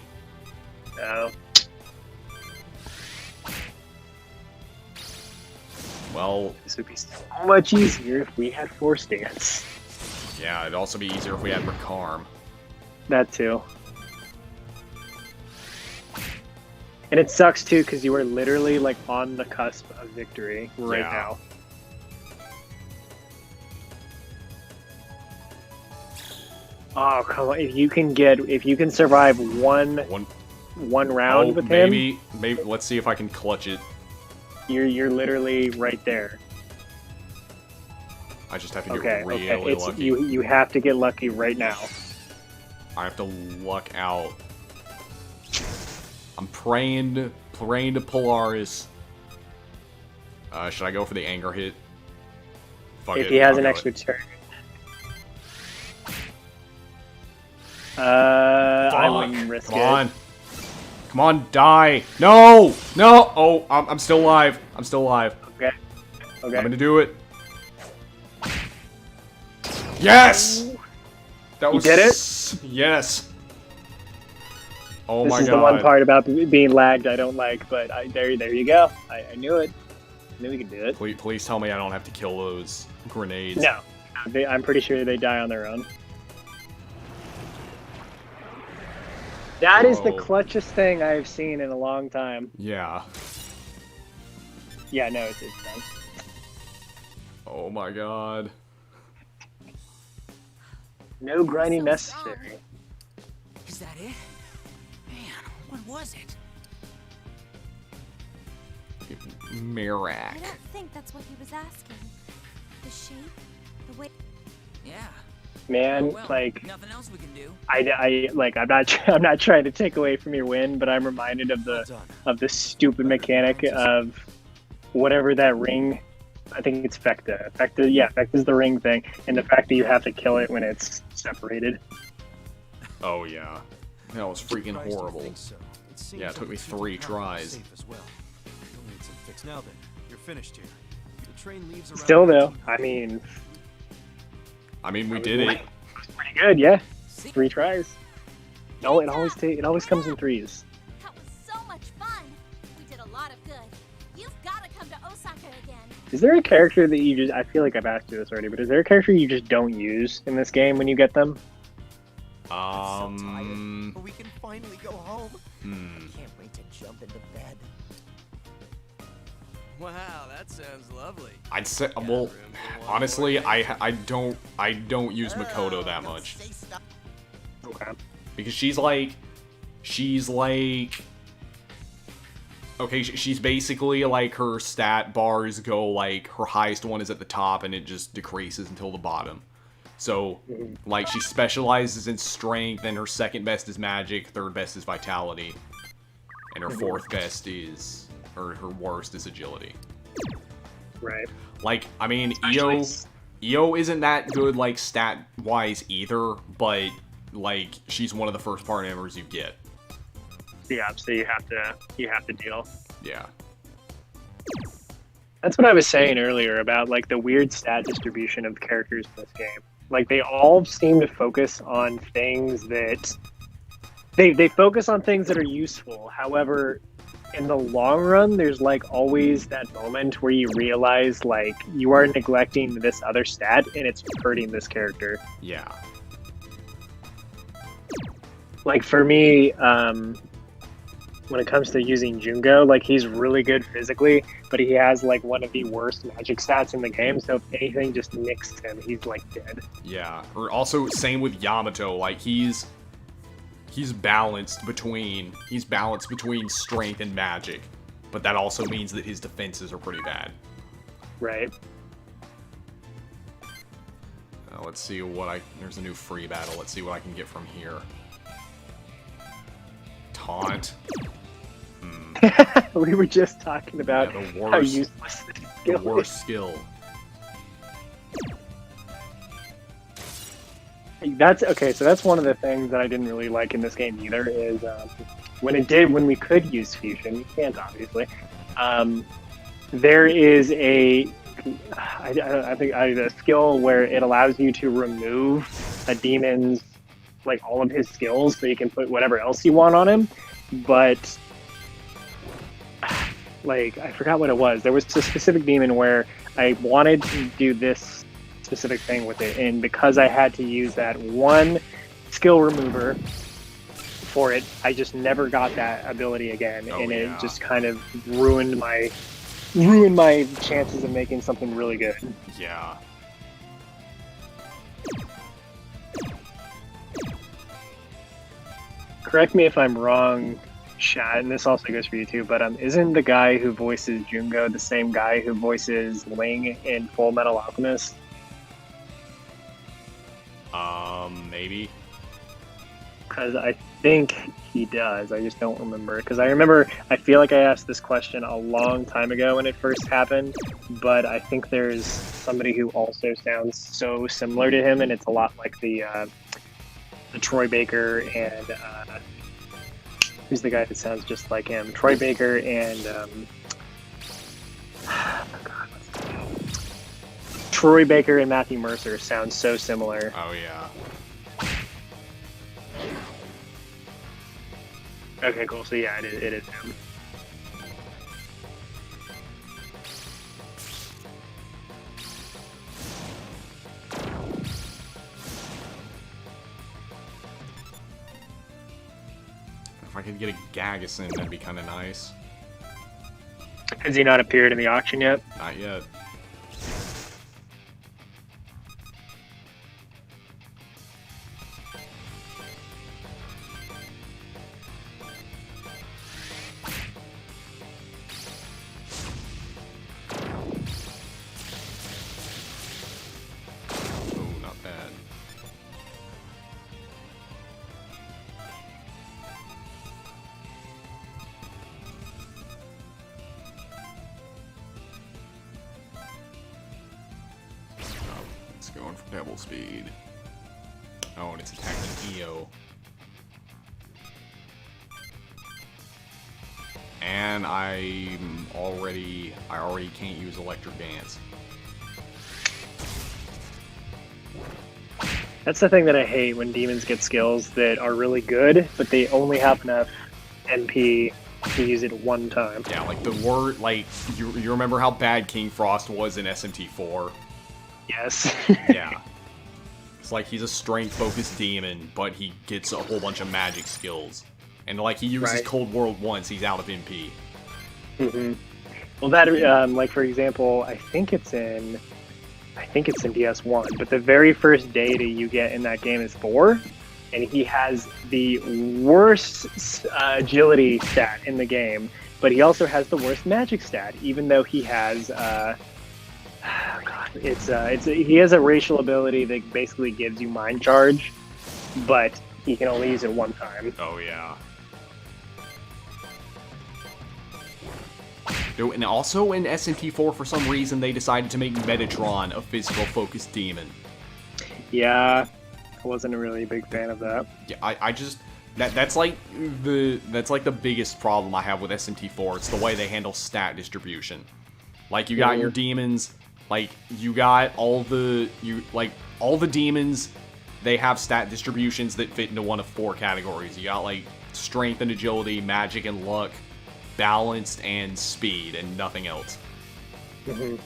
No. Well, This would be so much easier if we had Force Dance. yeah, it'd also be easier if we had Recarm. That too. And it sucks too because you are literally like on the cusp of victory right Yeah. now. Oh come on! If you can survive one round with him, maybe let's see if I can clutch it. you're literally right there. I just have to get Okay, really okay. lucky. You have to get lucky right now. I have to luck out. I'm praying to Polaris. Should I go for the anger hit? Fuck If it, he has I'll an go extra it. turn. I Fuck. wouldn't risk Come it. on. Come on, die. No! No! Oh, I'm still alive. I'm still alive. Okay. Okay. I'm gonna do it. Yes! That was did it? Yes. Oh This my is god. the one part about being lagged I don't like, but there you go. I knew it. I knew we could do it. Please tell me I don't have to kill those grenades. No, I'm pretty sure they die on their own. That is the Whoa. clutchest thing I've seen in a long time. Yeah. Yeah, no, it's done. Oh my god. No grinding So necessary. Is that it? Man, what was it? Mirak. I don't think that's what he was asking. The shape, the way. Yeah. Man, Well, like nothing else we can do. I'm not trying to take away from your win, but I'm reminded of Well done. the stupid mechanic of whatever that ring. I think it's Fecta. Fecta's the ring thing, and the fact that you have to kill it when it's separated. Oh yeah. That was freaking Surprised you horrible. think so. It seems Yeah, it took like me the future 3 capital is tries. safe as well. You'll need some fix. Now then, you're finished here. The train leaves around Still though, 1900. I mean, We did it. pretty good, yeah. See? 3 tries. No, it always comes in 3s. That was so much fun. We did a lot of good. You've got to come to Osaka again. Is there a character that you just? I feel like I've asked you this already, but is there a character you just don't use in this game when you get them? So tired, but we can finally go home. Hmm. Can't wait to jump into bed. Wow, that sounds lovely. I'd say, well, honestly, I don't use Makoto that much. Okay. Because she's like, okay, she's basically like her stat bars go like, her highest one is at the top and it just decreases until the bottom. So, like, she specializes in strength, and her second best is magic, third best is vitality, and her fourth best is, or her worst is agility. Right. Like, I mean, Io isn't that good, like, stat-wise either, but, like, she's one of the first part members you get. Yeah, so you have to deal. Yeah. That's what I was saying earlier about like the weird stat distribution of characters in this game. Like they all seem to focus on things that they focus on things that are useful. However, in the long run, there's like always that moment where you realize like you are neglecting this other stat and it's hurting this character. Yeah. Like for me, when it comes to using Jungo, like he's really good physically, but he has like one of the worst magic stats in the game. So if anything just nicks him, he's like dead. Yeah. Or also same with Yamato. Like he's balanced between strength and magic, but that also means that his defenses are pretty bad. Right. Let's see there's a new free battle. Let's see what I can get from here. Taunt. We were just talking about how useless this skill the worst skill. That's okay. So that's one of the things that I didn't really like in this game either. Is when we could use fusion, you can't obviously. There is a skill where it allows you to remove a demon's like all of his skills, so you can put whatever else you want on him, but. Like, I forgot what it was. There was a specific demon where I wanted to do this specific thing with it, and because I had to use that one skill remover for it, I just never got that ability again, it just kind of ruined my chances of making something really good. Yeah. Correct me if I'm wrong, Shad, and this also goes for you too, but isn't the guy who voices Jungo the same guy who voices Ling in Full Metal Alchemist? Maybe. Because I think he does. I just don't remember. Because I feel like I asked this question a long time ago when it first happened, but I think there's somebody who also sounds so similar to him, and it's a lot like the Troy Baker and who's the guy that sounds just like him? Troy Baker and Troy Baker and Matthew Mercer sound so similar. Oh yeah. Okay, cool. So yeah, it is him. If I could get a Gagason, that'd be kind of nice. Has he not appeared in the auction yet? Not yet. Going for double speed. Oh, and it's attacking EO. And I already can't use Electric Dance. That's the thing that I hate when demons get skills that are really good, but they only have enough MP to use it one time. Yeah, like the word, like, you remember how bad King Frost was in SMT4? Yes. Yeah. It's like he's a strength-focused demon, but he gets a whole bunch of magic skills. And like he uses Cold World once, he's out of MP. Mm-hmm. Well, that like for example, I think it's in DS1, but the very first data you get in that game is 4, and he has the worst agility stat in the game, but he also has the worst magic stat, even though he has he has a racial ability that basically gives you mind charge, but he can only use it one time. Oh yeah. And also in SMT4, for some reason, they decided to make Metatron a physical-focused demon. Yeah, I wasn't a really big fan of that. Yeah, I just that's like the biggest problem I have with SMT4. It's the way they handle stat distribution. Like you got your demons, like you got all the demons. They have stat distributions that fit into one of 4 categories. You got like strength and agility, magic and luck, balanced and speed, and nothing else. Mm-hmm.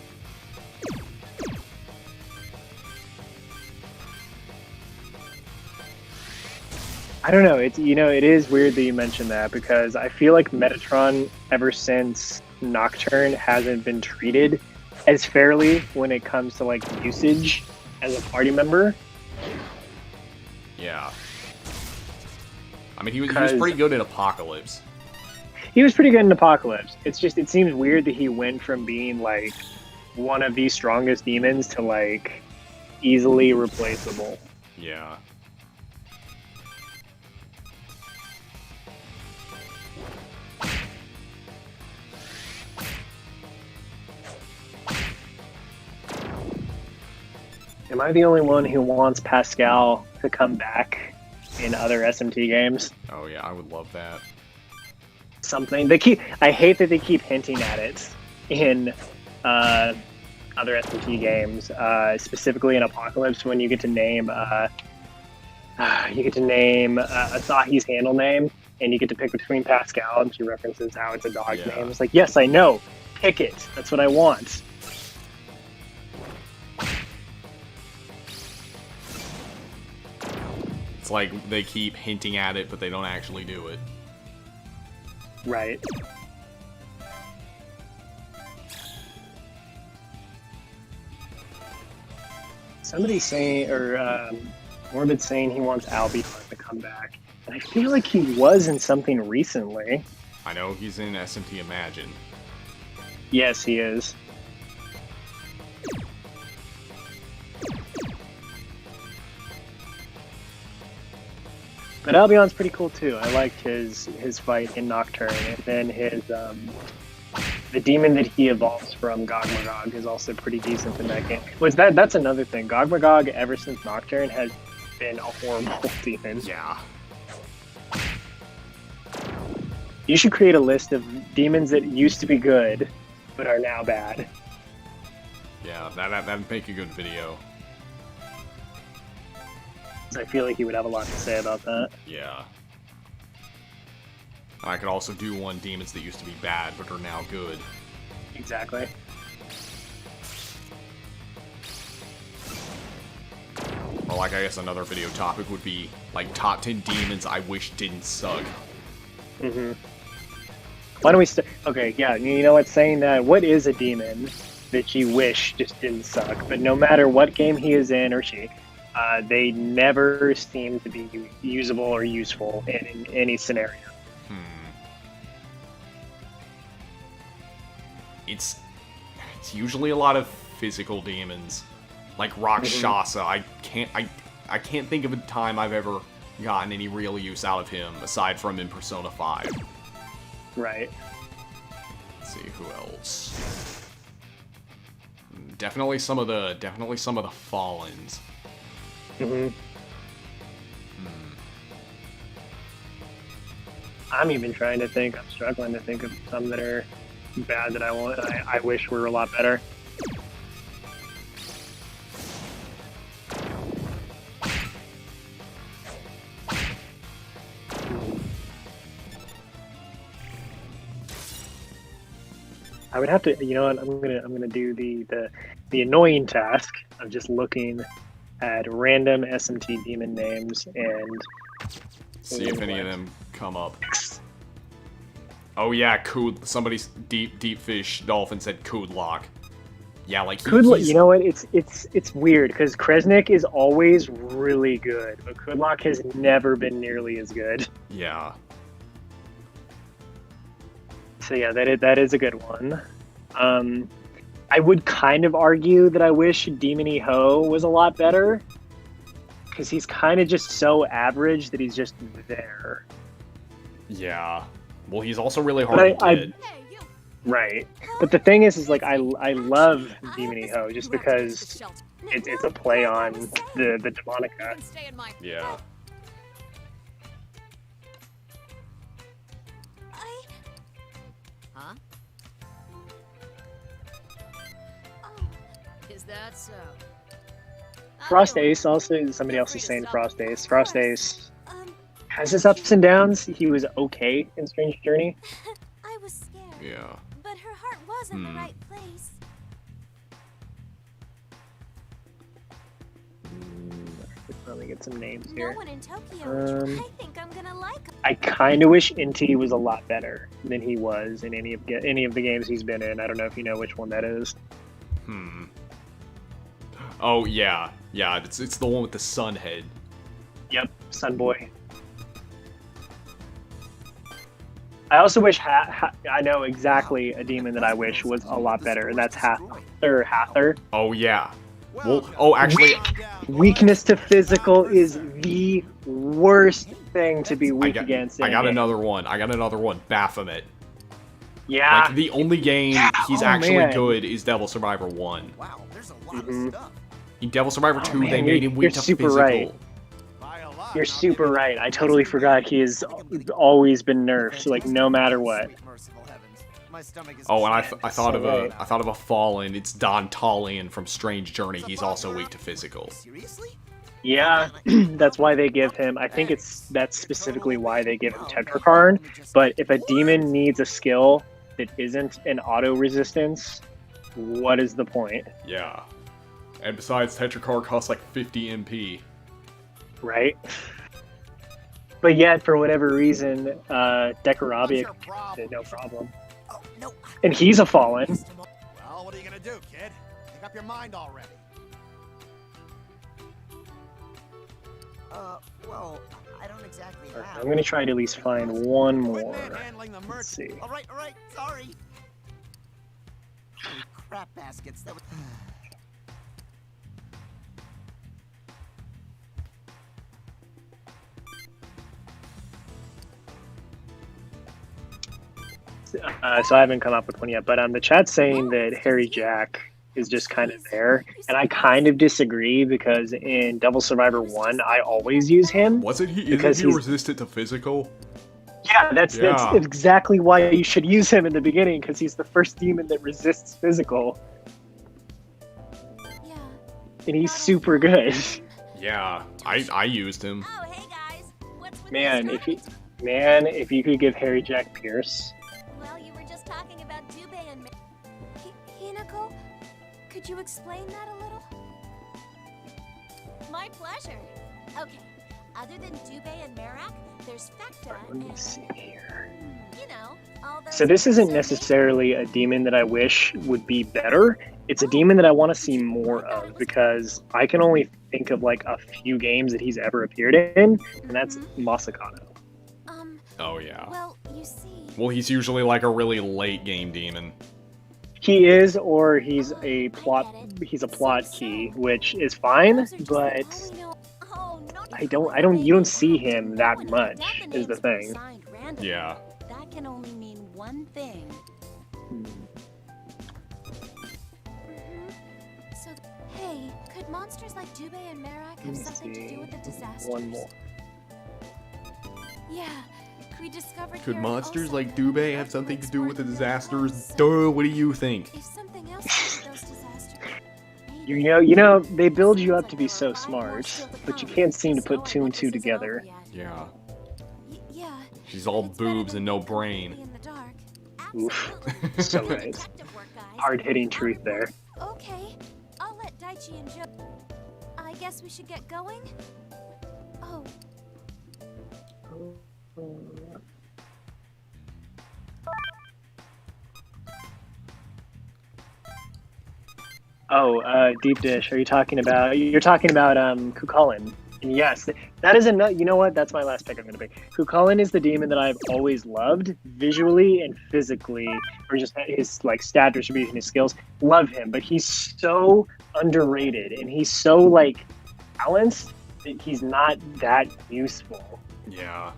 I don't know. It's it is weird that you mentioned that, because I feel like Metatron, ever since Nocturne, hasn't been treated as fairly when it comes to like usage as a party member. Yeah. I mean, he was pretty good at Apocalypse. He was pretty good in Apocalypse. It's just, it seems weird that he went from being like one of the strongest demons to like easily replaceable. Yeah. Am I the only one who wants Pascal to come back in other SMT games? Oh yeah, I would love that. Something I hate that they keep hinting at it in other SMT games, specifically in Apocalypse, when you get to name Asahi's handle name, and you get to pick between Pascal, and she references how it's a dog's name. It's like, yes, I know, pick it. That's what I want. It's like they keep hinting at it, but they don't actually do it. Right. Somebody's saying, or Morbid's saying he wants Alves to come back. And I feel like he was in something recently. I know he's in SMT Imagine. Yes, he is. But Albion's pretty cool too. I liked his fight in Nocturne, and then his the demon that he evolves from, Gog Magog, is also pretty decent in that game. That's another thing. Gog Magog, ever since Nocturne, has been a horrible demon. Yeah. You should create a list of demons that used to be good, but are now bad. Yeah, that'd make a good video. I feel like you would have a lot to say about that. Yeah. And I could also do one demons that used to be bad, but are now good. Exactly. Or like, I guess another video topic would be, like, top 10 demons I wish didn't suck. Mm-hmm. Why don't we okay, yeah, you know what, saying that, what is a demon that you wish just didn't suck? But no matter what game he is in, or she, they never seem to be usable or useful in any scenario. It's usually a lot of physical demons, like Rakshasa. I can't think of a time I've ever gotten any real use out of him aside from in Persona 5. Right. Let's see who else. Definitely some of the Fallens. Mm-hmm. I'm even trying to think. I'm struggling to think of some that are bad that I wish were a lot better. I would have to, you know what? I'm gonna do the annoying task of just looking at random SMT demon names and see if any of them come up. Oh yeah, somebody's deep fish dolphin said Kudlock. Yeah, like Kudlock, he's... you know what? It's weird because Kresnik is always really good, but Kudlock has never been nearly as good. Yeah. So yeah, that is a good one. I would kind of argue that I wish Demony Ho was a lot better because he's kind of just so average that he's just there. Yeah. Well, he's also really hard to get. Right. But the thing is like I love Demony Ho just because it's a play on the Demonica. Yeah. Huh? Is that so? Frost Ace also, somebody else is saying Frost Ace. Frost Ace has his ups and downs. He was okay in Strange Journey. I was scared. Yeah. But her heart was in the right place. I could probably get some names No here. one in Tokyo. Um, I think I'm gonna like him. I kind of wish Inti was a lot better than he was in any of the games he's been in. I don't know if you know which one that is. Oh yeah, yeah. It's the one with the sun head. Yep, Sun Boy. I also wish I know exactly a demon that I wish was a lot better, and that's Hather. Oh yeah. Well, oh actually, Weakness to physical is the worst thing to be weak against. I got another one. Baphomet. Yeah. Like the only game he's Oh, actually man. good is Devil Survivor 1. Wow, there's a lot of stuff. In Devil Survivor 2, man, they made him you're weak to super physical. right. You're super right. I totally forgot he has always been nerfed, like no matter what. Merciful heavens. My stomach is Oh, and I upset. thought of right. a fallen. It's Don Talion from Strange Journey. He's also weak to physical. Seriously? Yeah, that's why they give him. I think that's specifically why they give him Tetrakarn. But if a demon needs a skill that isn't an auto resistance, what is the point? Yeah. And besides, Tetrakarn costs like 50 MP. Right? But yet, for whatever reason, Dekarabiak did no problem. Oh, no. And he's a fallen. Well, what are you gonna do, kid? Make up your mind already. Well, I don't exactly have. I'm gonna try to at least find one Quit more. manhandling the merch. Let's see. All right, sorry. Holy crap baskets. That was... So I haven't come up with one yet, but the chat's saying that Harry Jack is just kind of there, and I kind of disagree because in Devil Survivor 1, I always use him. Wasn't he? Because Isn't he he's- resistant to physical? Yeah, that's exactly why you should use him in the beginning, because he's the first demon that resists physical, Yeah. and he's super good. Yeah, I used him. Oh, hey guys. What's with Man, this if you could give Harry Jack Pierce. Well, you were just talking about Dubé and Hinako. Could you explain that a little? My pleasure. Okay. Other than Dubé and Merak, there's Fekta Let me and see here. you know, all those. So this isn't so necessarily a demon that I wish would be better. It's a demon that I want to see more of because I can only think of like a few games that he's ever appeared in, and that's Masakano. Oh yeah. Well, you see. Well, he's usually like a really late game demon. He is, or he's a plot key, which is fine, but you don't see him that much is the thing. Yeah. That can only mean one thing. So, hey, could monsters like Dubé and Merak have something to do with the disaster? One more. Yeah. We discovered Could here in monsters Osaka like Dubé that have something to do with the exported disasters? so Duh, what do you think? If something else caused those disasters, maybe- You know, they build you up to be so smart, but you can't seem to put two and two together. Yeah. Yeah. She's all It's better boobs than and no being brain. in the dark. Oof. Absolutely. So right. Detective work, guys. Hard-hitting truth there. Okay, I'll let Daichi and Joe. I guess we should get going. Oh, Deep Dish. Are you talking about? You're talking about Kukulin. And yes, that is enough. You know what? That's my last pick. I'm gonna pick. Kukulin is the demon that I've always loved, visually and physically, or just his like stat distribution, his skills. Love him, but he's so underrated, and he's so like balanced that he's not that useful. Yeah.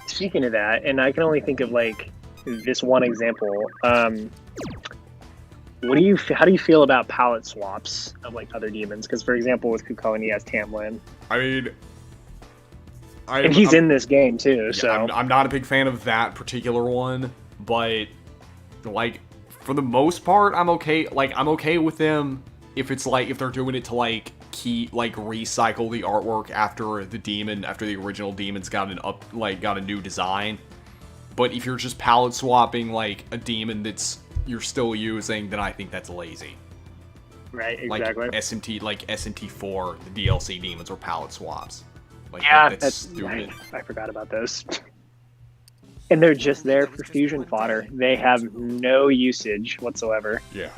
Speaking of that, and I can only think of like this one example. How do you feel about palette swaps of like other demons? Because for example, with Kukulin, he has Tamlin, I mean, and he's in this game too. Yeah, So I'm not a big fan of that particular one, but like for the most part, I'm okay. Like I'm okay with them if it's like if they're doing it to like recycle the artwork after the original demon's got got a new design. But if you're just palette swapping like a demon that's you're still using, then I think that's lazy. right, exactly. Like SMT4, the DLC demons or palette swaps. Like Yeah, that's stupid. I forgot about those. And they're just there for fusion fodder. They have no usage whatsoever. Yeah.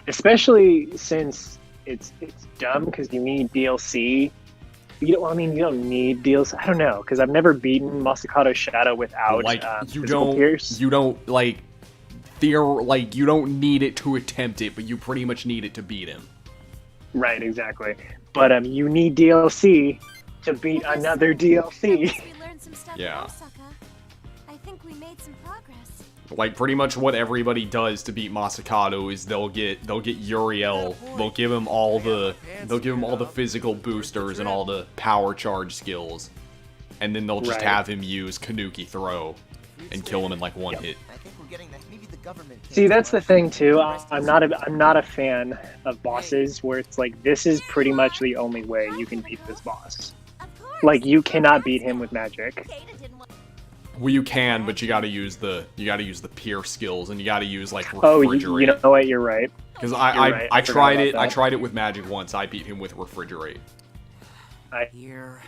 Especially since it's dumb because you need DLC. You don't need DLC. I don't know because I've never beaten Masakato's Shadow without physical pierce. You don't you don't need it to attempt it, but you pretty much need it to beat him. Right, exactly. But you need DLC to beat another DLC. We learned some stuff Yeah. in Osaka. I think we made some progress. Like pretty much what everybody does to beat Masakato is they'll get Uriel, they'll give him all the physical boosters and all the power charge skills, and then they'll just Right. have him use Kanuki throw and kill him in like one hit. I think we're getting that. Maybe the government. See, that's the thing too. I'm not a fan of bosses where it's like this is pretty much the only way you can beat this boss. Of course. Like you cannot beat him with magic. Kata didn't want. Well, you can, but you gotta use the pierce skills, and you gotta use like Oh, refrigerate. you know what? You're right. Because You're I right, I I forgot tried about it. I that. tried it with magic once. I beat him with refrigerate, Here.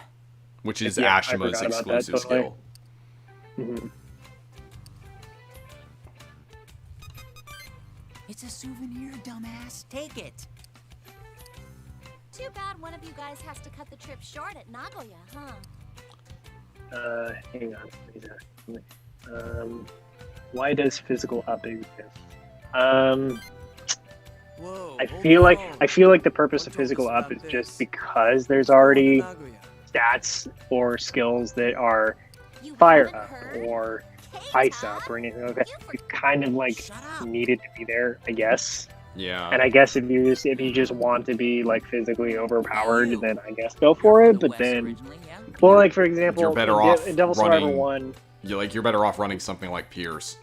which is Yeah, I Ashima's forgot about that, exclusive totally. skill. Mhm. It's a souvenir, dumbass. Take it. Too bad one of you guys has to cut the trip short at Nagoya, huh? Hang on. Why does physical up exist? Whoa, I hold feel like on. the purpose of What told physical us up about is just this? because there's already Nagoya. stats or skills that are You fire haven't up heard? or Kata's ice up or anything like that. It kind of like Shut up. needed to be there, I guess. Yeah. And I guess if you just want to be like physically overpowered, then I guess go for it. But then, well, like for example, You're better in off in Devil Survivor running- 1, You're better off running something like Pierce.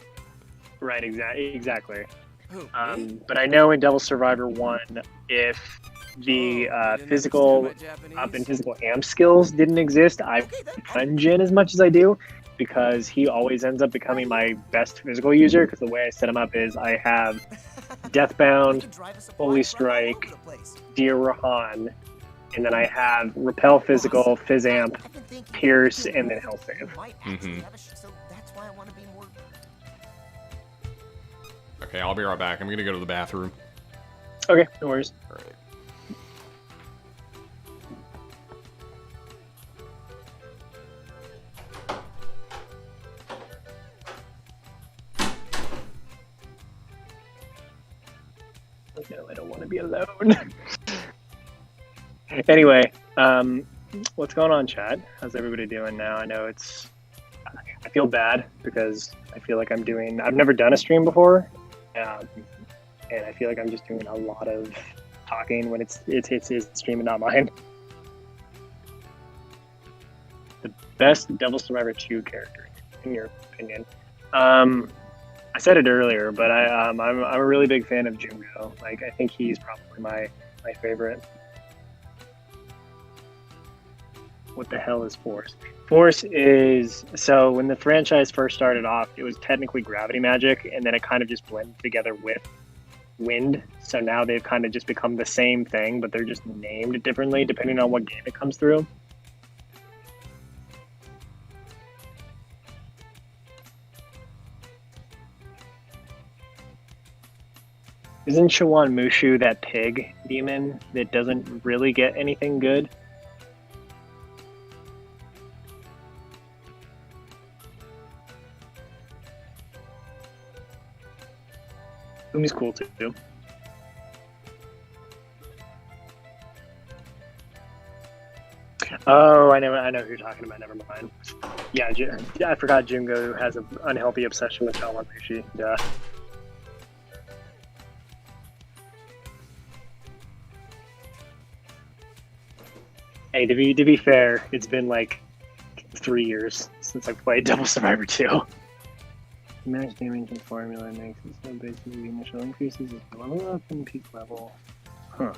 right? Exactly. Who, me? But I know in Devil Survivor 1, if the Oh, you didn't physical understand my up and Japanese? physical amp skills didn't exist, I Okay, then. run Jin as much as I do because he always ends up becoming my best physical user because the way I set him up is I have You Deathbound, can drive a supply Holy truck all over Strike, the place. Dear Rahan, and then I have Repel Physical, Fizz Amp, I've been thinking Pierce, you and then Health Save. might actually Mhm. have a so that's why I want to be more. Okay, I'll be right back. I'm gonna go to the bathroom. Okay, no worries. All right. No, I don't want to be alone. Anyway, what's going on, chat? How's everybody doing now? I know I feel bad because I feel like I've never done a stream before, and I feel like I'm just doing a lot of talking when it's his stream and not mine. The best Devil Survivor 2 character, in your opinion? I said it earlier, but I'm a really big fan of Jungo. Like I think he's probably my favorite. What the hell is Force? Force is so when the franchise first started off, it was technically gravity magic, and then it kind of just blended together with wind. So now they've kind of just become the same thing, but they're just named differently depending on what game it comes through. Isn't Shawan Mushu that pig demon that doesn't really get anything good? Umi's cool too. Oh, I know who you're talking about. Never mind. Yeah, I forgot Jungo has an unhealthy obsession with Shawan Mushi. Duh. Hey, to be fair, it's been like 3 years since I played Double Survivor 2. Max damage and formula makes it so basically the initial increases is level up and peak level. Huh.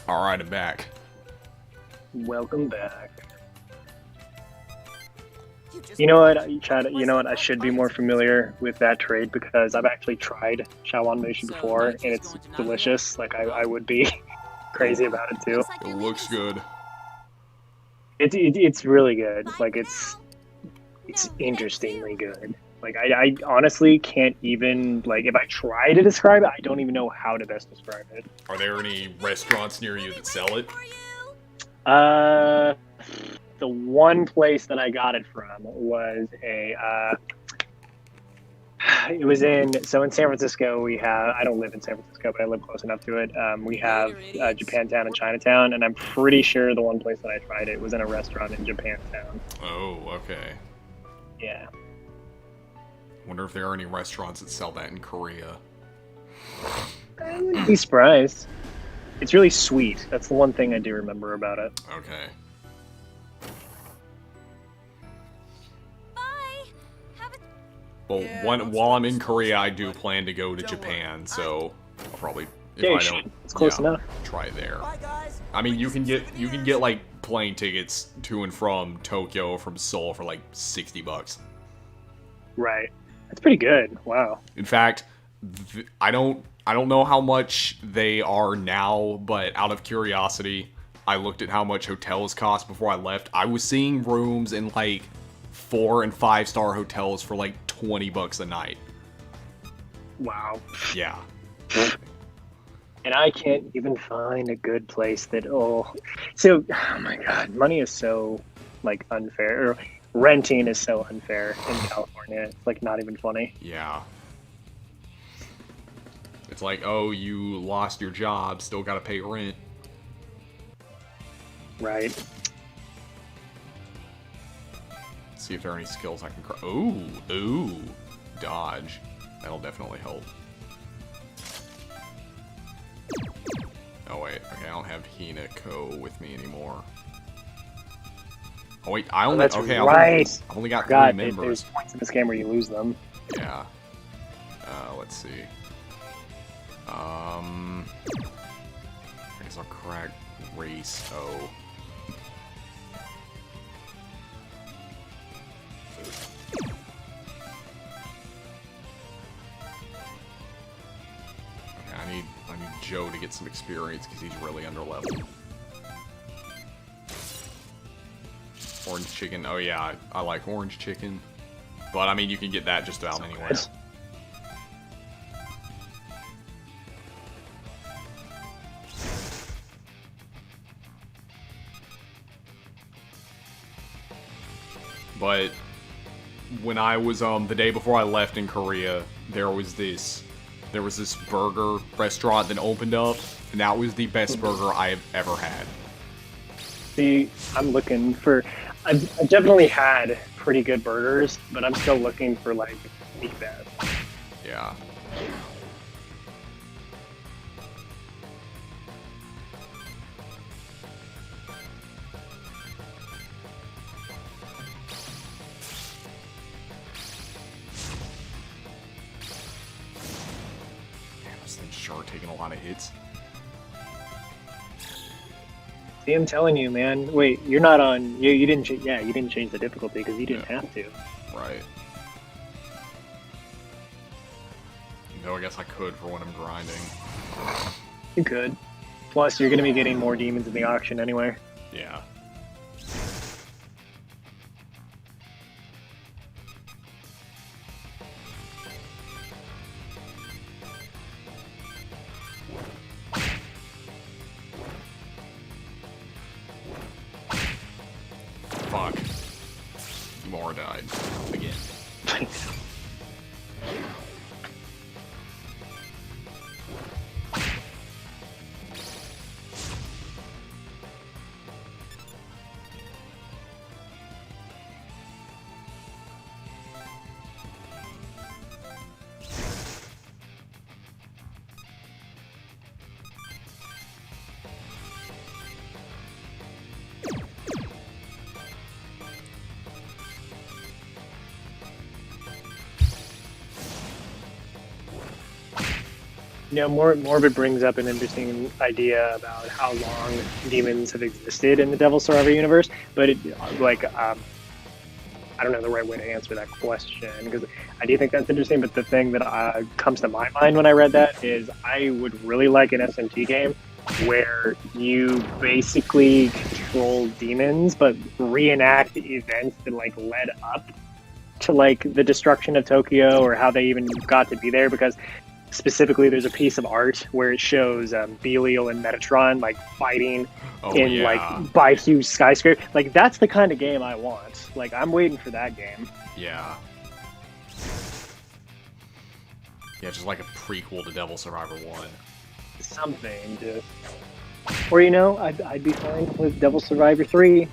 Alright, I'm back. Welcome back. You know what, Chad? You know what? I should be more familiar with that trade because I've actually tried Shawan Mushi before, and it's delicious. Like I would be crazy about it too. It looks good. It's really good. Like it's interestingly good. Like I honestly can't even like if I try to describe it, I don't even know how to best describe it. Are there any restaurants near you that sell it? The one place that I got it from was it was in San Francisco. We have, I don't live in San Francisco, but I live close enough to it. We have Japantown and Chinatown, and I'm pretty sure the one place that I tried it was in a restaurant in Japantown. Oh, okay. Yeah. Wonder if there are any restaurants that sell that in Korea. I wouldn't be surprised. It's really sweet. That's the one thing I do remember about it. Okay. Well, while I'm in Korea, I do plan to go to Japan, so I'll probably, if I don't, it's close enough. try there. I mean, you can get like plane tickets to and from Tokyo or from Seoul for like $60. Right. That's pretty good. Wow. In fact, I don't know how much they are now, but out of curiosity, I looked at how much hotels cost before I left. I was seeing rooms in like 4- and 5-star hotels for like $20 a night. Wow. Yeah. And I can't even find a good place that oh my god, money is so like unfair. Or renting is so unfair in California. It's like not even funny. Yeah. It's like, oh, you lost your job, still gotta pay rent. Right. See if there are any skills I can ooh, dodge. That'll definitely help. Oh wait, okay, I don't have Hinako with me anymore. Oh wait, I only that's okay. Right. I've only got God, 3 members. there's points in this game where you lose them. Yeah. Let's see. I guess I'll crack race. Oh. I need Joe to get some experience because he's really underleveled. Orange chicken. Oh yeah, I like orange chicken. But I mean, you can get that just about anywhere. Good. But when I was the day before I left in Korea, there was this burger restaurant that opened up, and that was the best burger I have ever had. See, I'm looking for. I've definitely had pretty good burgers, but I'm still looking for like the best. Yeah. This thing's sure taking a lot of hits. See, I'm telling you, man. Wait, you're not on. You didn't. Yeah, you didn't change the difficulty because you didn't have to. Right. Though I guess I could for when I'm grinding. You could. Plus, you're gonna be getting more demons in the auction anyway. Yeah. Fuck. Mara died. Again. You know, Morbid brings up an interesting idea about how long demons have existed in the Devil Survivor universe, but I don't know the right way to answer that question because I do think that's interesting. But the thing that comes to my mind when I read that is I would really like an SMT game where you basically control demons, but reenact events that like led up to like the destruction of Tokyo or how they even got to be there. Because specifically, there's a piece of art where it shows Belial and Metatron like fighting in like by huge skyscraper. Like that's the kind of game I want. Like I'm waiting for that game. Yeah. Yeah, just like a prequel to Devil Survivor 1. Something to, or you know, I'd be fine with Devil Survivor 3.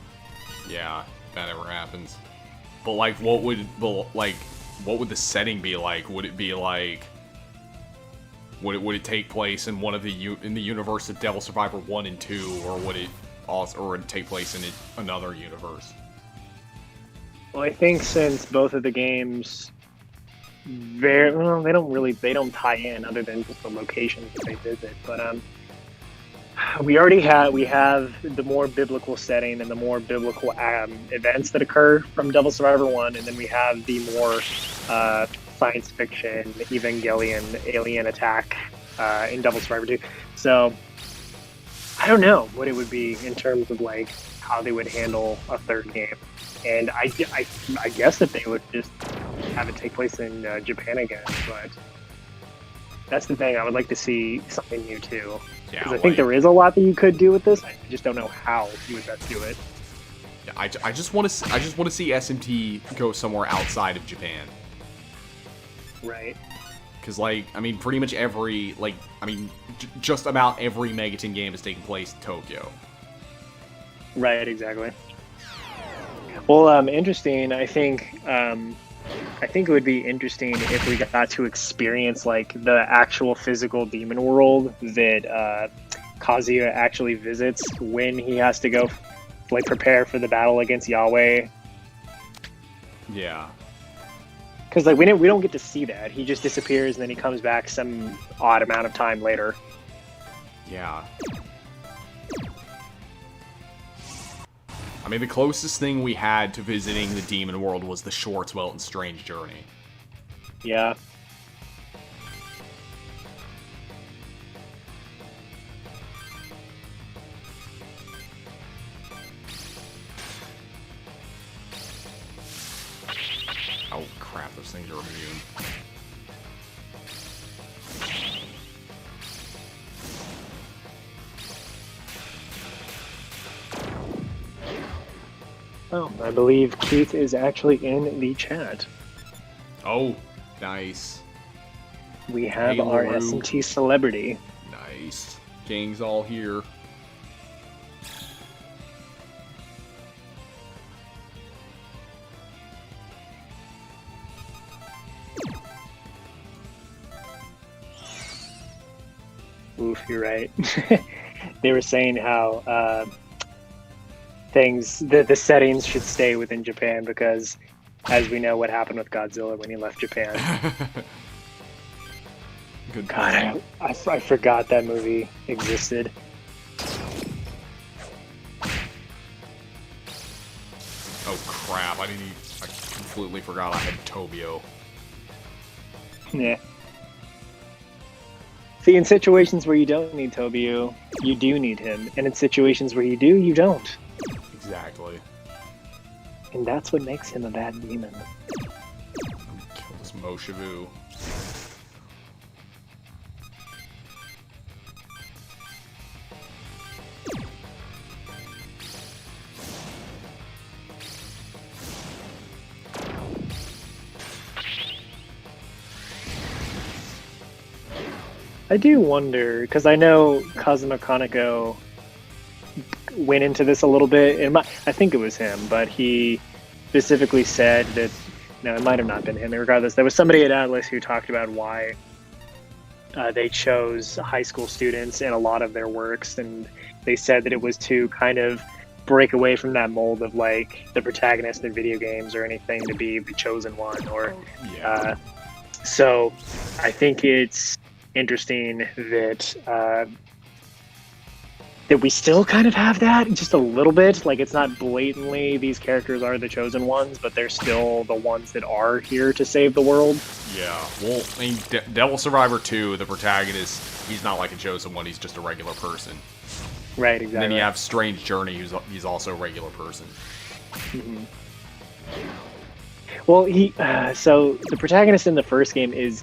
Yeah, if that ever happens. But like, what would the setting be like? Would it be like? Would it take place in one of the in the universe of Devil Survivor 1 and 2, or would it take place in another universe? Well, I think since both of the games they don't tie in other than just the locations that they visit. But we have the more biblical setting and the more biblical events that occur from Devil Survivor 1, and then we have the more science fiction, Evangelion, alien attack in Devil Survivor 2. So I don't know what it would be in terms of like how they would handle a third game. And I guess that they would just have it take place in Japan again. But that's the thing. I would like to see something new too. Yeah, because I think there is a lot that you could do with this. I just don't know how you would best do it. Yeah, I just want to see SMT go somewhere outside of Japan. Right. Because, like, I mean, pretty much just about every Megaton game is taking place in Tokyo. Right, exactly. Well, interesting. I think it would be interesting if we got to experience, like, the actual physical demon world that Kazuya actually visits when he has to go, like, prepare for the battle against Yahweh. Yeah. Because like we don't get to see that. He just disappears and then he comes back some odd amount of time later. Yeah. I mean, the closest thing we had to visiting the demon world was the Schwarzwelt and Strange Journey. Yeah. Oh crap, those things are immune. Oh, I believe Keith is actually in the chat. Oh, nice. We have Hey, our Laru. SMT celebrity. Nice. Gang's all here. Oof, you're right. They were saying how the settings should stay within Japan because, as we know, what happened with Godzilla when he left Japan. Good God, I forgot that movie existed. Oh crap! I completely forgot I had Tobio. Yeah. See, in situations where you don't need Tobio, you do need him, and in situations where you do, you don't. Exactly. And that's what makes him a bad demon. I'm gonna kill this Moshavu. I do wonder, because I know Kazuma Kaneko went into this a little bit, and I think it was him, but he specifically said that, no, it might have not been him. Regardless, there was somebody at Atlas who talked about why they chose high school students in a lot of their works, and they said that it was to kind of break away from that mold of like the protagonist in video games or anything to be the chosen one, or Yeah. so I think it's interesting that that we still kind of have that just a little bit. Like, it's not blatantly these characters are the chosen ones, but they're still the ones that are here to save the world. Yeah. Well, I mean, Devil Survivor 2, the protagonist, he's not like a chosen one. He's just a regular person. Right, exactly. And then you have Strange Journey, he's also a regular person. Mhm. Well, so the protagonist in the first game is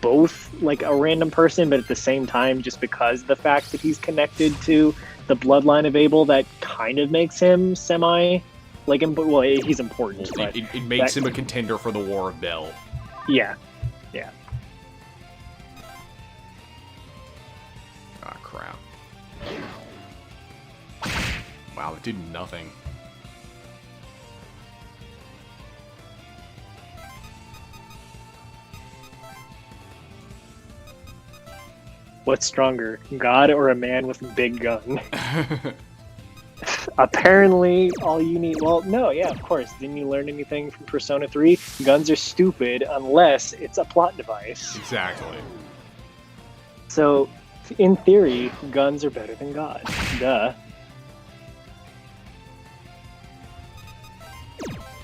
both like a random person, but at the same time, just because of the fact that he's connected to the bloodline of Abel, that kind of makes him semi like well, he's important. Well, But it makes him a contender for the War of Bell. yeah. Ah, crap. Wow, it did nothing. What's stronger, God or a man with a big gun? Apparently, all you need. Well, no, yeah, of course. Didn't you learn anything from Persona 3? Guns are stupid unless it's a plot device. Exactly. So, in theory, guns are better than God. Duh.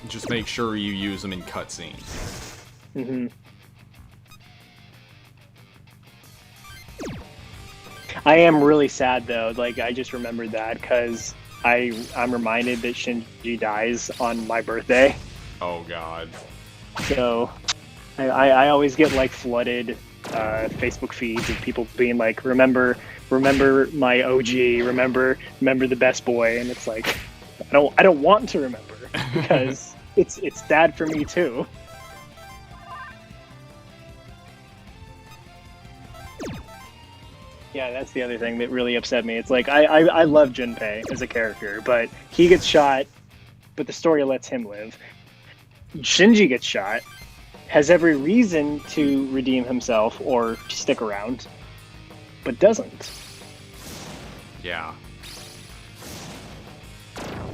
Just make sure you use them in cutscenes. hmm I am really sad though. Like, I just remembered that because I'm reminded that Shinji dies on my birthday. Oh god. So I always get like flooded Facebook feeds of people being like, remember my OG, remember the best boy, and it's like I don't want to remember because it's sad for me too. Yeah, that's the other thing that really upset me. It's like I love Junpei as a character, but he gets shot, but the story lets him live. Shinji gets shot, has every reason to redeem himself or to stick around, but doesn't. Yeah.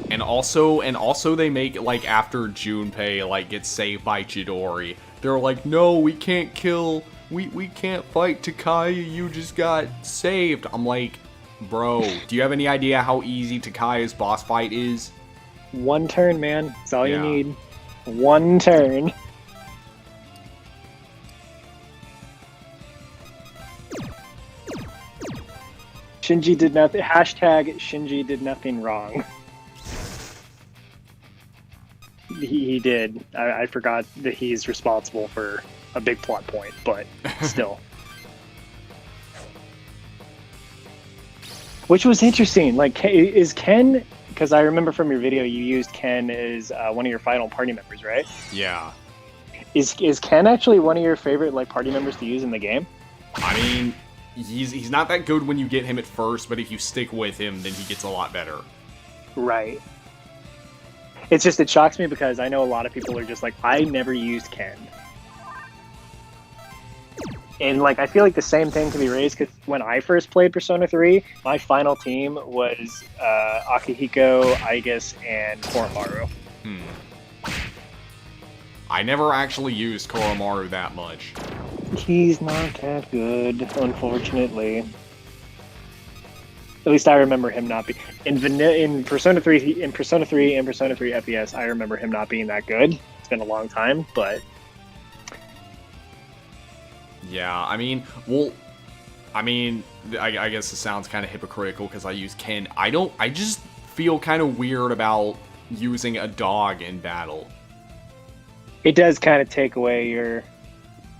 And also they make, like, after Junpei, like, gets saved by Chidori, they're like, no, we can't kill, we can't fight Takaya, you just got saved. I'm like, bro, do you have any idea how easy Takaya's boss fight is? One turn, man. That's all Yeah. you need. One turn. Shinji did nothing. Hashtag Shinji did nothing wrong. He did. I forgot that he's responsible for a big plot point, but still. Which was interesting. Like, is Ken... Because I remember from your video you used Ken as one of your final party members, right? Yeah. Is Ken actually one of your favorite like party members to use in the game? I mean, he's not that good when you get him at first, but if you stick with him, then he gets a lot better. Right. It's just, it shocks me because I know a lot of people are just like, I never used Ken. And like, I feel like the same thing can be raised because when I first played Persona 3, my final team was Akihiko, Aigis, and Koromaru. I never actually used Koromaru that much. He's not that good, unfortunately. At least I remember him not being in Persona 3 and Persona 3 FPS. I remember him not being that good. It's been a long time, but Yeah, I mean, well, I mean, I guess it sounds kind of hypocritical because I use Ken. I just feel kind of weird about using a dog in battle. It does kind of take away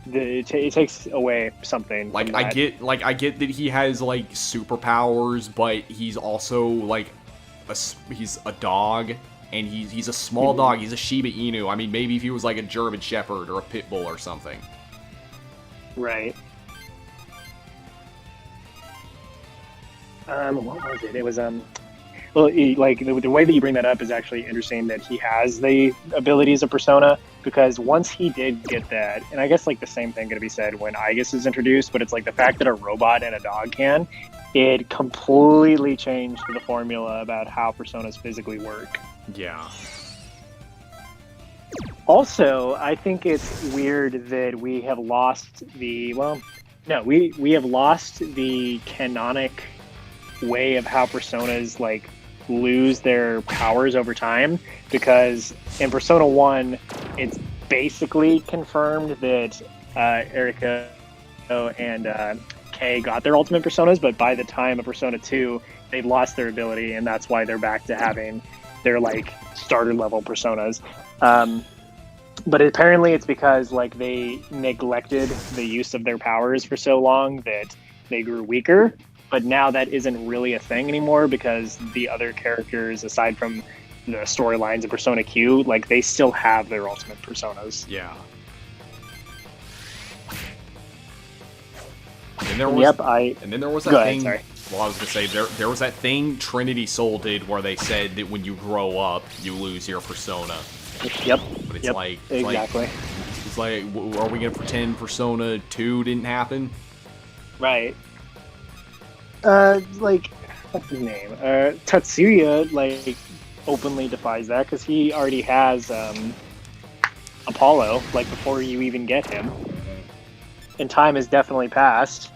it takes away something. Like from I that. get that he has like superpowers, but he's also like he's a dog, and he's a small dog. He's a Shiba Inu. I mean, maybe if he was like a German Shepherd or a Pit Bull or something. Right. What was it? It was well, like the way that you bring that up is actually interesting. That he has the abilities of Persona, because once he did get that, and I guess like the same thing could be said when Aegis is introduced, but it's like the fact that a robot and a dog can, it completely changed the formula about how Personas physically work. Yeah. Also, I think it's weird that we have lost we have lost the canonic way of how Personas like lose their powers over time, because in Persona 1 it's basically confirmed that Erika and Kay got their ultimate personas, but by the time of Persona 2 they lost their ability, and that's why they're back to having their like starter level personas. But apparently it's because like they neglected the use of their powers for so long that they grew weaker. But now that isn't really a thing anymore, because the other characters, aside from the storylines of Persona Q, like they still have their ultimate personas. Yeah. And there was, and then there was that thing. Well, I was gonna say there was that thing Trinity Soul did where they said that when you grow up, you lose your persona. Yep. But it's yep. like exactly. It's like, are we gonna pretend Persona 2 didn't happen? Right. Like, what's his name? Tatsuya, like, openly defies that, because he already has, Apollo, like, before you even get him. And time has definitely passed.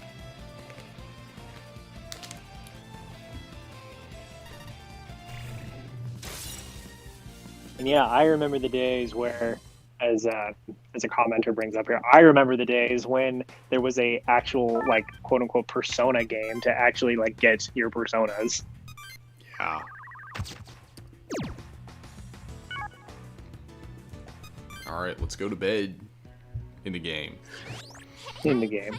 And yeah, I remember the days where, as a commenter brings up here, I remember the days when there was a actual like quote unquote persona game to actually like get your personas. Yeah. All right, let's go to bed. In the game. In the game.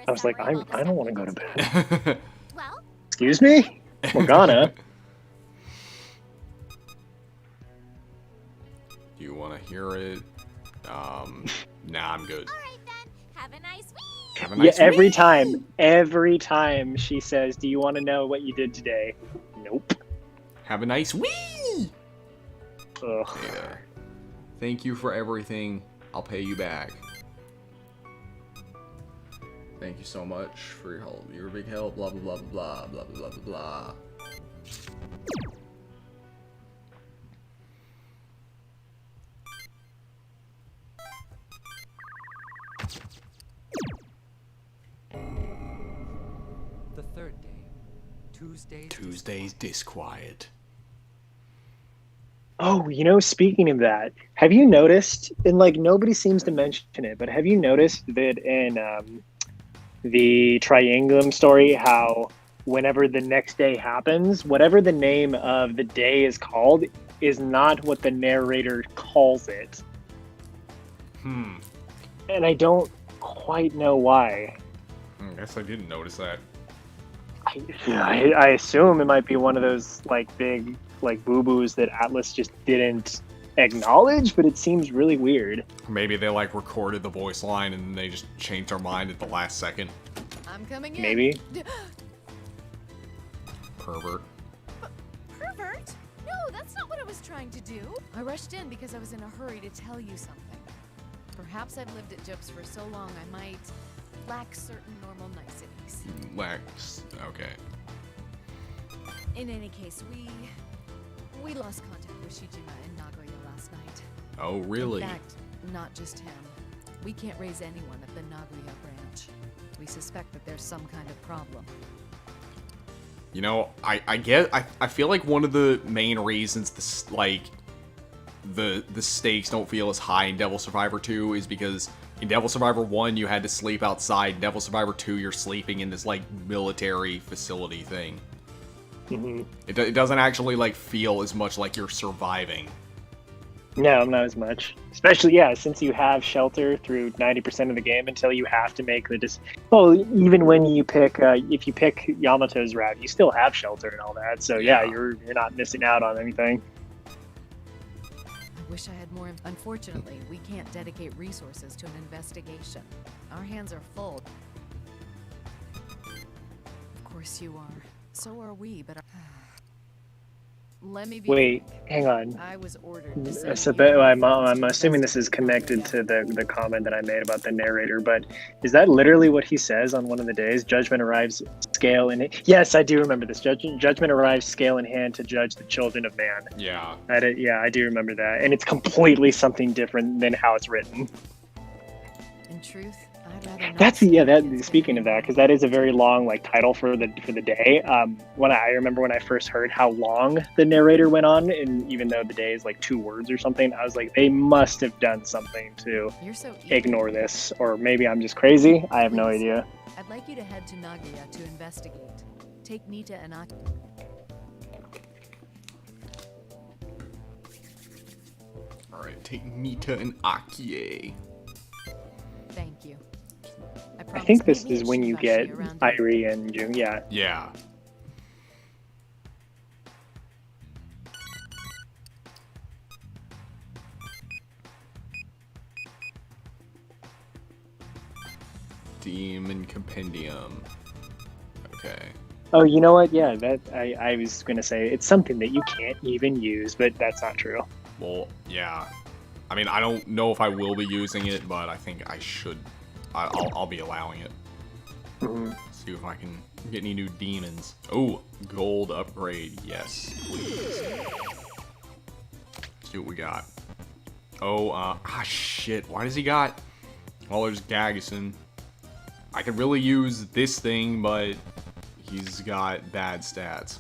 I was like, I don't want to go to bed. Well, Excuse me, Morgana. Do you want to hear it? Nah, I'm good. all right then. Have a nice week. Have a nice Yeah, week. every time she says, "Do you want to know what you did today?" Nope. Have a nice week. Ugh. Yeah. Thank you for everything. I'll pay you back. Thank you so much for your help. You're a big help. Blah blah blah blah blah blah blah blah. The third day. Tuesday's disquiet. Oh, you know, speaking of that, have you noticed, and like nobody seems to mention it, but have you noticed that in the Triangulum story, how whenever the next day happens, whatever the name of the day is called is not what the narrator calls it. And I don't quite know why. I guess I didn't notice that. I assume it might be one of those like big like boo-boos that Atlas just didn't acknowledge, but it seems really weird. Maybe they like recorded the voice line and then they just changed their mind at the last second. I'm coming in. Maybe. Pervert. Pervert? No, that's not what I was trying to do. I rushed in because I was in a hurry to tell you something. Perhaps I've lived at Jup's for so long I might lack certain normal niceties. Okay. In any case, we lost contact with Shijima and Nagoya last night. Oh, really? In fact, not just him. We can't raise anyone at the Nagoya branch. We suspect that there's some kind of problem. You know, I feel like one of the main reasons the stakes don't feel as high in Devil Survivor 2 is because In Devil Survivor 1, you had to sleep outside. In Devil Survivor 2, you're sleeping in this, like, military facility thing. Mm-hmm. It doesn't actually, like, feel as much like you're surviving. No, not as much. Especially, yeah, since you have shelter through 90% of the game until you have to make the well, even when you pick, if you pick Yamato's route, you still have shelter and all that. So yeah, you're not missing out on anything. I wish I had more. Unfortunately, we can't dedicate resources to an investigation. Our hands are full. Of course you are. So are we, but let me be. Wait, hang on. I was ordered to say So, you I'm assuming this is connected to the comment that I made about the narrator, but is that literally what he says on one of the days? Judgment arrives, scale in it. Yes, I do remember this. Judgment arrives, scale in hand to judge the children of man. Yeah. Yeah, I do remember that, and it's completely something different than how it's written. In truth, I'd rather not. That's see yeah. my That kids speaking get of that, because that is a very long like title for the day. When I remember when I first heard how long the narrator went on, and even though the day is like 2 words or something, I was like, they must have done something to You're so eager. ignore this, or maybe I'm just crazy. I have no Please. idea. I'd like you to head to Nagoya to investigate. Take Nita and Aki. Alright, take Nita and Akie. Thank you. I think promise this meet me is at when you Shibashi get around Irie and June. Yeah. Yeah. Demon Compendium. Okay. Oh, you know what? Yeah, that I was gonna say it's something that you can't even use, but that's not true. Well, yeah. I mean, I don't know if I will be using it, but I think I should. I'll be allowing it. Mhm. See if I can get any new demons. Oh, gold upgrade. Yes, please. See what we got. Oh, shit. Why does he got... Well, there's Gagason. I could really use this thing, but he's got bad stats.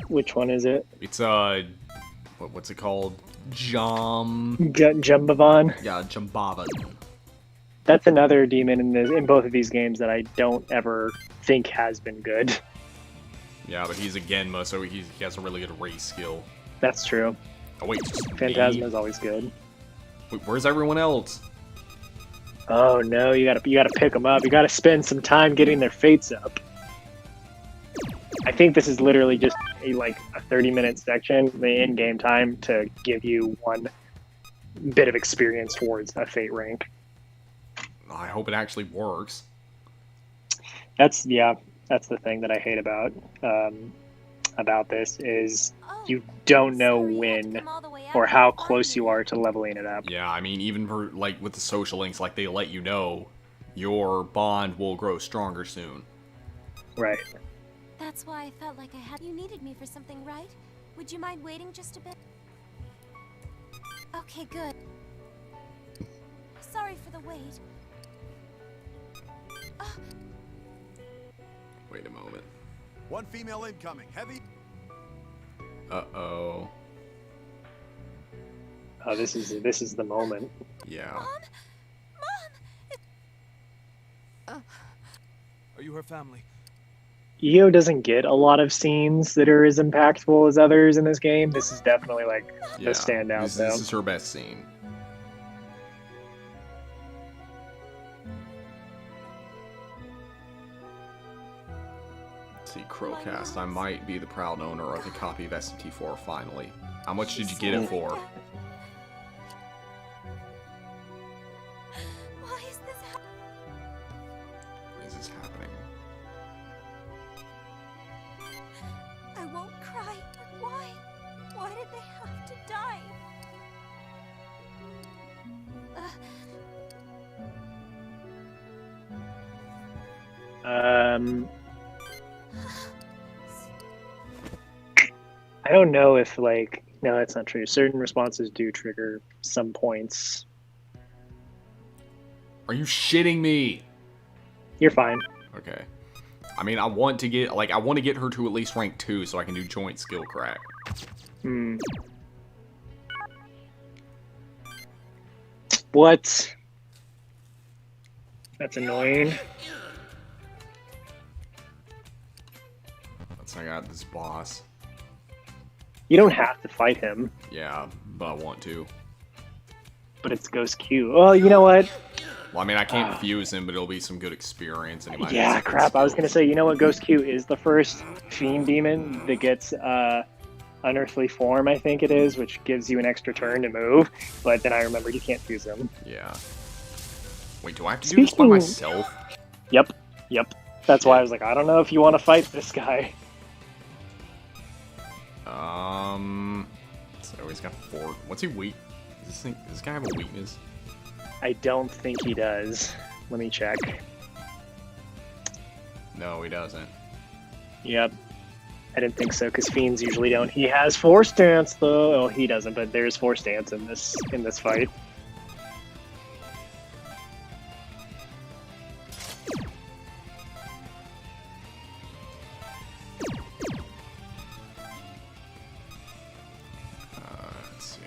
Which one is it? It's, what's it called? Jumbavon? Yeah, Jumbavon. That's another demon in both of these games that I don't ever think has been good. Yeah, but he's a Genma, so he has a really good race skill. That's true. Oh, wait, just me? Phantasma's always good. Wait, where's everyone else? Oh no, you gotta pick them up. You gotta spend some time getting their fates up. I think this is literally just a 30-minute section, the in-game time, to give you one bit of experience towards a fate rank. I hope it actually works. That's the thing that I hate about this is you don't know when or how close you are to leveling it up. Yeah, I mean, even for, with the social links, they let you know your bond will grow stronger soon. Right. That's why I felt like I had. You needed me for something, right? Would you mind waiting just a bit? Okay, good. Sorry for the wait. Wait a moment. One female incoming. Heavy. Uh-oh. Oh, this is the moment. Yeah. Are you her family? Io doesn't get a lot of scenes that are as impactful as others in this game. This is definitely the standout, This is her best scene. Let's see, Crowcast. I might be the proud owner of a copy of SMT4 finally. How much did you get it for? Why is this Is this happening? I won't cry. Why? Why did they have to die? I don't know if no, that's not true. Certain responses do trigger some points. Are you shitting me? You're fine. Okay. I mean, I want to get her to at least rank 2 so I can do joint skill crack. Hmm. What? That's annoying. That's I got this boss. You don't have to fight him, Yeah, but I want to. but it's Ghost Q. Well, you know what? Well, I mean, I can't fuse him, but it'll be some good experience. And he might have Yeah, some good crap. I was gonna skills. say, you know what? Ghost Q is the first Fiend Demon that gets Unearthly Form, I think it is, which gives you an extra turn to move. But then I remembered you can't fuse him. Yeah. Wait, do I have to do this by Speaking- myself? Yep. That's why I Shit. was like, I don't know if you want to fight this guy. So he's got 4. What's he weak? Does this guy have a weakness? I don't think he does. Let me check. No, he doesn't. Yep. I didn't think so, because Fiends usually don't. He has Force Dance, though. Oh, he doesn't, but there's Force Dance in this fight. Let's see.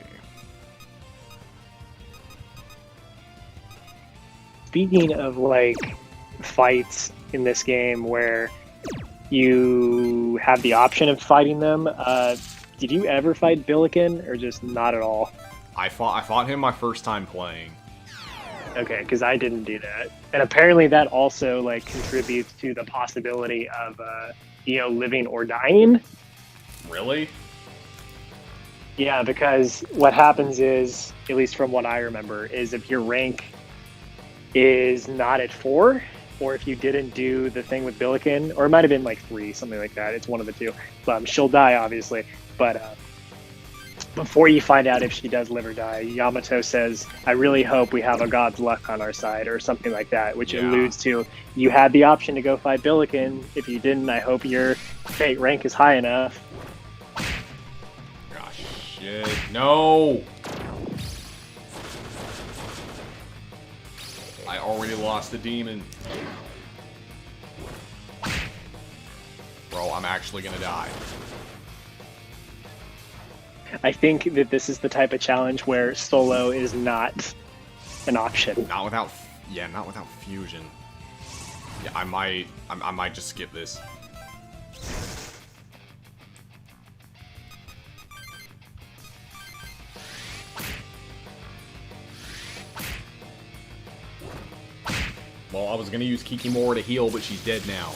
Speaking of, like, fights in this game where you have the option of fighting them, did you ever fight Billiken, or just not at all? I fought him my first time playing. Okay, because I didn't do that. And apparently that also, like, contributes to the possibility of, living or dying. Really? Yeah, because what happens is, at least from what I remember, is if your rank is not at 4, or if you didn't do the thing with Billiken, or it might have been like 3, something like that. It's one of the two. She'll die, obviously. But before you find out if she does live or die, Yamato says, I really hope we have a god's luck on our side, or something like that, which Yeah. alludes to you had the option to go fight Billiken. If you didn't, I hope your fate rank is high enough. Gosh, shit. No! I already lost the demon. Bro, I'm actually gonna die. I think that this is the type of challenge where solo is not an option. Not without fusion. Yeah, I might just skip this. Well, I was gonna use Kikimora to heal, but she's dead now.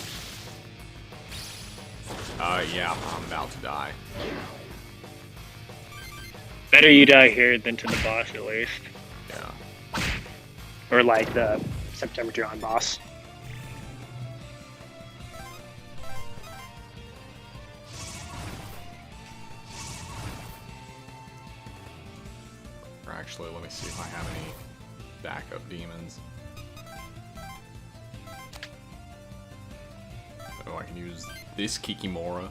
Yeah, I'm about to die. Better you die here than to the boss, at least. Yeah. Or like the September John boss. Or actually, let me see if I have any backup demons. So I can use this Kikimora.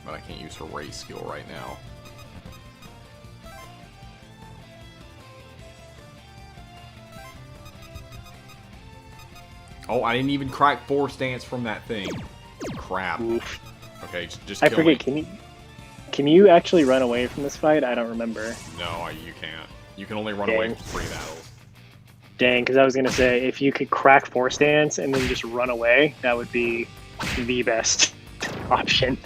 But I can't use her race skill right now. Oh, I didn't even crack Force Dance from that thing. Crap. Oof. Okay, just I kill forget, me. can you actually run away from this fight? I don't remember. No, you can't. You can only run Dang. away from 3 battles. Dang, because I was going to say, if you could crack Force Dance and then just run away, that would be the best option.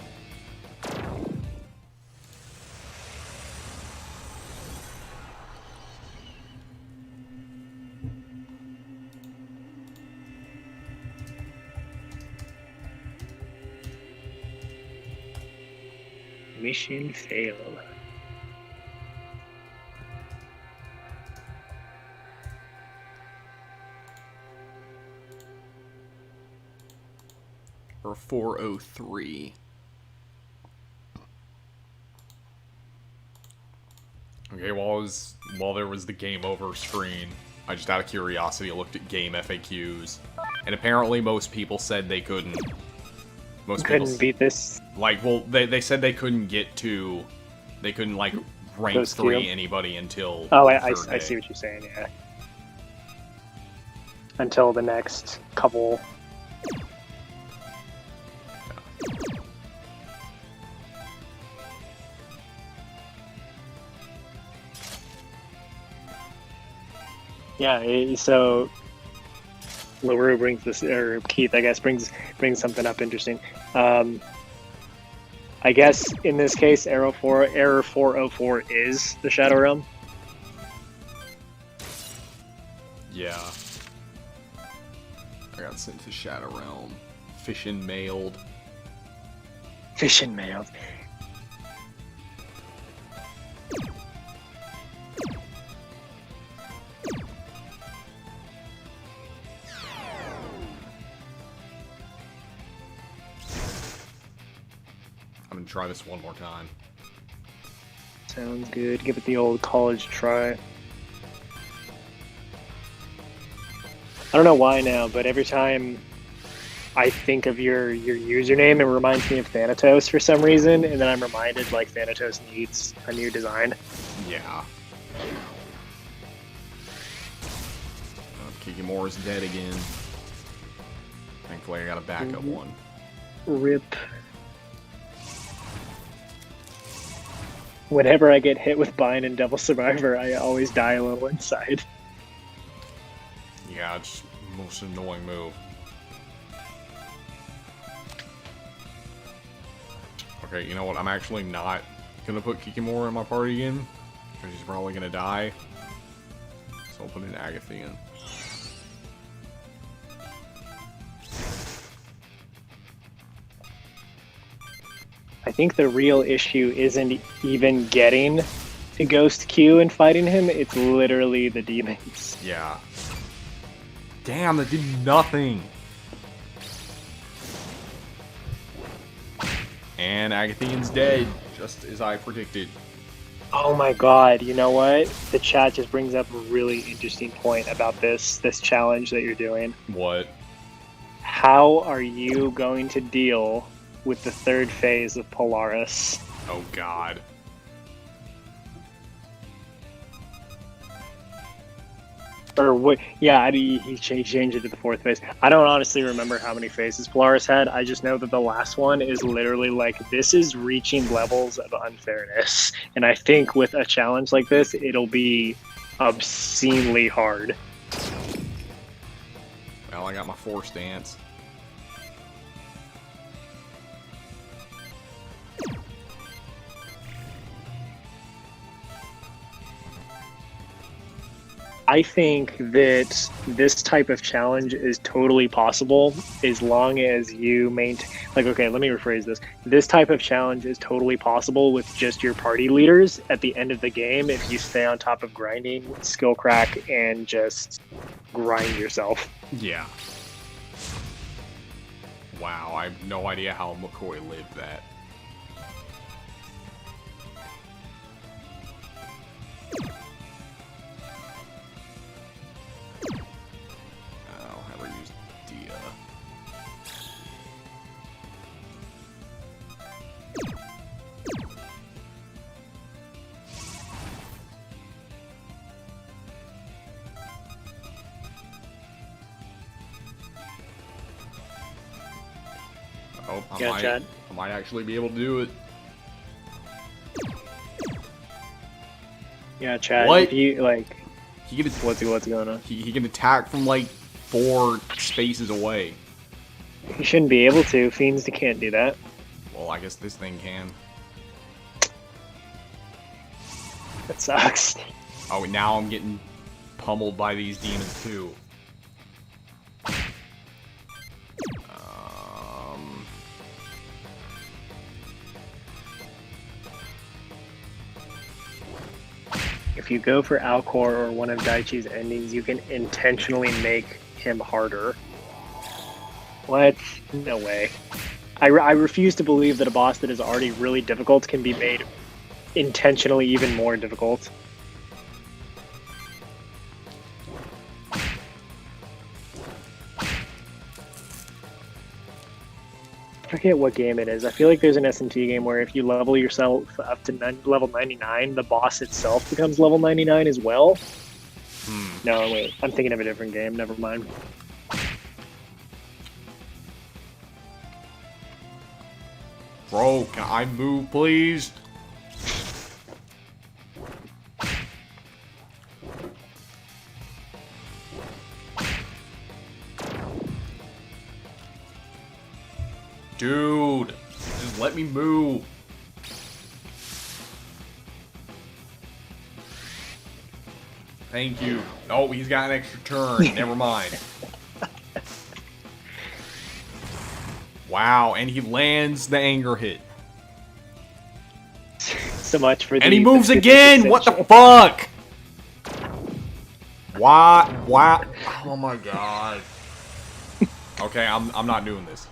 Mission failed. Or 403. Okay, while there was the game over screen, I just out of curiosity looked at game FAQs, and apparently most people said they couldn't. Most people Couldn't beat this. like, well, they said they couldn't like rank Ghost 3 Q. anybody until Oh, the I third see day. what you're saying, yeah. Until the next couple. Yeah, so LaRue brings this, or Keith, I guess, brings something up interesting. I guess in this case, error 404 is the Shadow Realm. Yeah. I got sent to Shadow Realm. Fishin' mailed. Fishing mailed. I'm gonna try this one more time. Sounds good. Give it the old college try. I don't know why now, but every time I think of your username, it reminds me of Thanatos for some reason, and then I'm reminded like Thanatos needs a new design. Yeah. Kikimora's dead again. Thankfully, I got a backup one. Rip. Whenever I get hit with Bind and Devil Survivor, I always die a little inside. Yeah, it's the most annoying move. Okay, you know what? I'm actually not gonna put Kikimora in my party again, because he's probably gonna die. So I'll put in Agathian. I think the real issue isn't even getting to Ghost Q and fighting him, it's literally the demons. Yeah. Damn, that did nothing! And Agathian's dead, just as I predicted. Oh my god, you know what? The chat just brings up a really interesting point about this challenge that you're doing. What? How are you going to deal with the third phase of Polaris? Oh god. Or what? Yeah, he changed it to the fourth phase. I don't honestly remember how many phases Polaris had. I just know that the last one is literally like, this is reaching levels of unfairness. And I think with a challenge like this, it'll be obscenely hard. Well, I got my Force Dance. I think that this type of challenge is totally possible as long as you maintain. Like, okay, let me rephrase this. This type of challenge is totally possible with just your party leaders at the end of the game if you stay on top of grinding, skill crack, and just grind yourself. Yeah. Wow, I have no idea how McCoy lived that. I'll have her use Dia. Oh, Yeah, Chad. I might actually be able to do it. Yeah, Chad. What? If you like, He can, what's going on? he can attack from like 4 spaces away. You shouldn't be able to. Fiends can't do that. Well, I guess this thing can. That sucks. Oh, now I'm getting pummeled by these demons too. If you go for Alcor or one of Daichi's endings, you can intentionally make him harder. What? No way. I refuse to believe that a boss that is already really difficult can be made intentionally even more difficult. I forget what game it is. I feel like there's an SMT game where if you level yourself up to level 99, the boss itself becomes level 99 as well. No, wait. I'm thinking of a different game. Never mind. Bro, can I move, please? Dude, just let me move. Thank you. Oh, he's got an extra turn. Never mind. Wow, and he lands the anger hit. So much for the. And he moves the again! What the fuck? Why? Why? Oh my god. Okay, I'm not doing this.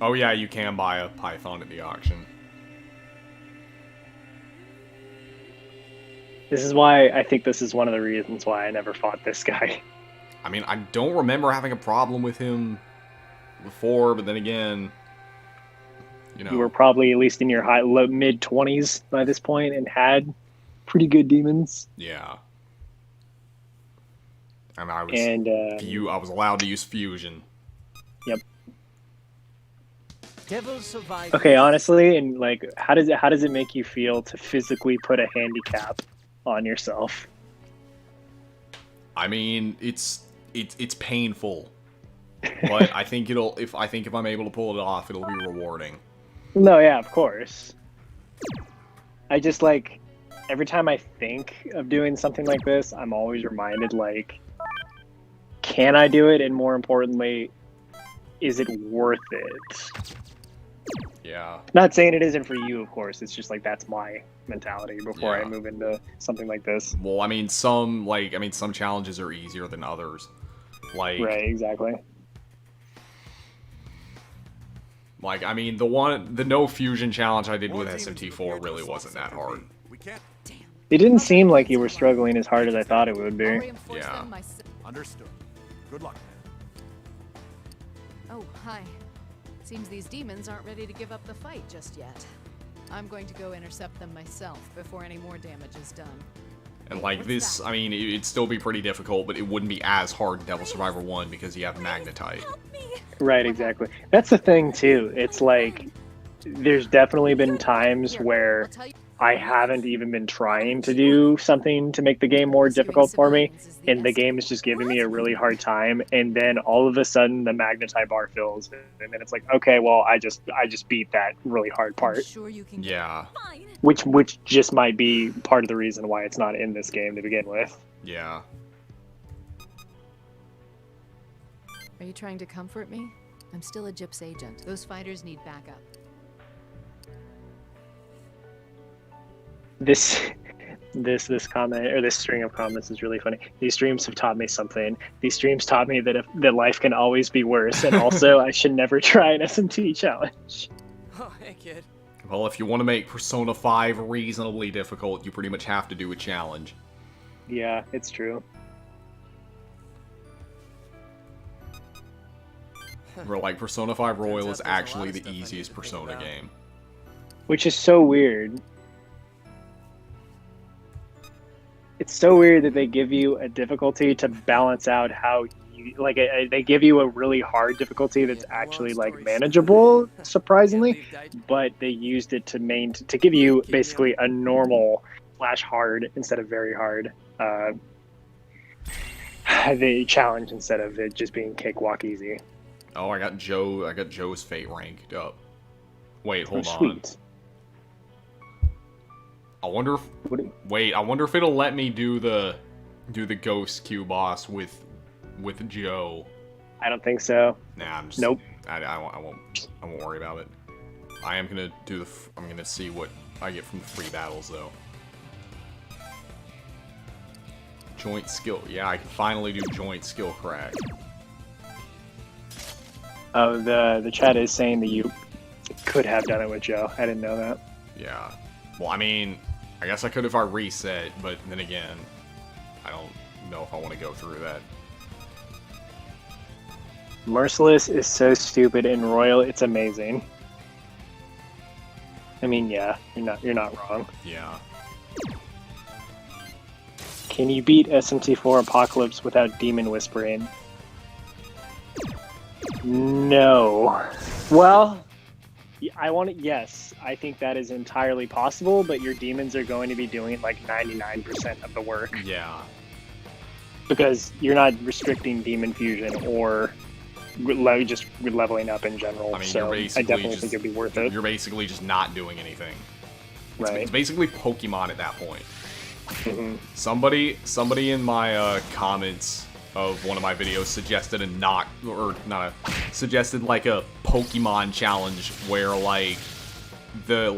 Oh yeah, you can buy a python at the auction. This is why I think this is one of the reasons why I never fought this guy. I mean, I don't remember having a problem with him before, but then again, you know. You were probably at least in your mid 20s by this point and had pretty good demons. Yeah. And I was I was allowed to use fusion. Yep. Devils survive. Okay, honestly, and like, how does it make you feel to physically put a handicap on yourself? I mean, it's painful, but I think if I'm able to pull it off, it'll be rewarding. No, yeah, of course. I just like every time I think of doing something like this, I'm always reminded like, can I do it? And more importantly, is it worth it? Yeah. Not saying it isn't for you, of course. It's just like that's my mentality before I Yeah. move into something like this. Well, I mean, some challenges are easier than others. Like, Right, exactly. Like, I mean, the no fusion challenge I did with SMT4 really wasn't that hard. We can't. It didn't seem like you were struggling as hard as I thought it would I'll be. reinforce Yeah. them myself. Understood. Good luck, man. Oh, hi. Seems these demons aren't ready to give up the fight just yet. I'm going to go intercept them myself before any more damage is done. And like this, I mean, it'd still be pretty difficult, but it wouldn't be as hard in Devil Survivor 1 because you have Magnetite. Right, exactly. That's the thing too. It's like there's definitely been times where I haven't even been trying to do something to make the game more difficult for me, and the game is just giving me a really hard time, and then all of a sudden the Magnetite bar fills, and then it's like, okay, well, I just beat that really hard part, Sure you can Yeah, which just might be part of the reason why it's not in this game to begin with. yeah. Are you trying to comfort me? I'm still a Gyps agent. Those fighters need backup. This comment or this string of comments is really funny. These streams have taught me something. These streams taught me that life can always be worse, and also I should never try an SMT challenge. Oh, hey, kid. Well, if you want to make Persona 5 reasonably difficult, you pretty much have to do a challenge. Yeah, it's true. Where like Persona 5 Royal Turns is out there's a lot actually of the stuff I need easiest to think Persona about. game. Which is so weird. It's so weird that they give you a difficulty to balance out how you like. They give you a really hard difficulty that's Yeah, actually long like story manageable, short. surprisingly. Can't leave Dai- But they used it to give you basically a normal / hard instead of very hard. The challenge instead of it just being cakewalk easy. Oh, I got Joe's fate ranked up. Wait, hold on. Sweet. I wonder if I wonder if it'll let me do the ghost Q boss with Joe. I don't think so. Nah, I'm just Nope. I won't worry about it. I am gonna do I'm gonna see what I get from the free battles though. Joint skill. Yeah, I can finally do joint skill crack. Oh, the chat is saying that you could have done it with Joe. I didn't know that. Yeah. Well, I mean, I guess I could if I reset, but then again, I don't know if I want to go through that. Merciless is so stupid in Royal, it's amazing. I mean, yeah, you're not wrong. Yeah. Can you beat SMT4 Apocalypse without Demon Whispering? No. Well, yes, I think that is entirely possible, but your demons are going to be doing like 99% of the work. Yeah. because you're not restricting demon fusion or just leveling up in general. I mean, so you're I definitely think it'd be worth it. You're basically just not doing anything. Right. It's basically Pokemon at that point. Mm-hmm. Somebody in my comments of one of my videos suggested suggested like a Pokemon challenge where like the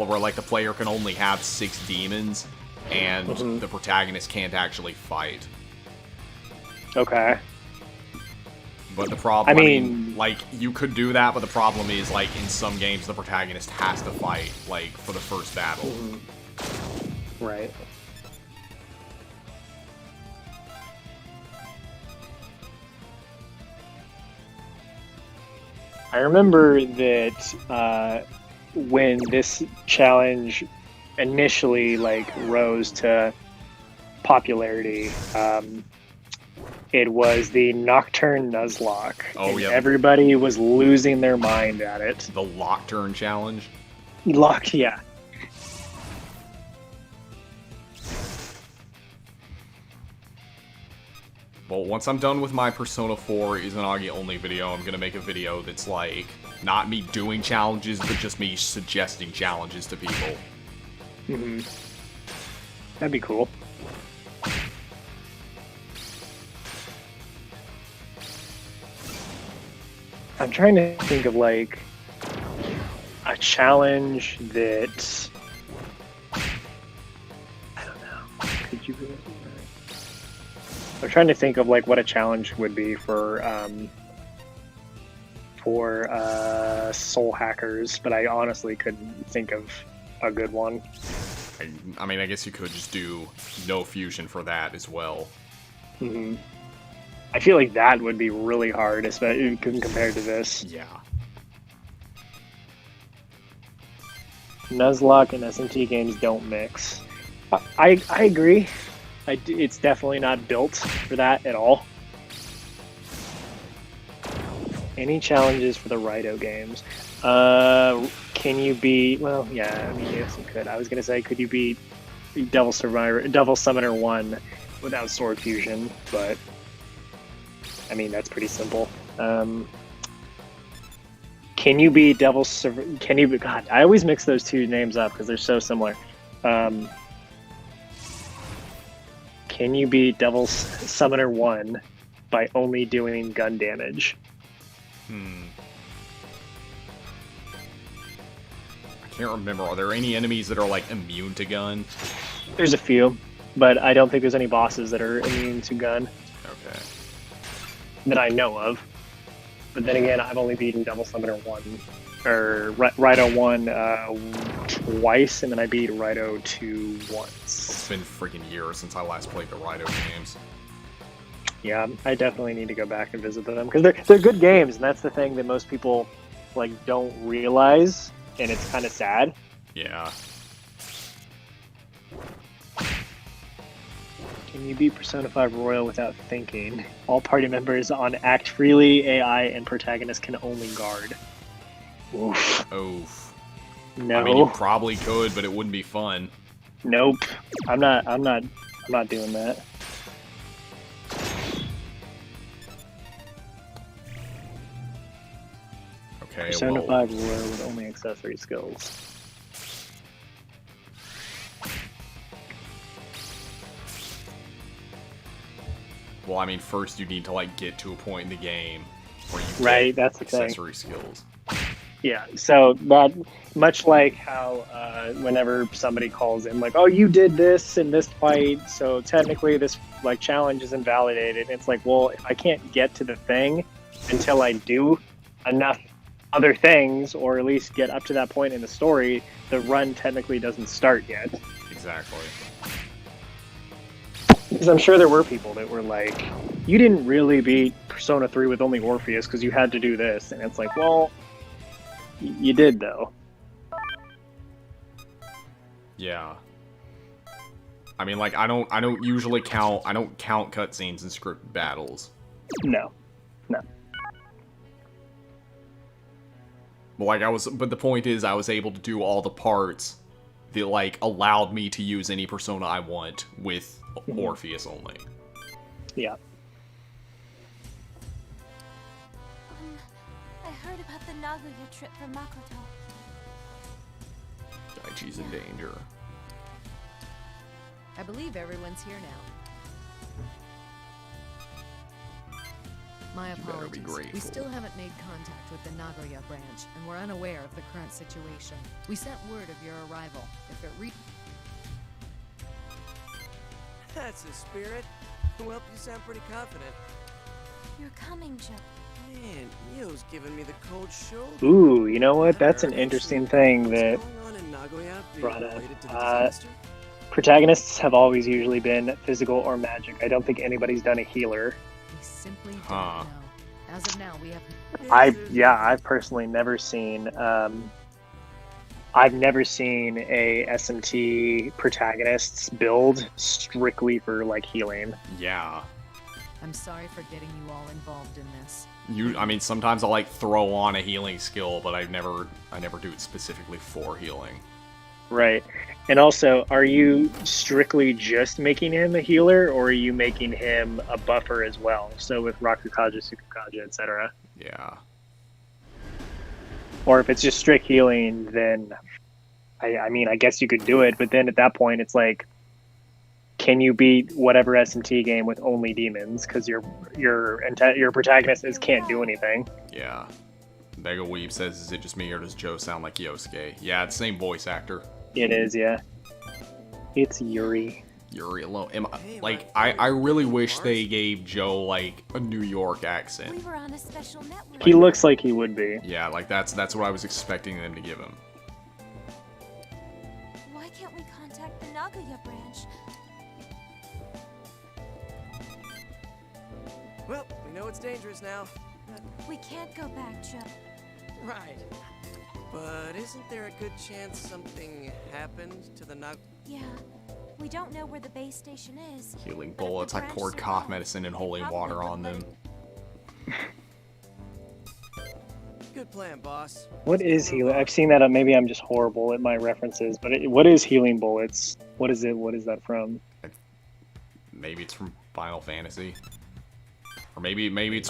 player can only have 6 demons and the protagonist can't actually fight. Okay. But the problem, I mean, like, you could do that, but the problem is, like, in some games, the protagonist has to fight, like, for the first battle. Right. I remember that when this challenge initially, like, rose to popularity, it was the Nocturne Nuzlocke. Oh, yeah. Everybody was losing their mind at it. The Lockturn challenge? Yeah. Well, once I'm done with my Persona 4 Izanagi only video, I'm gonna make a video that's like, not me doing challenges, but just me suggesting challenges to people. Mm-hmm. That'd be cool. I'm trying to think of like a challenge that I don't know. Could you really do that? I'm trying to think of like what a challenge would be for soul hackers, but I honestly couldn't think of a good one. I mean, I guess you could just do no fusion for that as well. Mm-hmm. I feel like that would be really hard, especially compared to this. Yeah. Nuzlocke and SMT games don't mix. I agree. It's definitely not built for that at all. Any challenges for the Raito games? Can you beat? Well, yeah. I mean, yes, you could. I was gonna say, could you beat Devil Summoner 1 without Sword Fusion? But I mean, that's pretty simple. Can you be God, I always mix those two names up because they're so similar. Can you beat Devil Summoner 1 by only doing gun damage? I can't remember. Are there any enemies that are, like, immune to gun? There's a few, but I don't think there's any bosses that are immune to gun. Okay. That I know of. But then again, I've only beaten Devil Summoner 1, or Raito 1 twice, and then I beat Raito 2 once. It's been freaking years since I last played the Raito games. Yeah, I definitely need to go back and visit them, because they're good games, and that's the thing that most people like don't realize, and it's kind of sad. Yeah. Can you beat Persona 5 Royal without thinking? All party members on act freely, AI, and protagonist can only guard. Oof. Oof. No. I mean, you probably could, but it wouldn't be fun. Nope. I'm not doing that. Okay, Persona well, 5 Royal with only accessory skills. well, I mean, first you need to, like, get to a point in the game where you Right, get that's the thing. accessory skills. Yeah, so that, much like how whenever somebody calls in, like, oh, you did this in this fight, so technically this, like, challenge is invalidated. It's like, well, if I can't get to the thing until I do enough other things, or at least get up to that point in the story, the run technically doesn't start yet. Exactly. Because I'm sure there were people that were like, you didn't really beat Persona 3 with only Orpheus because you had to do this. And it's like, well, you did, though. Yeah. I mean, like, I don't usually count cutscenes in scripted battles. No. But, like, but the point is, I was able to do all the parts that, like, allowed me to use any persona I want with Orpheus only. Yeah. heard about the Nagoya trip for Makoto. Daichi's in danger. I believe everyone's here now. My You better be apologies. We grateful. still haven't made contact with the Nagoya branch, and we're unaware of the current situation. We sent word of your arrival. If it That's the spirit. Well, you sound pretty confident. You're coming, Joe. Man, Mio's giving me the cold shoulder. Ooh, you know what? That's an interesting thing that What's going on in Nagoya being brought up. related to the disaster? Protagonists have always usually been physical or magic. I don't think anybody's done a healer. we simply don't Huh. know. As of now, we have I've personally never seen I've never seen a SMT protagonists build strictly for like healing. Yeah. I'm sorry for getting you all involved in this. I mean, sometimes I'll like throw on a healing skill, but I never do it specifically for healing. Right. And also, are you strictly just making him a healer, or are you making him a buffer as well? So with Rakukaja, Tsukukaja, etc. Yeah. Or if it's just strict healing, then I mean, I guess you could do it, but then at that point, it's like, can you beat whatever SMT game with only demons? Because your protagonist can't do anything. Yeah. Mega Weeb says, is it just me or does Joe sound like Yosuke? Yeah, it's the same voice actor. It is, yeah. It's Yuri. Yuri alone. I really wish they gave Joe like a New York accent. We were on a special network. He looks like he would be. Yeah, like that's what I was expecting them to give him. Why can't we contact the Nagoya branch? Well, we know it's dangerous now. We can't go back, Joe. Right. But isn't there a good chance something happened to the Yeah. We don't know where the base station is. Healing but if the bullets, I branch poured cough medicine and holy probably water would on them. Good plan, boss. What is healing? I've seen that up. Maybe I'm just horrible at my references, but what is healing bullets? What is it? What is that from? Maybe it's from Final Fantasy. Or maybe it's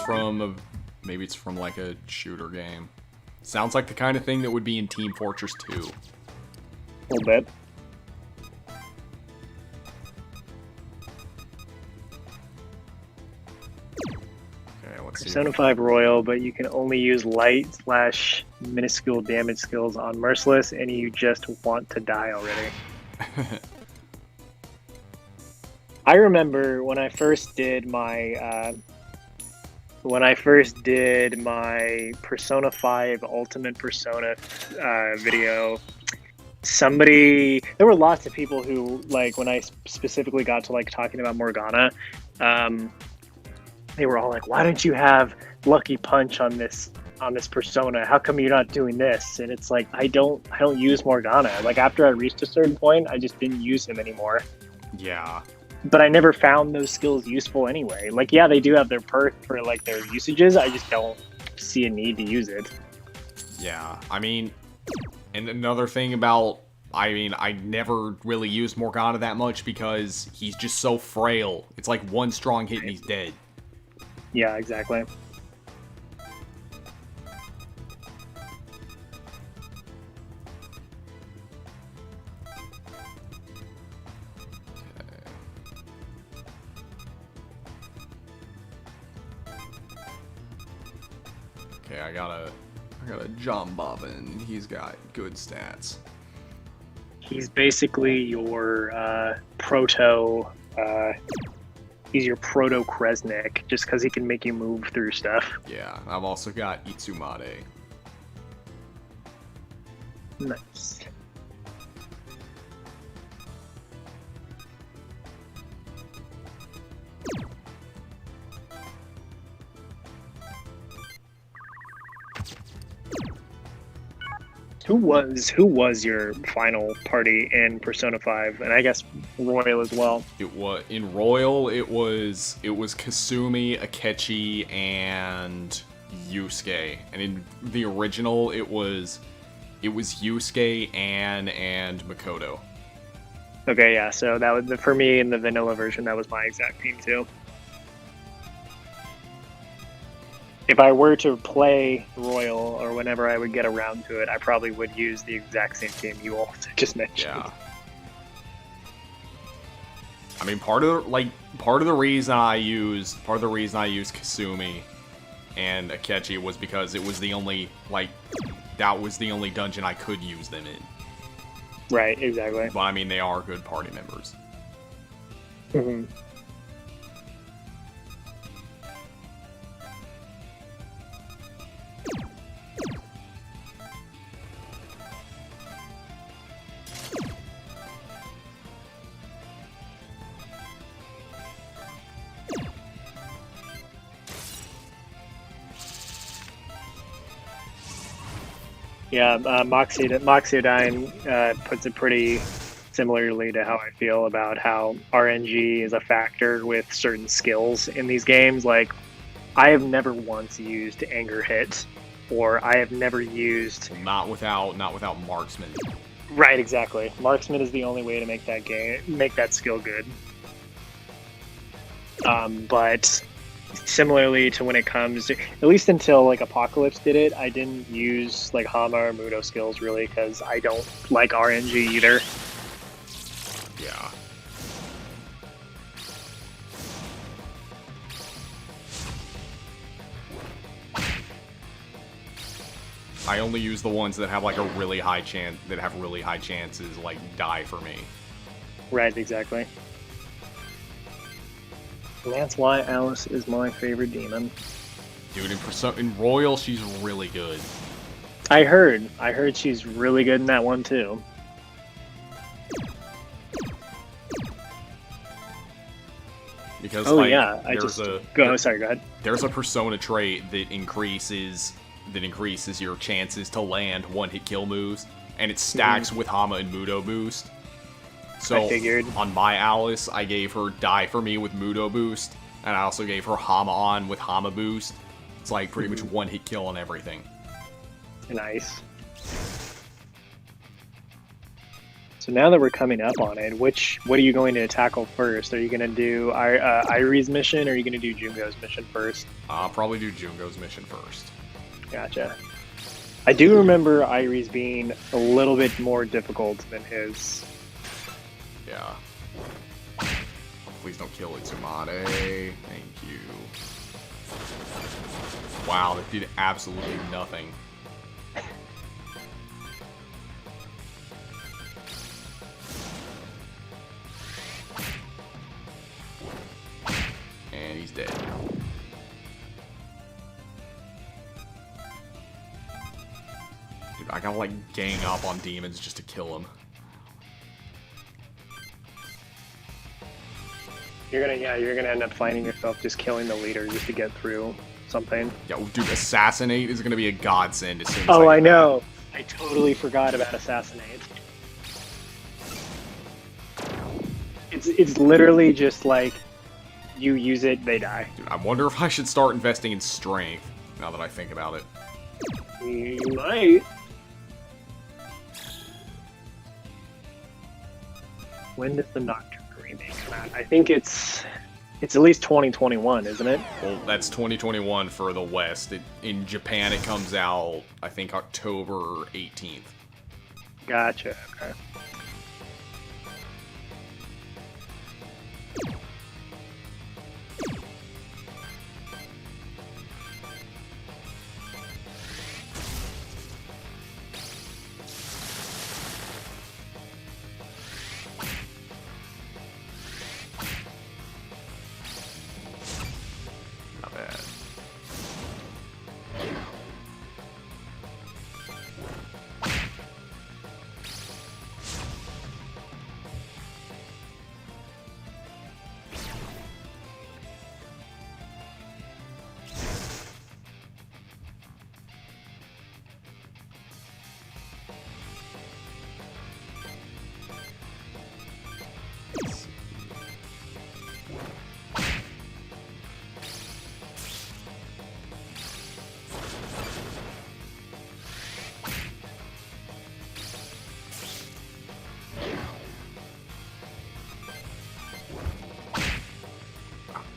from like a shooter game. Sounds like the kind of thing that would be in Team Fortress 2. A little bit. Okay, let's see. Persona 5 Royal, but you can only use light/minuscule damage skills on Merciless, and you just want to die already. I remember when I first did my Persona 5 Ultimate Persona video, there were lots of people who, like, when I specifically got to like talking about Morgana, they were all like, why don't you have Lucky Punch on this persona? How come you're not doing this? And it's like, I don't use Morgana. Like, after I reached a certain point, I just didn't use him anymore. Yeah. But I never found those skills useful anyway. Like, yeah, they do have their perk for like their usages. I just don't see a need to use it. Yeah. I mean, and another thing about, I never really used Morgana that much because he's just so frail. It's like one strong hit and he's dead. Yeah, exactly. Okay, I got a John Bobbin. He's got good stats. He's basically your he's your proto Kresnik, just because he can make you move through stuff. Yeah, I've also got Itsumade. Nice. Who was your final party in Persona 5, and I guess Royal as well? It was in Royal. It was Kasumi, Akechi, and Yusuke. And in the original, it was Yusuke, Anne, and Makoto. Okay, yeah. So that was for me in the vanilla version. That was my exact team too. if I were to play Royal or whenever I would get around to it, I probably would use the exact same team you all just mentioned. Yeah. I mean, part of the reason I used Kasumi and Akechi was because it was the only that was the only dungeon I could use them in. Right, exactly. But I mean, they are good party members. Mm-hmm. Yeah, Moxiodyne puts it pretty similarly to how I feel about how RNG is a factor with certain skills in these games. Like, I have never once used Anger Hit, or I have never used... Not without Marksman. Right, exactly. Marksman is the only way to make that skill good. But similarly to when it comes to, at least until like Apocalypse did it, I didn't use like Hama or Mudo skills really because I don't like RNG either. Yeah. I only use the ones that have like a really high chance, that have really high chances like die for me. Right, exactly. And that's why Alice is my favorite demon. Dude, in Royal, she's really good. I heard she's really good in that one too. Because oh like, yeah, go ahead. There's a persona trait that increases your chances to land one-hit kill moves, and it stacks with Hama and Mudo boost. So I figured. On my Alice, I gave her Die For Me with Mudo boost, and I also gave her Hama on with Hama boost. It's like pretty much one-hit kill on everything. Nice. So now that we're coming up on it, what are you going to tackle first? Are you going to do Irie's mission, or are you going to do Jungo's mission first? I'll probably do Jungo's mission first. Gotcha. I do remember Irie's being a little bit more difficult than his. Yeah. Please don't kill Itsumade. Thank you. Wow, that did absolutely nothing. And he's dead. Dude, I gotta like gang up on demons just to kill him. You're gonna end up finding yourself just killing the leader just to get through something. Yeah, dude, Assassinate is gonna be a godsend as soon as I know. I totally forgot about Assassinate. It's literally just like you use it, they die. Dude, I wonder if I should start investing in strength now that I think about it. You might. When does the Nocturne remake come out? I think it's at least 2021, isn't it? Well, that's 2021 for the West. In Japan, it comes out, I think, October 18th. Gotcha. Okay. Not bad.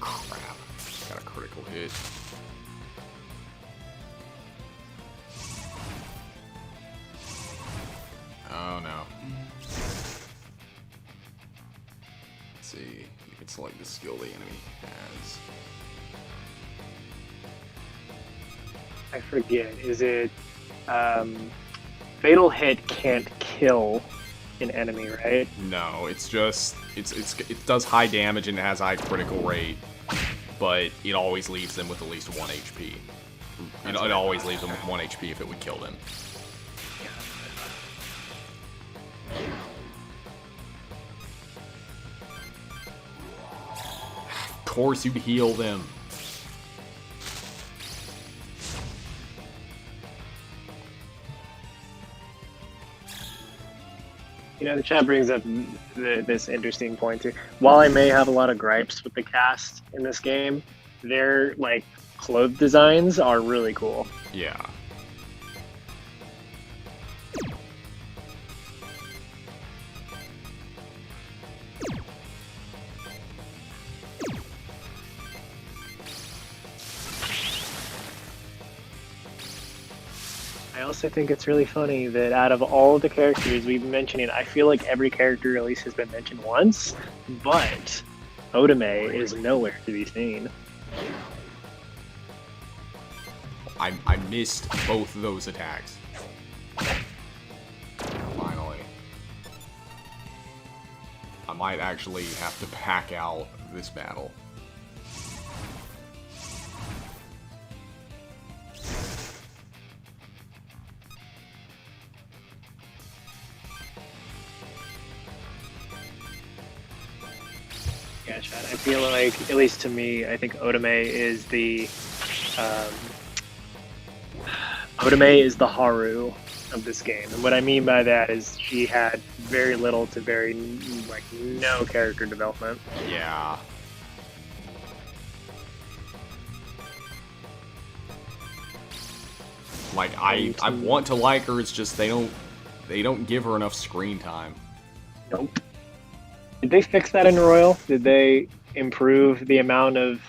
Oh, crap. Got a critical hit. Let's see. You can select the skill the enemy has. I forget. Is it fatal hit can't kill an enemy, right? No, it's just it does high damage and it has high critical rate, but it always leaves them with at least 1 HP. It always leaves them with 1 HP if it would kill them. Of course you'd heal them. You know, the chat brings up this interesting point too. While I may have a lot of gripes with the cast in this game, their like clothes designs are really cool. Yeah. I also think it's really funny that out of all of the characters we've been mentioning, I feel like every character at least has been mentioned once, but Otome is nowhere to be seen. I missed both of those attacks. Finally. I might actually have to back out this battle. Yeah, Chad, I feel like, at least to me, I think Otome is the Haru of this game. And what I mean by that is she had very little to very, like, no character development. Yeah. Like, I want to like her, it's just they don't give her enough screen time. Nope. Did they fix that in Royal? Did they improve the amount of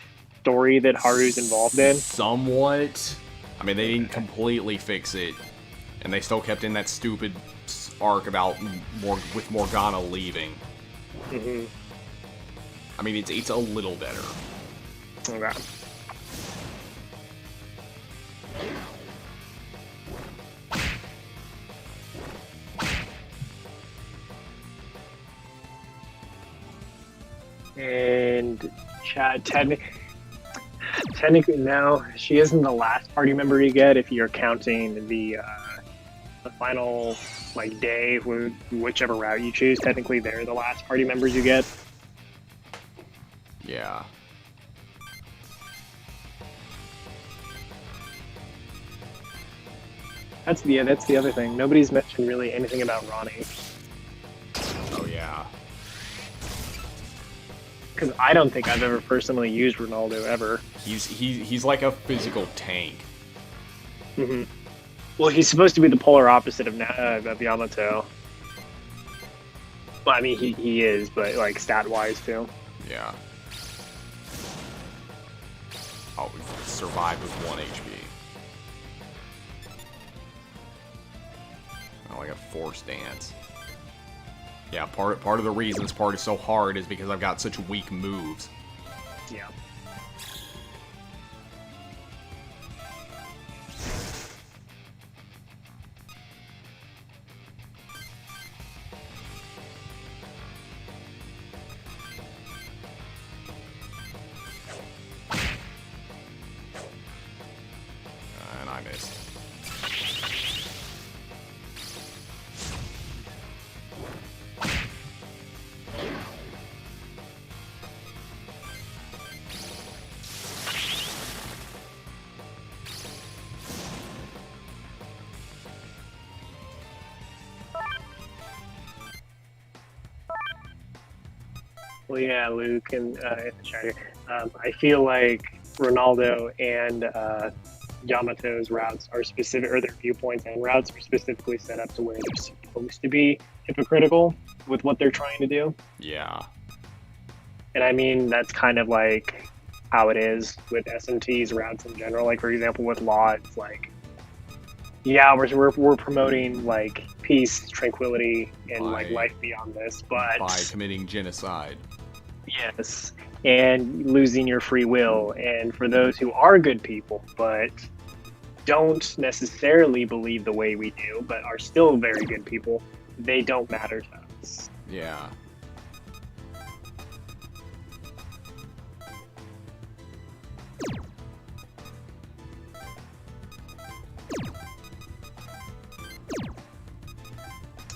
story that Haru's involved in? Somewhat. I mean, they didn't completely fix it, and they still kept in that stupid arc about with Morgana leaving. Mm-hmm. I mean, it's a little better. Okay. And Chad, technically now, she isn't the last party member you get if you're counting the final like day, whichever route you choose. Technically, they're the last party members you get. Yeah. That's the other thing. Nobody's mentioned really anything about Ronnie. Oh yeah. Because I don't think I've ever personally used Ronaldo ever. He's like a physical tank. Mm-hmm. Well, he's supposed to be the polar opposite of Yamato. Well, I mean, he is, but like stat-wise too. Yeah. Oh, survived with 1 HP. Oh, like a forced dance. Yeah, part of the reason this part is so hard is because I've got such weak moves. Yeah. And I missed. Well, yeah, Luke and in the chat here. I feel like Ronaldo and Yamato's routes are specific, or their viewpoints and routes are specifically set up to where they're supposed to be hypocritical with what they're trying to do. Yeah. And I mean, that's kind of like how it is with SMT's routes in general. Like, for example, with Law, it's like, yeah, we're promoting like peace, tranquility, and like life beyond this, but by committing genocide. Yes, and losing your free will. And for those who are good people, but don't necessarily believe the way we do, but are still very good people, they don't matter to us. Yeah.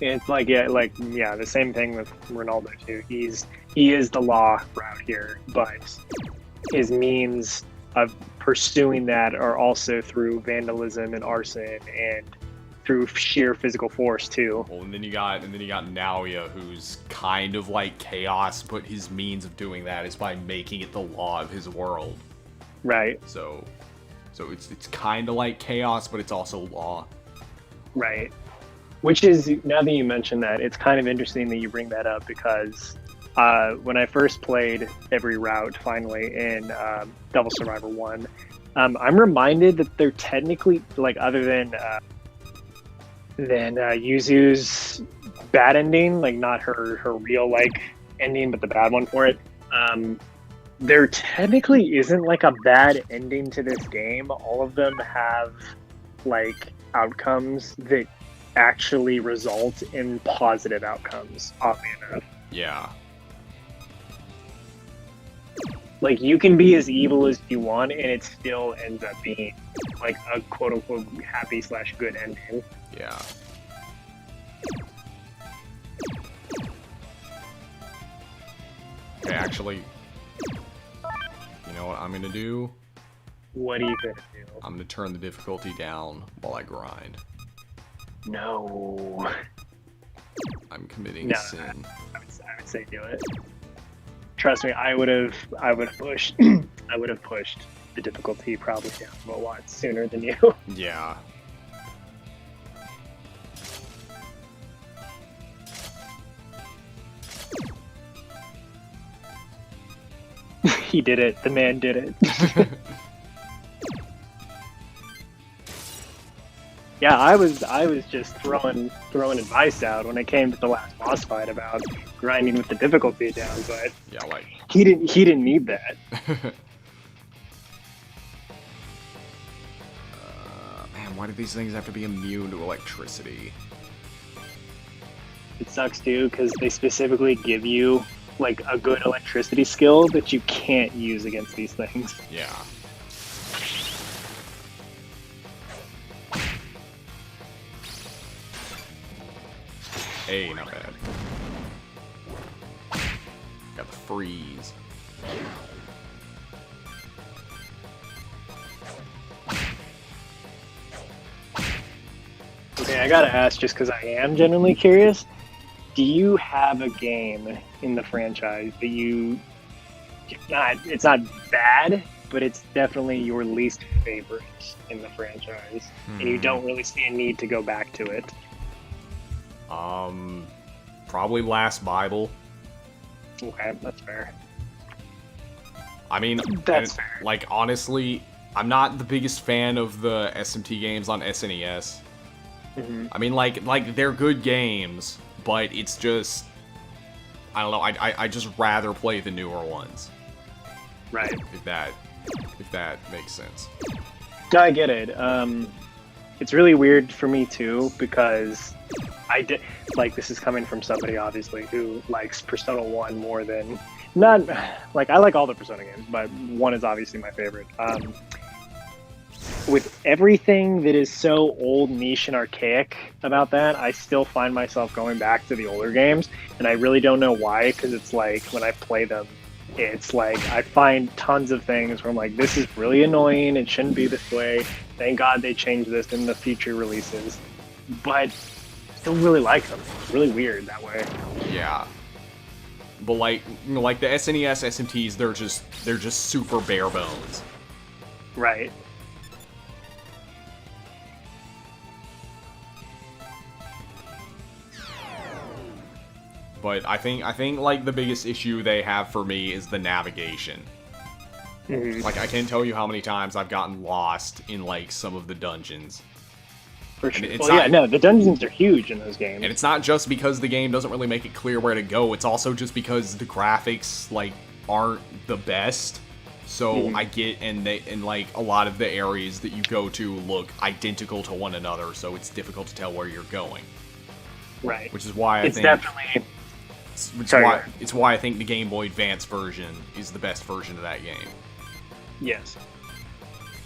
It's like the same thing with Ronaldo too. He is the law route here, but his means of pursuing that are also through vandalism and arson and through sheer physical force too. Well, and then you got Naoya, who's kind of like chaos, but his means of doing that is by making it the law of his world. Right. So it's kind of like chaos, but it's also law. Right. Which is, now that you mention that, it's kind of interesting that you bring that up because when I first played every route finally in Devil Survivor 1, I'm reminded that they're technically, like, other than Yuzu's bad ending, like not her real like ending, but the bad one for it, there technically isn't like a bad ending to this game. All of them have like outcomes that actually result in positive outcomes, oddly enough. Yeah. Like, you can be as evil as you want, and it still ends up being, like, a quote-unquote happy/good ending. Yeah. Okay, actually, you know what I'm gonna do? What are you gonna do? I'm gonna turn the difficulty down while I grind. No. I'm committing No, sin. I would say do it. Trust me, I would have pushed I would have pushed the difficulty probably down a lot sooner than you. Yeah. He did it. The man did it. Yeah, I was just throwing advice out when it came to the last boss fight about grinding with the difficulty down, but Yeah, like he didn't need that. Man, why do these things have to be immune to electricity? It sucks too because they specifically give you like a good electricity skill that you can't use against these things. Yeah. Hey, not bad. Got the freeze. Okay, I gotta ask just because I am genuinely curious. Do you have a game in the franchise that it's not bad, but it's definitely your least favorite in the franchise, and you don't really see a need to go back to it? Probably Last Bible. Okay, that's fair. I mean, That's fair. Like, honestly, I'm not the biggest fan of the SMT games on SNES. Mm-hmm. I mean, like they're good games, but it's just, I don't know. I just rather play the newer ones. Right. If that makes sense. I get it. It's really weird for me too because I did like this is coming from somebody obviously who likes Persona 1 more than not like I like all the Persona games, but 1 is obviously my favorite. With everything that is so old, niche, and archaic about that, I still find myself going back to the older games, and I really don't know why, because it's like, when I play them, it's like, I find tons of things where I'm like, this is really annoying, it shouldn't be this way, thank God they changed this in the future releases, but I still really like them. It's really weird that way. Yeah. But like the SNES SMTs, they're just super bare bones. Right. But I think like the biggest issue they have for me is the navigation. Mm-hmm. Like, I can't tell you how many times I've gotten lost in like some of the dungeons. For sure. it's Well, not- yeah, no, the dungeons are huge in those games. And it's not just because the game doesn't really make it clear where to go, it's also just because the graphics, like, aren't the best. So I get, and like, a lot of the areas that you go to look identical to one another, so it's difficult to tell where you're going. Right. Which is why I It's think... definitely... Which Sorry, is go why, ahead. it's why I think the Game Boy Advance version is the best version of that game. Yes.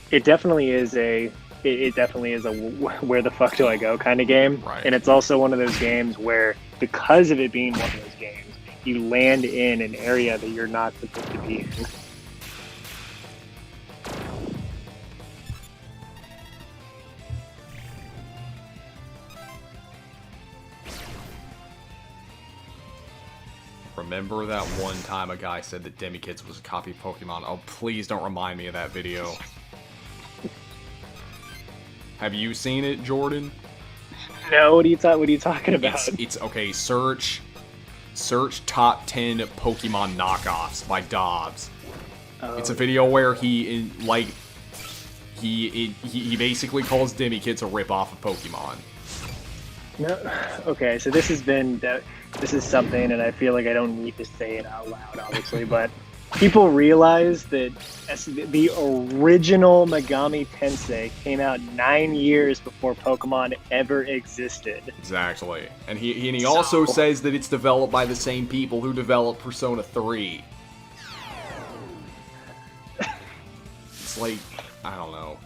It definitely is a... It definitely is a where the fuck do I go kind of game. Right. And it's also one of those games where, because of it being one of those games, you land in an area that you're not supposed to be in. Remember that one time a guy said that Demi-Kids was a copy of Pokemon? Oh, please don't remind me of that video. Have you seen it, Jordan? No, what are you talking about? It's okay. Search top 10 Pokemon knockoffs by Dobbs. It's a video where he basically calls Demi-Kids a ripoff of Pokemon. No. Okay, so this is something, and I feel like I don't need to say it out loud, obviously, but people realize that the original Megami Tensei came out 9 years before Pokemon ever existed. Exactly. And he also says that it's developed by the same people who developed Persona 3. It's like, I don't know.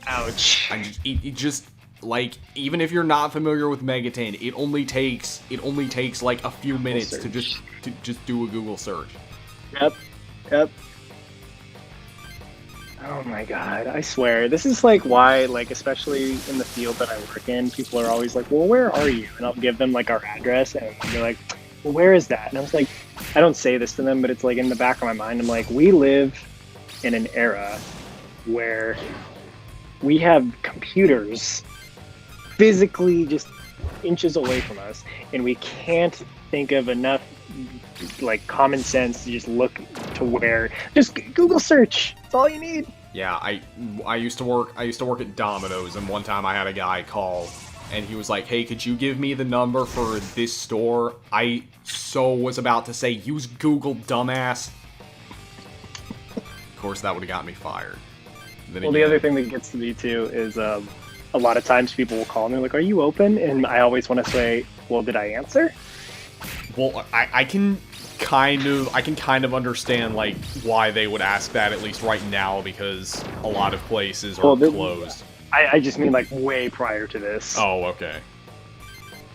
Ouch. It just like, even if you're not familiar with Megaton, it only takes like a few minutes to just do a Google search. Yep. Oh my god, I swear. This is like why, like, especially in the field that I work in, people are always like, well, where are you? And I'll give them like our address, and they're like, well, where is that? And I was like, I don't say this to them, but it's like in the back of my mind, I'm like, we live in an era where we have computers physically just inches away from us, and we can't think of enough like common sense to just look to where, just Google search. It's all you need. Yeah, I used to work at Domino's, and one time I had a guy call, and he was like, "Hey, could you give me the number for this store?" I was about to say, "Use Google, dumbass." Of course, that would have got me fired. Then Well, the other thing that gets to me too is a lot of times people will call me like, "Are you open?" And I always want to say, "Well, did I answer?" Well, I can kind of understand like why they would ask that, at least right now, because a lot of places are closed. I just mean like way prior to this. Oh, okay.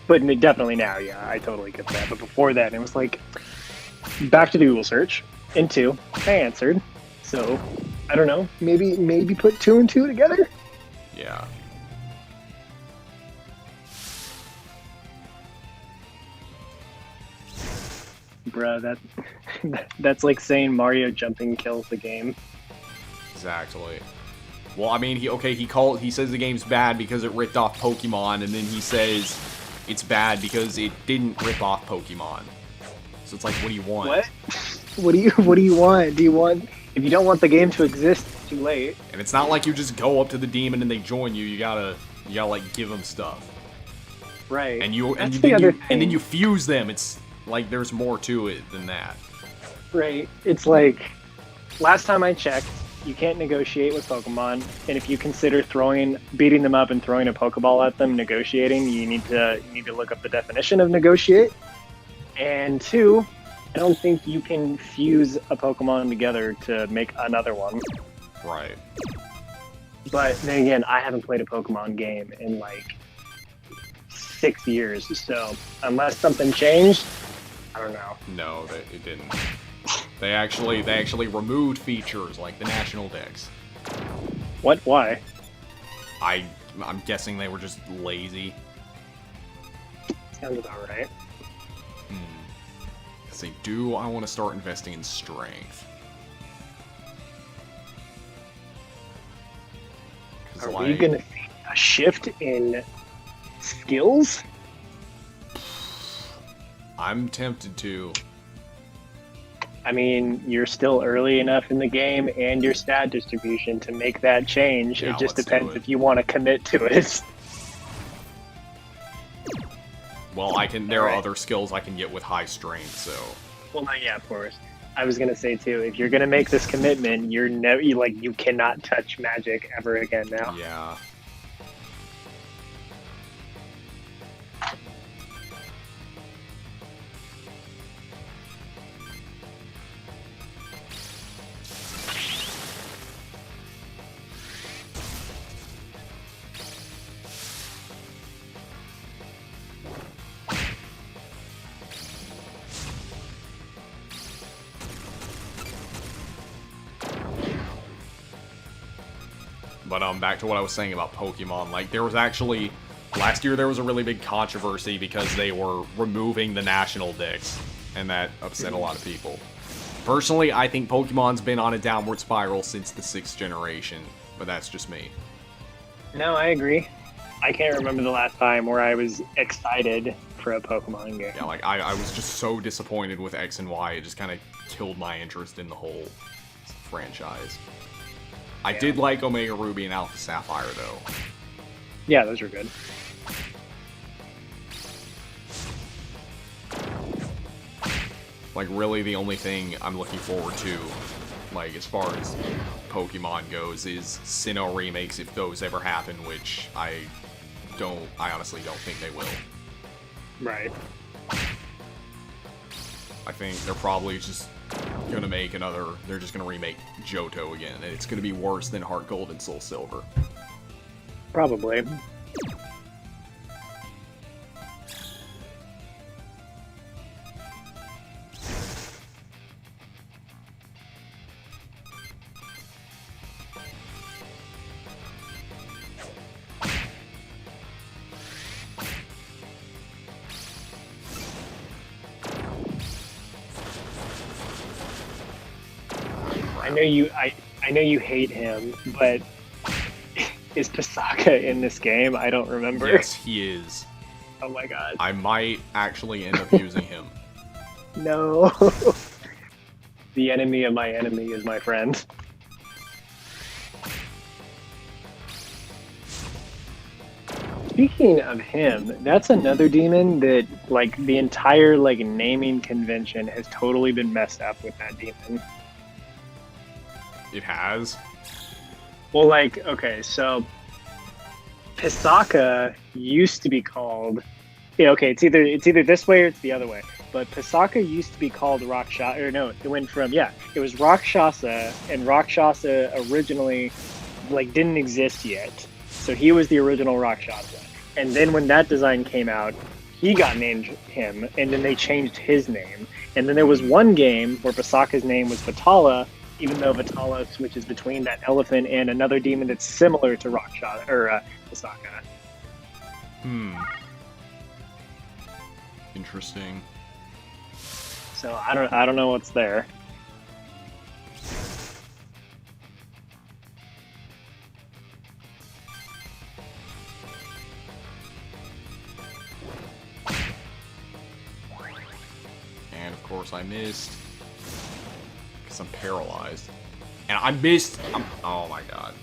But definitely now, yeah, I totally get that. But before that, it was like back to the Google search. And two, I answered. So I don't know. Maybe put 2 and 2 together. Yeah. Bruh, that's like saying Mario jumping kills the game. Exactly. Well, I mean, he says the game's bad because it ripped off Pokemon, and then he says it's bad because it didn't rip off Pokemon. So it's like, what do you want? What? What do you want? Do you want, if you don't want the game to exist, it's too late. And it's not like you just go up to the demon and they join you. You gotta like give them stuff. Right. And then you fuse them. It's like there's more to it than that. Right. It's like, last time I checked, you can't negotiate with Pokemon, and if you consider beating them up and throwing a Pokeball at them, negotiating, you need to look up the definition of negotiate. And 2, I don't think you can fuse a Pokemon together to make another one. Right. But then again, I haven't played a Pokemon game in like 6 years, so unless something changed, I don't know. No, it didn't. They actually removed features like the National Dex. What? Why? I'm guessing they were just lazy. Sounds about right. Say, I want to start investing in strength? Are we gonna see a shift in skills? I'm tempted to. I mean, you're still early enough in the game and your stat distribution to make that change. Yeah, it just let's do depends it. if you want to commit to it. Well, there are Alright. other skills I can get with high strength, so... Well, yeah, of course. I was gonna say too, if you're gonna make this commitment, you cannot touch magic ever again now. Yeah. But back to what I was saying about Pokemon, like, there was actually... Last year there was a really big controversy because they were removing the national dex, and that upset a lot of people. Personally, I think Pokemon's been on a downward spiral since the 6th generation, but that's just me. No, I agree. I can't remember the last time where I was excited for a Pokemon game. Yeah, like, I was just so disappointed with X and Y, it just kind of killed my interest in the whole franchise. I did like Omega Ruby and Alpha Sapphire, though. Yeah, those were good. Like, really the only thing I'm looking forward to, like, as far as Pokemon goes, is Sinnoh remakes, if those ever happen, which I honestly don't think they will. Right. I think they're probably just gonna make they're just gonna remake Johto again, and it's gonna be worse than Heart Gold and Soul Silver. Probably. I know you hate him, but is Pisaka in this game? I don't remember. Yes, he is. Oh my god. I might actually end up using him. No. The enemy of my enemy is my friend. Speaking of him, that's another demon that, like, the entire, like, naming convention has totally been messed up with that demon. It has? Well, like, okay, so Pisaka used to be called... Yeah, okay, it's either this way or it's the other way. But Pisaka used to be called Rakshasa, or no, it went from, it was Rakshasa, and Rakshasa originally, like, didn't exist yet. So he was the original Rakshasa. And then when that design came out, he got named him, and then they changed his name. And then there was one game where Pisaka's name was Vitala, even though Vitala switches between that elephant and another demon that's similar to Rakshasa, or Pisaka. Interesting. So I don't know what's there. And of course I missed. Because I'm paralyzed. And I missed! Oh my god.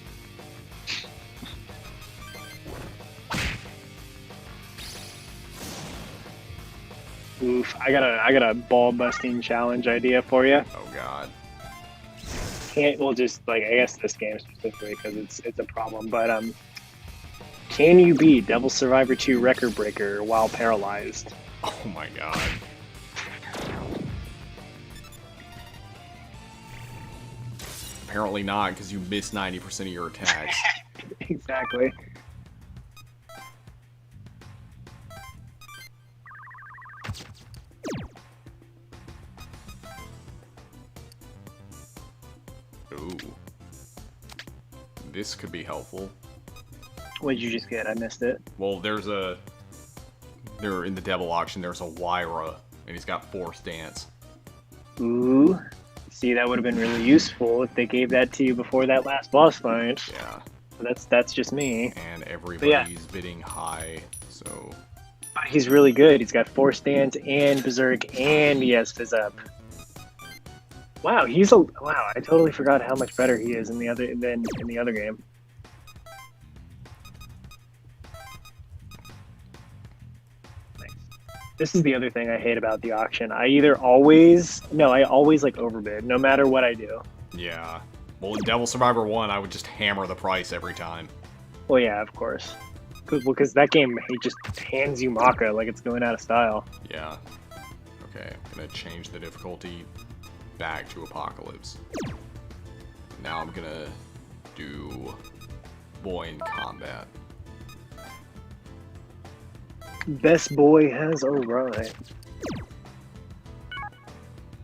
Oof, I got a ball busting challenge idea for you. Oh god. Well, just like, I guess this game specifically because it's a problem, but can you beat Devil Survivor 2 Record Breaker while paralyzed? Oh my god. Apparently not, because you miss 90% of your attacks. Exactly. Ooh. This could be helpful. What did you just get? I missed it. Well, there in the Devil Auction, there's a Wyra, and he's got Force Dance. Ooh. See, that would have been really useful if they gave that to you before that last boss fight. Yeah. That's just me. And everybody's bidding high, so... But he's really good. He's got Force Dance and Berserk, and he has Fizz Up. Wow, wow. I totally forgot how much better he is in the other than in the other game. Nice. This is the other thing I hate about the auction. I always like overbid, no matter what I do. Yeah. Well, in Devil Survivor 1, I would just hammer the price every time. Well, yeah, of course. Because that game, he just hands you Maka like it's going out of style. Yeah. Okay, I'm gonna change the difficulty back to Apocalypse. Now I'm gonna do Boy in Combat. Best boy has arrived.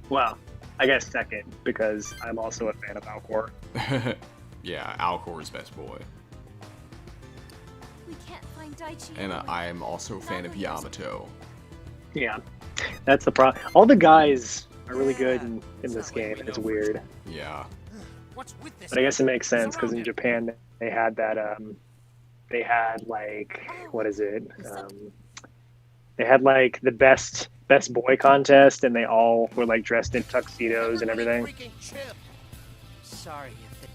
Well, I guess second, because I'm also a fan of Alcor. Yeah, Alcor's best boy. We can't find Daichi. And I am also a fan of Yamato. Yeah, that's the problem. All the guys are really good in this game, and it's weird. Yeah. What's with this? But I guess it makes sense, because in Japan, they had that, they had, like, what is it? They had, like, the best boy contest, and they all were, like, dressed in tuxedos and everything. Freaking chill. Sorry if it...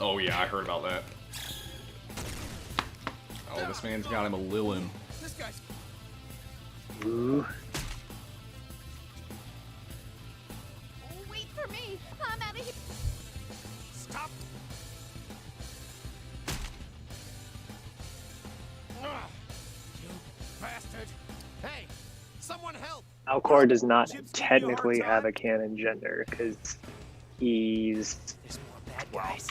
Oh yeah, I heard about that. Oh, this man's got him a Lilin. This guy's Ooh. Wait for me. I'm out of here. stop. Ugh, you bastard. Hey, someone help. Alcor does not technically have a canon gender, because he's... There's more bad guys.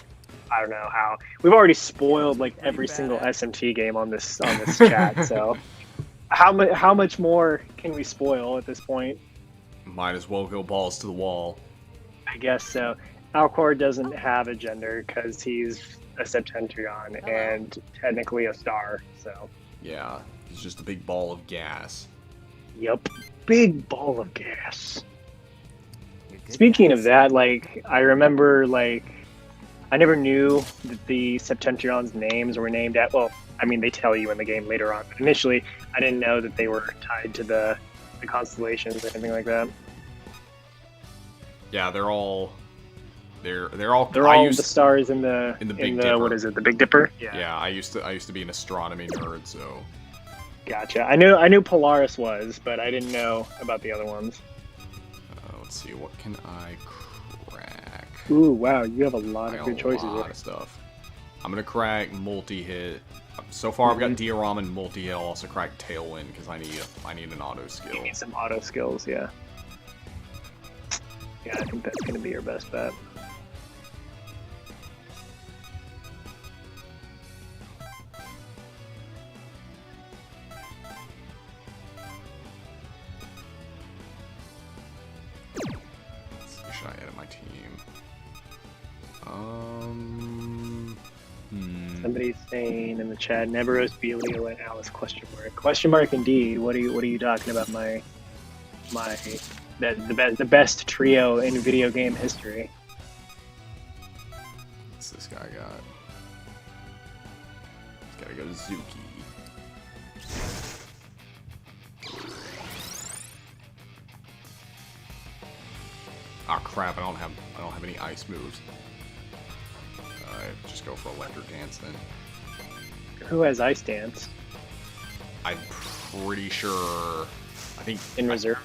I don't know how. We've already spoiled like every single SMT game on this chat. So how much more can we spoil at this point? Might as well go balls to the wall. I guess so. Alcor doesn't have a gender because he's a Septentrion and technically a star. So Yeah, he's just a big ball of gas. yep, big ball of gas. Speaking of that, like I remember like. I never knew that the Septentrion's names were named at. Well, I mean, they tell you in the game later on. But initially, I didn't know that they were tied to the constellations or anything like that. Yeah, they're all. They're They're all the stars in the Big Dipper. what is it? The Big Dipper. Yeah, I used to be an astronomy nerd, so. Gotcha. I knew Polaris was, but I didn't know about the other ones. Let's see, what can I crack? Ooh, wow, you have a lot I of got good choices a lot here. of stuff. I'm gonna crack multi-hit. So far, I've got Diorama and multi-hit. I'll also crack Tailwind because I need an auto skill. You need some auto skills, yeah. Yeah, I think that's gonna be your best bet. Should I edit my team? Somebody's saying in the chat, Neveros, Belio, and Alice question mark. Question mark indeed. What are you talking about? The best trio in video game history. What's this guy got? He's gotta go to Zuki. Oh crap! I don't have any ice moves. Just go for electric dance then. Who has Ice Dance? I'm pretty sure. I think In reserve?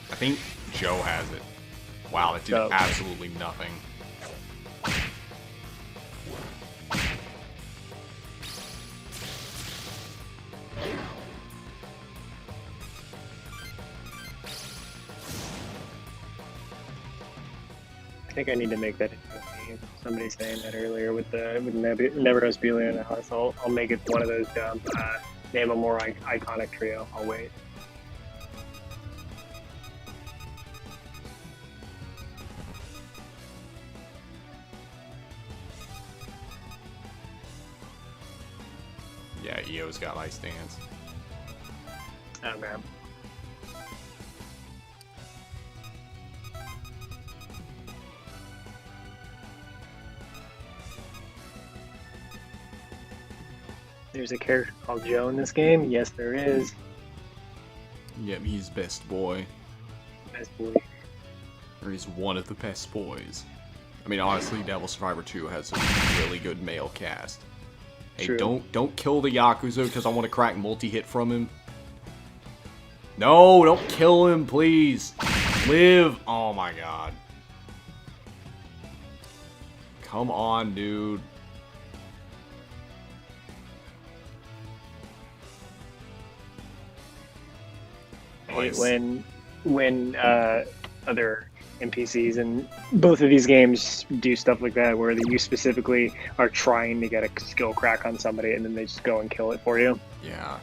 I think Joe has it. Wow, that did Joe. absolutely nothing. I think I need to make that into a game. Somebody's saying that earlier with Neveros, Belio, and Alice. I'll make it one of those name a more iconic trio. I'll wait. Yeah, EO's got ice dance. Oh man. There's a character called Joe in this game. Yes, there is. Yep, he's best boy. Best boy. Or he's one of the best boys. I mean, honestly, Devil Survivor 2 has a really good male cast. Hey, True. don't kill the Yakuza because I want to crack multi-hit from him. No, don't kill him, please. Live. Oh my god. Come on, dude. Nice. When other NPCs in both of these games do stuff like that, where you specifically are trying to get a skill crack on somebody and then they just go and kill it for you. Yeah.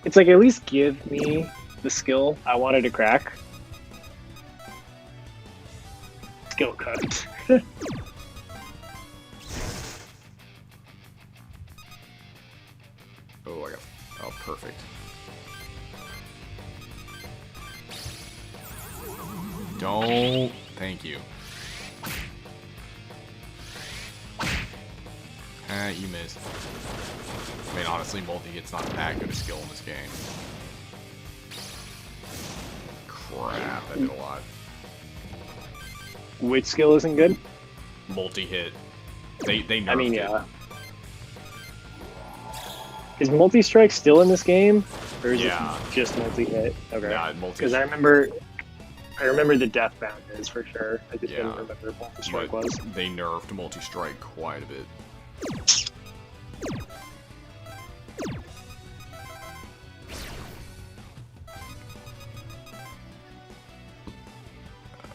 It's like, at least give me the skill I wanted to crack. Skill cut. Oh, I got. Oh, perfect. Don't. Thank you. You missed. I mean, honestly, multi-hit's not that good a skill in this game. Crap, that did a lot. Which skill isn't good? Multi-hit. They nerfed I mean, it. yeah. Is multi-strike still in this game? Or is Yeah. it just multi-hit? Okay. Nah, Because I remember the Deathbound is for sure. I just Yeah. didn't remember what multi-strike But was. they nerfed multi-strike quite a bit.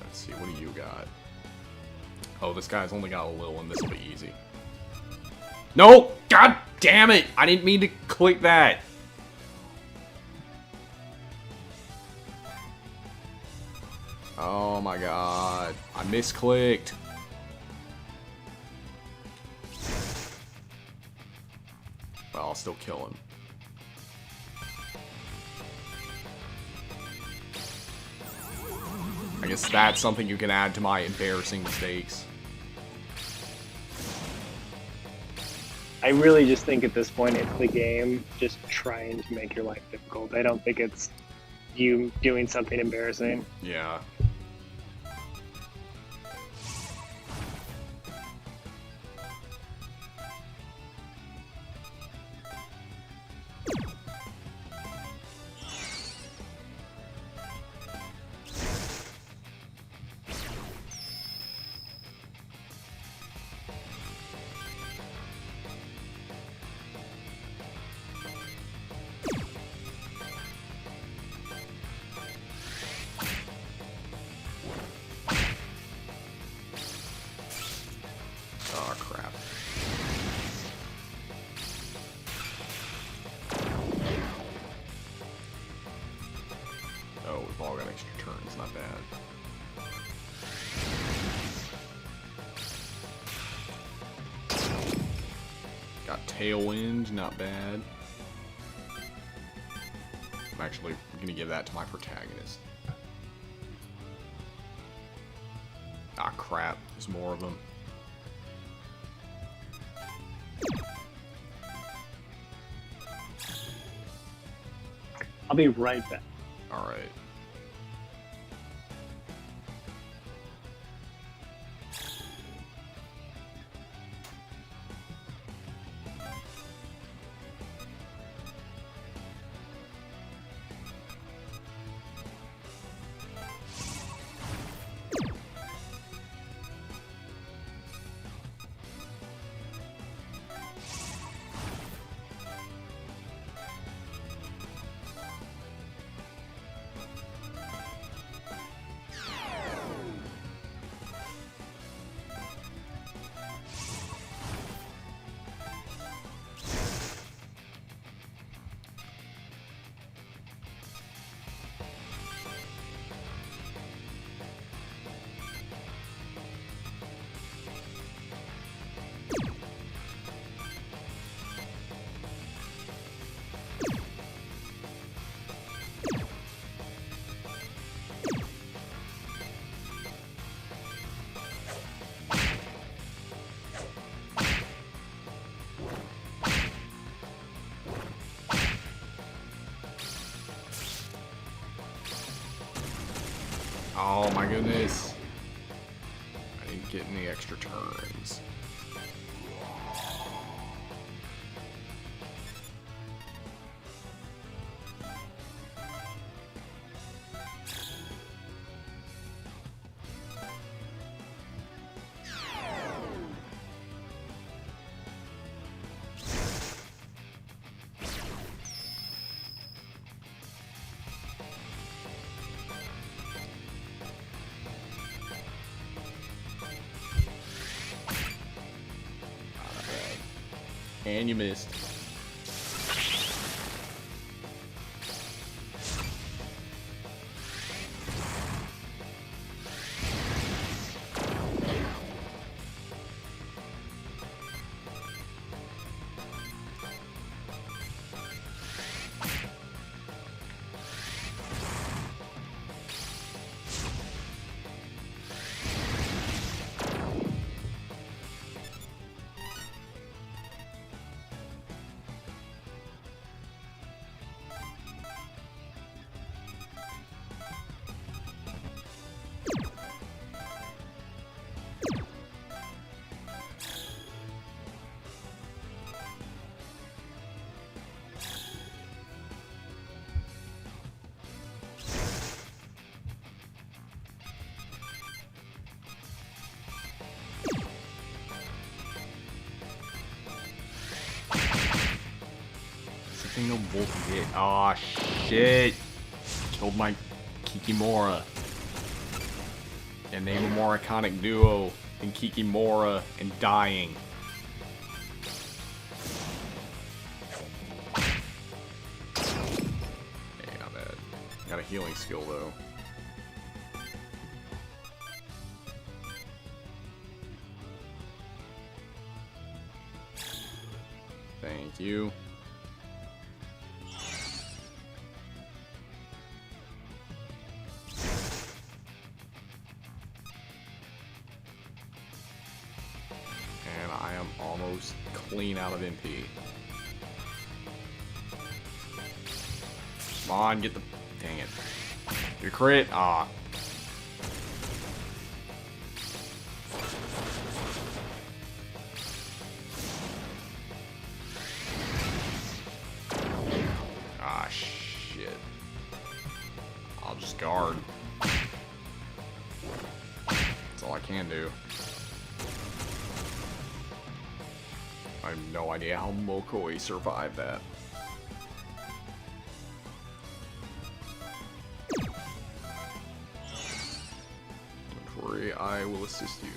Let's see, what do you got? Oh, this guy's only got a little one. This will be easy. No! God damn it! I didn't mean to click that. Oh my god. I misclicked. Well, I'll still kill him. I guess that's something you can add to my embarrassing mistakes. I really just think at this point it's the game just trying to make your life difficult. I don't think it's you doing something embarrassing. Yeah. Oh, crap. Oh, we've all got extra turns, not bad. Got Tailwind, not bad. I'm actually gonna give that to my protagonist. Ah, crap. There's more of them. I'll be right back. Alright. Oh my goodness. ain't getting the extra turns. And you missed. Thing no multi hit. Aw, shit. Killed my Kikimora. And name a more iconic duo than Kikimora and dying. Hey, not bad. Got a healing skill though. Thank you. Almost clean out of MP. Come on, get the... Dang it. Your crit? Ah. Ah, shit. I'll just guard. That's all I can do. I have no idea how Mokoi survived that. Don't worry, I will assist you.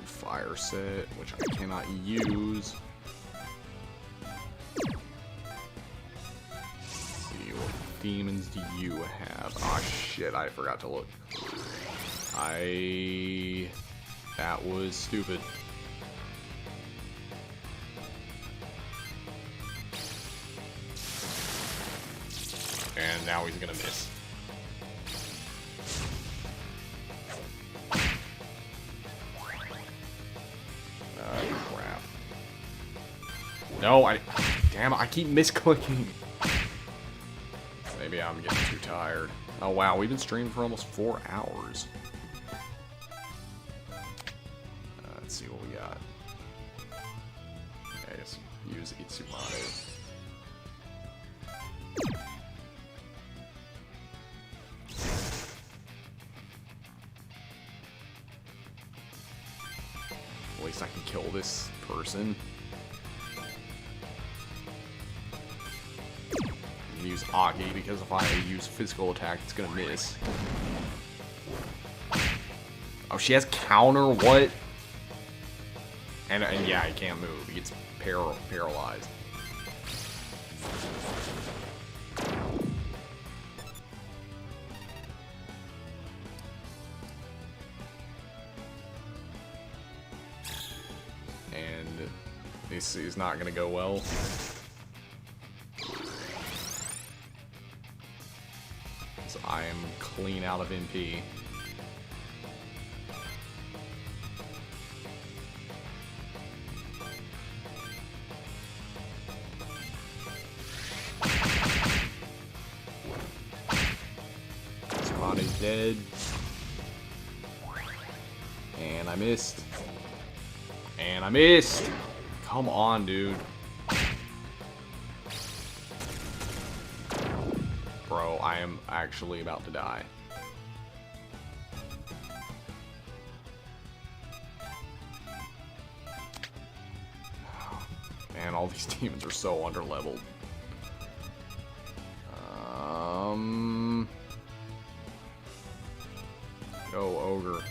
Fire set, which I cannot use. Let's see, what demons do you have? Ah, shit, I forgot to look. That was stupid. And now he's gonna miss. Crap. No, damn it, I keep misclicking. Maybe I'm getting too tired. Oh wow, we've been streaming for almost 4 hours. Let's see what we got. I guess use Itsumade. At least I can kill this person. I'm gonna use Aki because if I use physical attack, it's gonna miss. Oh, she has counter? What? And yeah, he can't move. He gets paralyzed. this is not going to go well. So I am clean out of MP. Spawn is dead. And I missed. And I missed! Come on, dude. Bro, I am actually about to die. Man, all these demons are so underleveled. Go, ogre.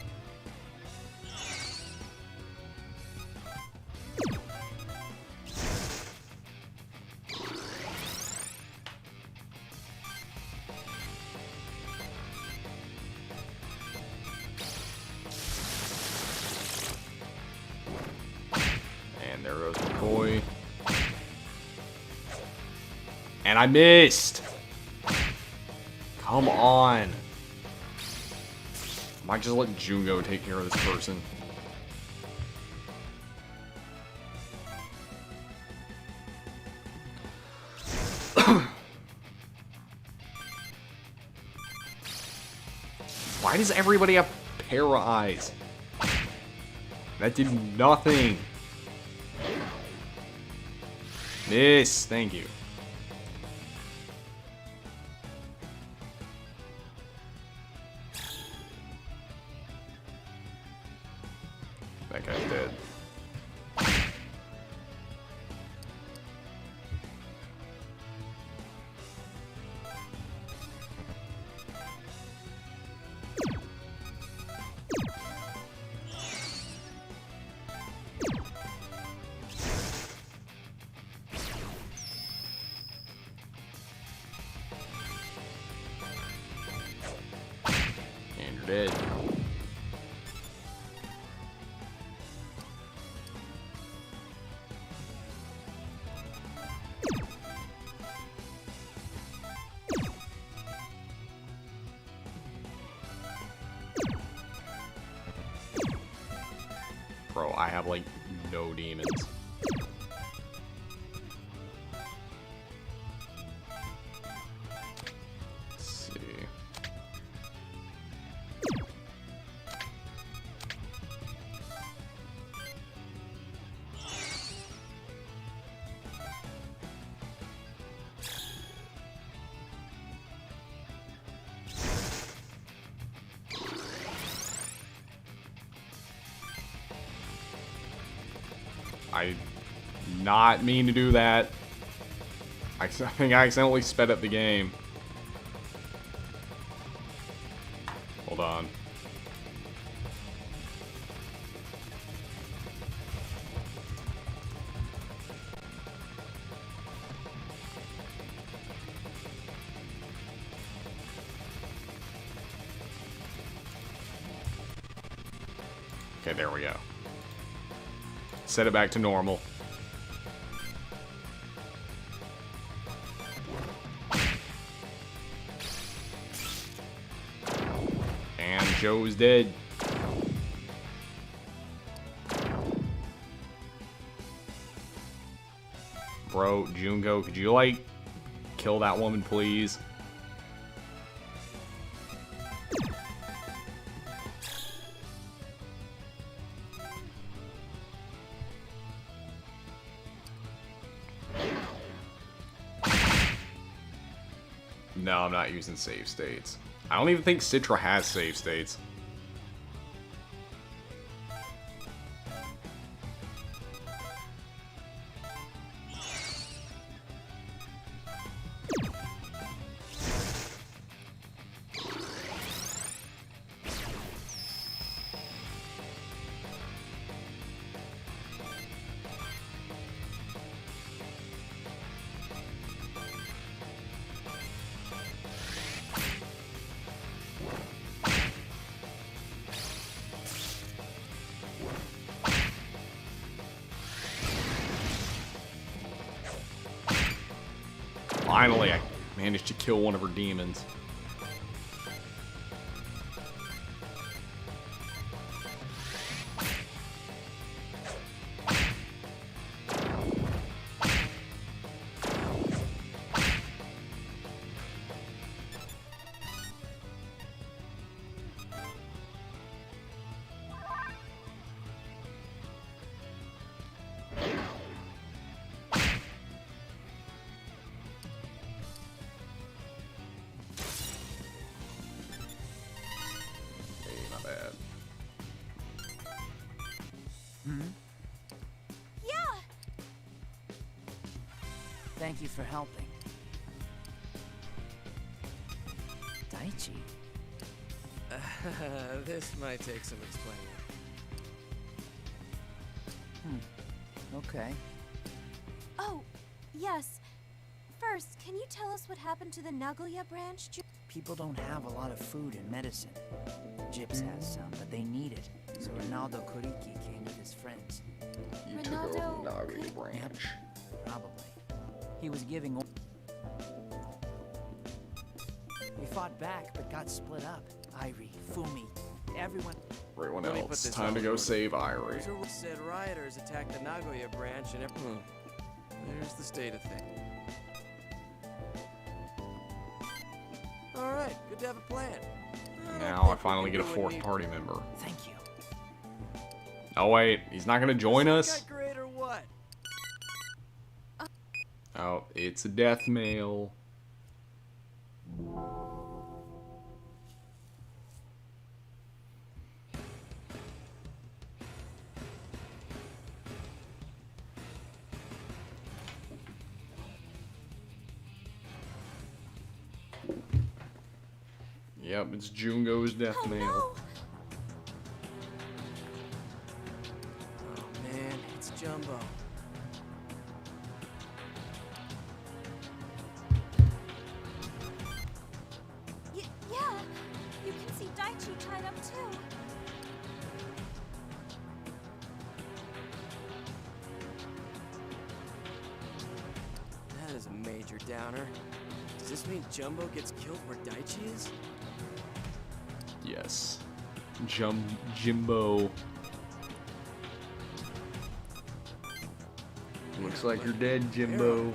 And there goes McCoy. And I missed! Come on! I might just let Jungo take care of this person. Why does everybody have pair of eyes? That did nothing. Miss, thank you. That guy's dead. And you're dead. Bro, I have like no demons. Let's see. I did not mean to do that. I think I accidentally sped up the game. Hold on. Okay, there we go. Set it back to normal. And Joe's dead. Bro, Jungo, could you, like, kill that woman, please? No, I'm not using save states. I don't even think Citra has save states. Finally, I managed to kill one of her demons. Yeah. Thank you for helping. Daichi? This might take some explaining. Okay. Oh, yes. First, can you tell us what happened to the Nagoya branch? People don't have a lot of food and medicine. Gyps has some, but they need it. So Ronaldo Kuriki came with his friends. You took over Ronaldo Nagoya branch. Probably. He was giving... We fought back, but got split up. Irie, Fumi, everyone... Everyone Let me put else, this time all to in go order. save Irie. Said rioters attacked the Nagoya branch and there's the state of things. Alright, good to have a plan. Now I finally get a fourth party member. Thank you. Oh wait, he's not gonna join us? Got great or what? Oh, it's a death mail. Yep, it's Jungo's death Oh, mail. no. Oh man, it's Jumbo. Yeah. You can see Daichi tied up too. That is a major downer. Does this mean Jumbo gets killed where Daichi is? Yes. Jimbo. Looks like you're dead, Jimbo.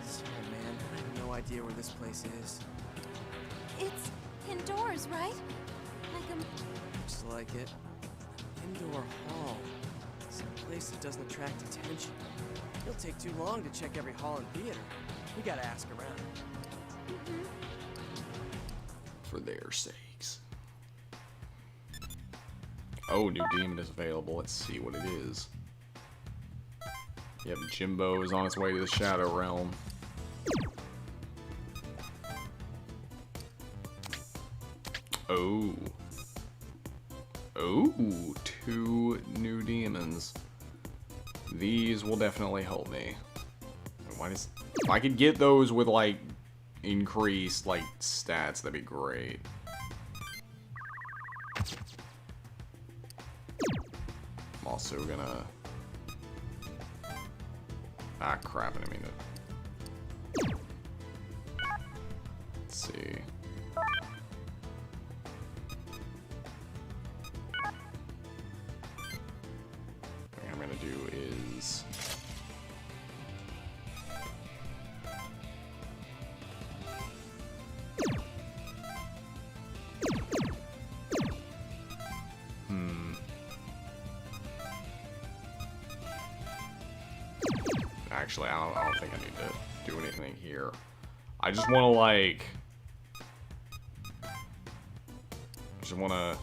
Sorry, man. I have no idea where this place is. It's indoors, right? Like a... Looks like it. An indoor hall. Some place that doesn't attract attention. It'll take too long to check every hall and theater. We gotta ask around. For their sakes. Oh, new demon is available. Let's see what it is. Yep, Jimbo is on his way to the Shadow Realm. Oh. Oh, 2 new demons. These will definitely help me. Why does... If I could get those with, like, increased, like, stats, that'd be great. I'm also gonna... Ah, crap, I didn't mean to... Let's see... What I'm gonna do is... Actually, I don't think I need to do anything here. I just want to, like... Just want to...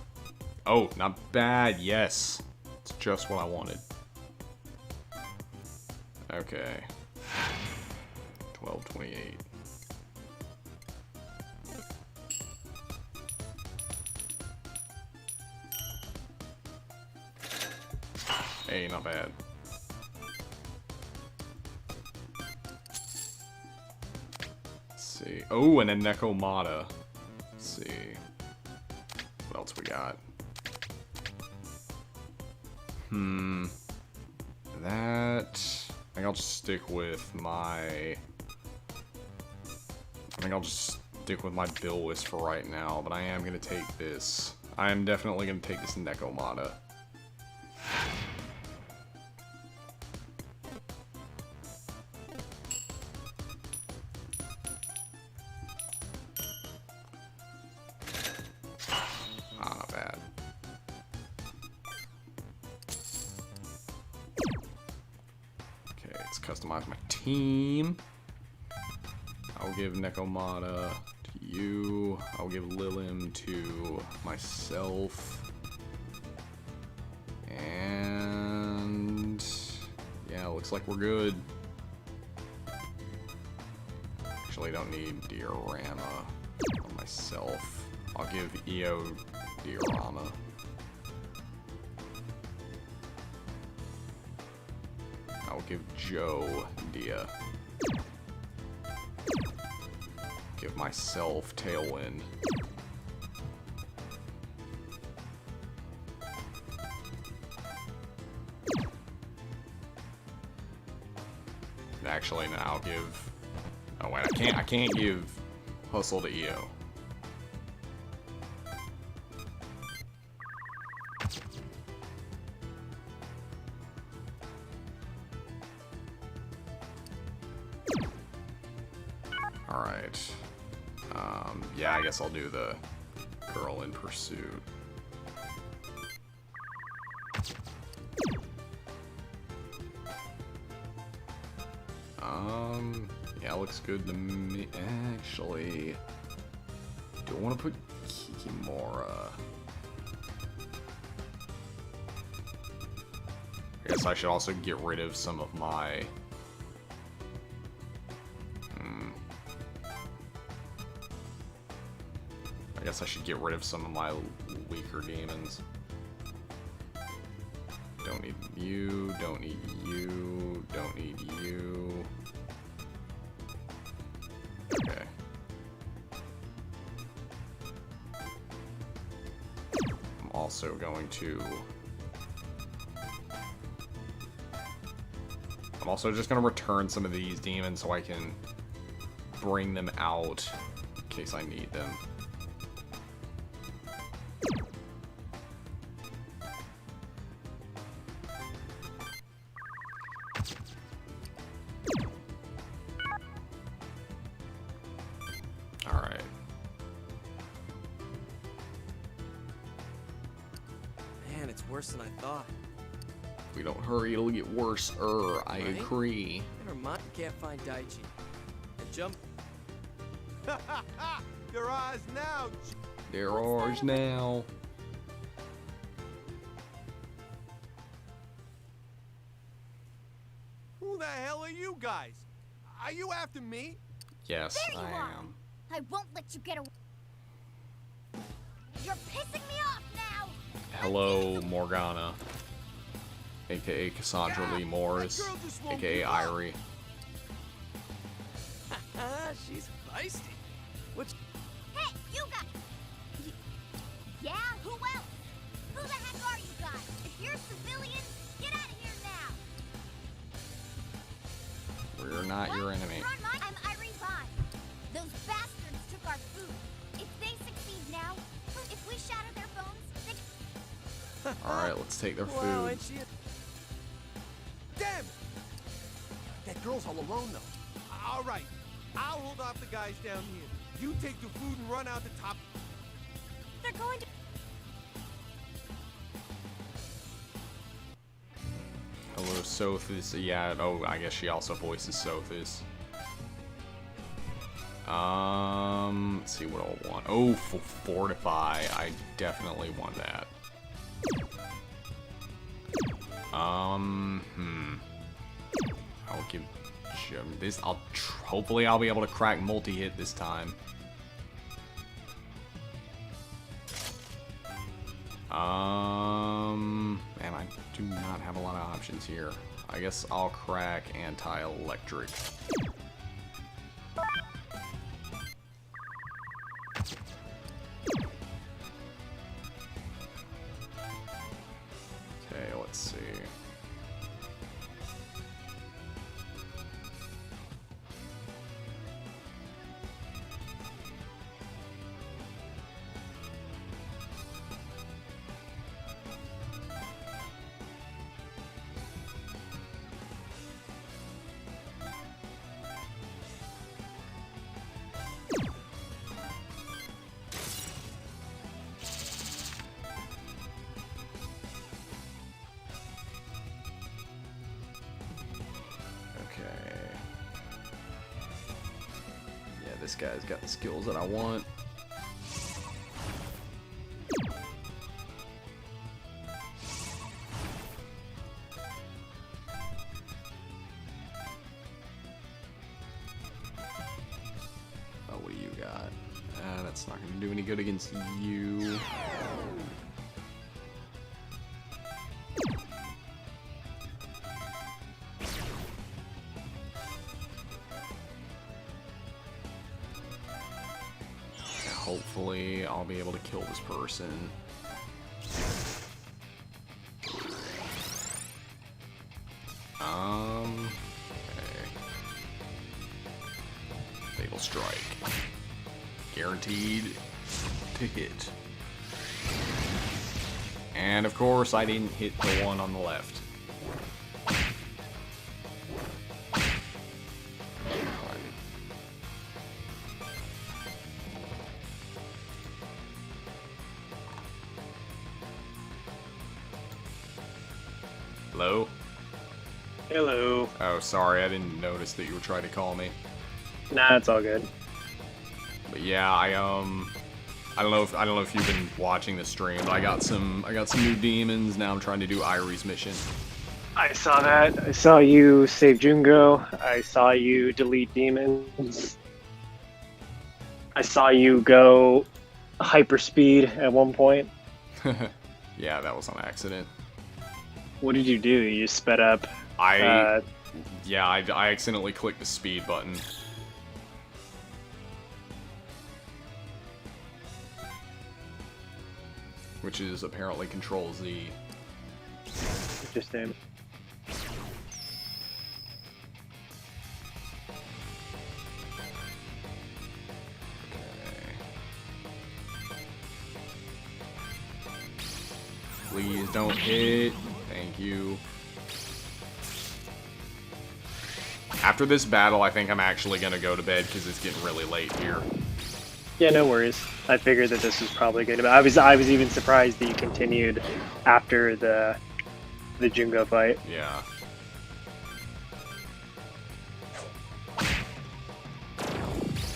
Oh, not bad. Yes. It's just what I wanted. Okay. 1228. Hey, not bad. Let's see. Oh, and a Nekomata. Let's see. What else we got? That... I think I'll just stick with my I think I'll just stick with my bill list for right now, but I am going to take this. I am definitely going to take this Nekomata. Ah, not bad. Okay, let's customize my team. I'll give Nekomata to you. I'll give Lilim to myself. And yeah, looks like we're good. Actually, don't need Diorama for myself. I'll give Io Diorama. I'll give Joe Dia. Give myself Tailwind. Actually, no, I'll give. Oh wait, I can't give Hustle to EO. All right. Yeah, I guess I'll do the Girl in Pursuit. Yeah, looks good to me. Actually, do I want to put Kikimora? I guess I should also get rid of some of my... I guess I should get rid of some of my weaker demons. Don't need you, don't need you, don't need you. Okay. I'm also going to... I'm also just going to return some of these demons so I can bring them out in case I need them. Alright. Man, it's worse than I thought. If we don't hurry, it'll get worse. I agree. Never mind, you can't find Daichi. And jump. Your eyes now. They're ours now. Who the hell are you guys? Are you after me? Yes, There I you are. am. I won't let you get away. You're pissing me off now. Hello, Morgana. AKA Cassandra Lee Morris. that girl just won't AKA give up. Irie. She's feisty. What's... Hey, you guys. Yeah, who else? Who the heck are you guys? If you're civilians, get out of here now. We're not your enemy. You're on my... I'm Irie Vaughn. Those bastards took our food. If they succeed now, if we shatter their bones, they... Alright, let's take their Wow, food. ain't she... Damn it! That girl's all alone though. All right, I'll hold off the guys down here. You take the food and run out the top. They're going to... Hello, Sothis. Yeah, oh, I guess she also voices Sothis. Let's see what I'll want. Oh, Fortify. I definitely want that. I'll give Jim this. Hopefully I'll be able to crack multi-hit this time. Man, I do not have a lot of options here. I guess I'll crack anti-electric. Okay, let's see. this guy's got the skills that I want. Oh, what do you got? That's not going to do any good against you. Hopefully, I'll be able to kill this person. Okay. Fatal strike. Guaranteed to hit. And of course, I didn't hit the one on the left. Hello? Hello. Oh, sorry, I didn't notice that you were trying to call me. Nah, it's all good. But yeah, I don't know if you've been watching the stream, but I got some new demons. Now I'm trying to do Irie's mission. I saw that. I saw you save Jungo. I saw you delete demons. I saw you go hyperspeed at one point. Yeah, that was on accident. What did you do? You sped up. I accidentally clicked the speed button. Which is apparently Control Z. Interesting. Please don't hit. Thank you. After this battle, I think I'm actually gonna go to bed because it's getting really late here. Yeah, no worries. I figured that this was probably good. I was even surprised that you continued after the Jungo fight. Yeah.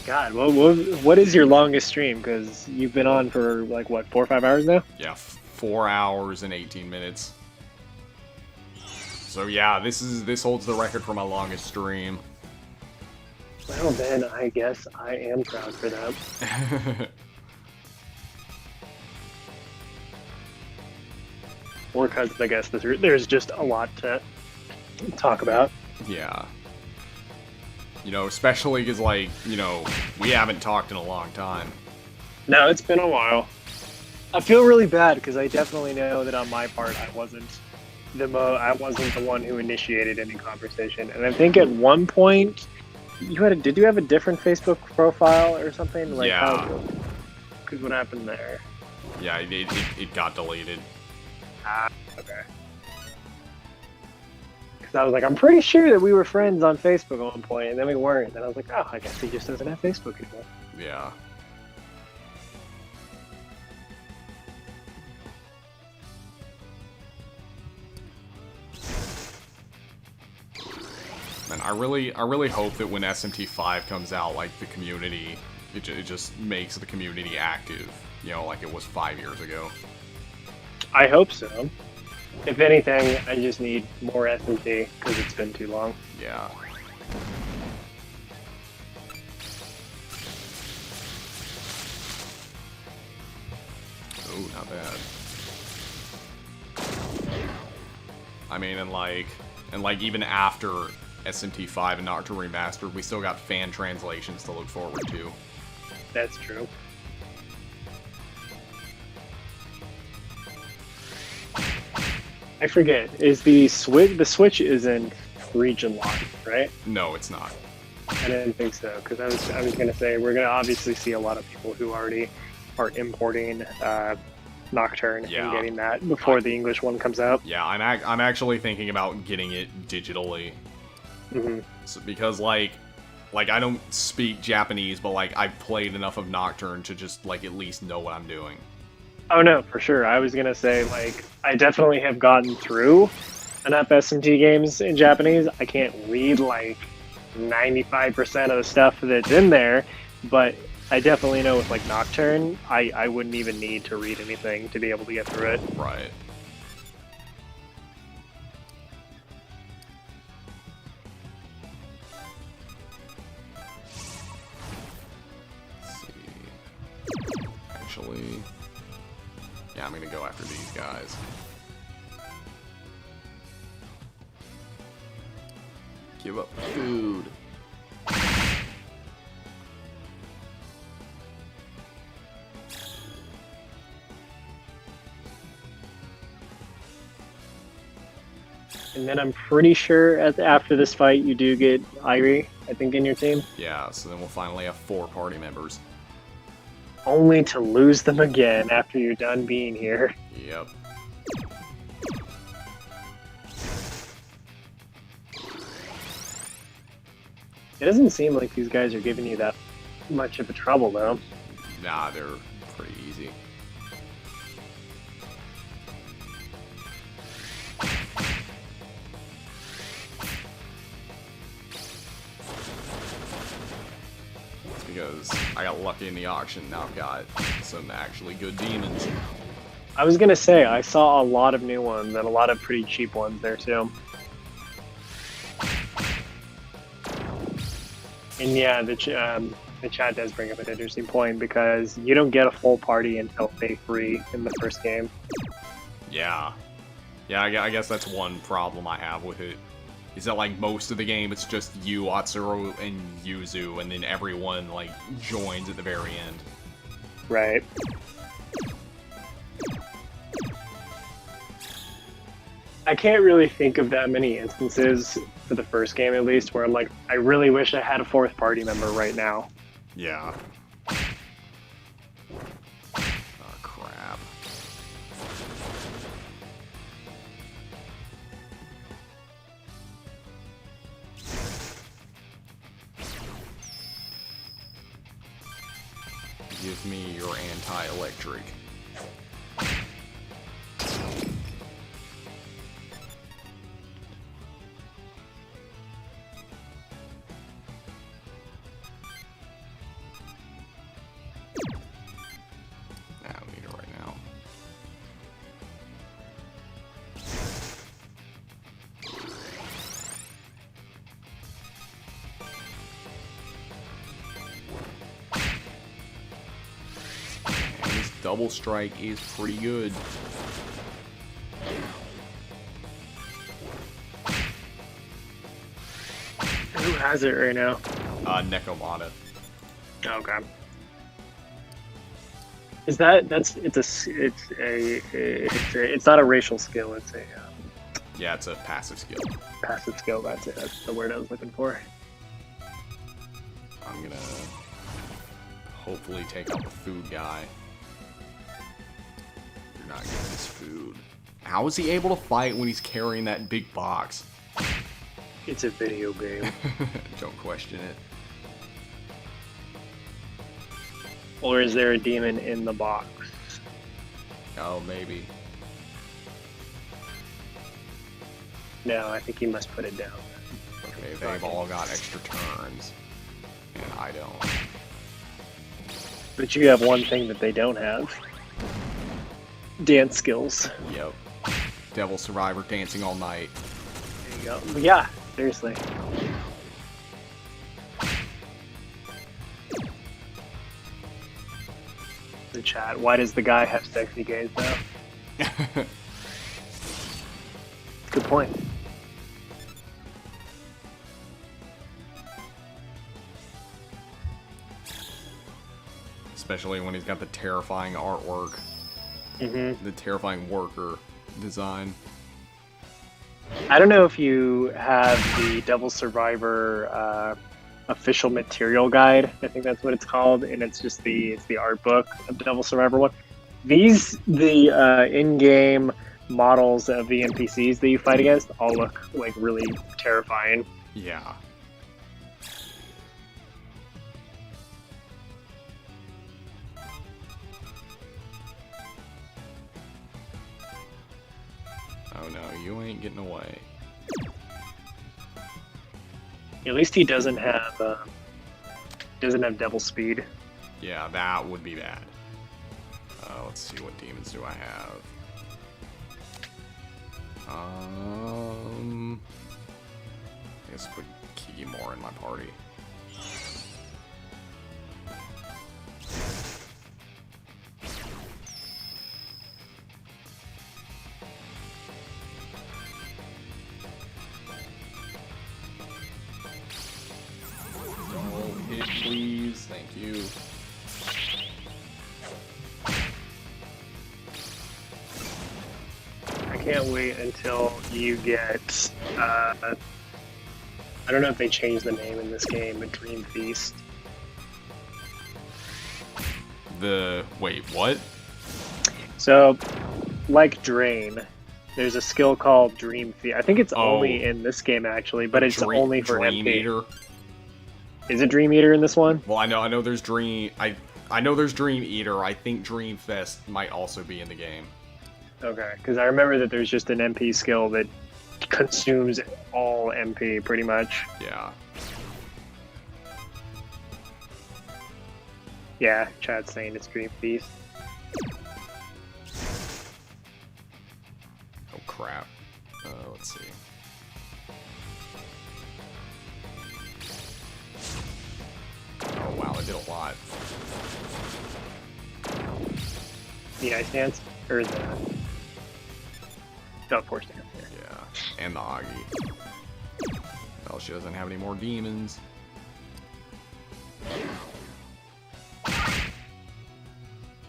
God, what is your longest stream? Because you've been on for like what, 4 or 5 hours now? Yeah, 4 hours and 18 minutes. So yeah, this holds the record for my longest stream. Well then, I guess I am proud for that. Or because I guess there's just a lot to talk about. Yeah. You know, especially because, like, you know, we haven't talked in a long time. No, it's been a while. I feel really bad because I definitely know that on my part I wasn't the one who initiated any conversation. And I think at one point did you have a different Facebook profile or something? Like, yeah. Because what happened there? Yeah, it got deleted. Ah, okay. Because I was like, I'm pretty sure that we were friends on Facebook at one point, and then we weren't. And I was like, oh, I guess he just doesn't have Facebook anymore. Yeah. Man, I really hope that when SMT5 comes out, like, the community, it just makes the community active, you know, like it was 5 years ago. I hope so. If anything, I just need more SMT, because it's been too long. Yeah. Ooh, not bad. I mean, and like even after SMT5 and Naruto Remastered, we still got fan translations to look forward to. That's true. I forget. Is the Switch isn't region locked, right? No, it's not. I didn't think so, because I was gonna say we're gonna obviously see a lot of people who already are importing Nocturne and getting that before the English one comes out. Yeah, I'm actually thinking about getting it digitally. Mm-hmm. So, because like I don't speak Japanese, but like I've played enough of Nocturne to just like at least know what I'm doing. Oh no, for sure. I was gonna say, like, I definitely have gotten through enough SMT games in Japanese. I can't read like 95% of the stuff that's in there, but I definitely know with like Nocturne, I wouldn't even need to read anything to be able to get through it. Right. Let's see. Actually, yeah, I'm gonna go after these guys. Give up food. And then I'm pretty sure after this fight, you do get Irie, I think, in your team. Yeah, so then we'll finally have 4 party members. Only to lose them again after you're done being here. Yep. It doesn't seem like these guys are giving you that much of a trouble, though. Nah, they're pretty easy. It's because I got lucky in the auction. Now I've got some actually good demons. I was gonna say, I saw a lot of new ones and a lot of pretty cheap ones there, too. And yeah, the chat does bring up an interesting point because you don't get a full party until day 3 in the first game. Yeah. Yeah, I guess that's one problem I have with it. Is that, like, most of the game it's just you, Atsuro, and Yuzu, and then everyone, like, joins at the very end. Right. I can't really think of that many instances, for the first game at least, where I'm like, I really wish I had a 4th party member right now. Yeah. Oh, crap. Give me your anti-electric. I don't need it right now. And this double strike is pretty good. Who has it right now? Nekomata. Okay. Is it's not a racial skill, it's a Yeah, it's a passive skill. passive skill, that's it, that's the word I was looking for. I'm gonna hopefully take out the food guy. You're not getting this food. How is he able to fight when he's carrying that big box? It's a video game. Don't question it. Or is there a demon in the box? Oh, maybe. No, I think he must put it down. Okay, they've all got extra turns. And I don't. But you have one thing that they don't have. Dance skills. Yep. Devil Survivor dancing all night. There you go. Yeah, seriously. The chat. Why does the guy have sexy gaze now? Good point. Especially when he's got the terrifying artwork. Mm-hmm. The terrifying worker design. I don't know if you have the Devil Survivor official material guide. I think that's what it's called, and it's just the art book of Devil Survivor 1. The in-game models of the NPCs that you fight against all look like really terrifying. Yeah. Oh no, you ain't getting away. At least he doesn't have Doesn't have devil speed. Yeah, that would be bad. Let's see, what demons do I have? I guess put Kiki more in my party. Don't hit, please. Thank you. I can't wait until you get. I don't know if they changed the name in this game, but Dream Feast. Wait, what? So, like Drain, there's a skill called Dream Feast. I think it's only in this game actually, but it's only for Dream MP. Eater. Is it Dream Eater in this one? Well, I know there's Dream. I know there's Dream Eater. I think Dream Fest might also be in the game. Okay, because I remember that there's just an MP skill that consumes all MP pretty much. Yeah. Yeah, chat's saying it's Dream Feast. Oh crap. Let's see. Oh wow, I did a lot. The Ice Dance? Or the... No, Force Dance. Yeah, and the Augie. Well, she doesn't have any more demons.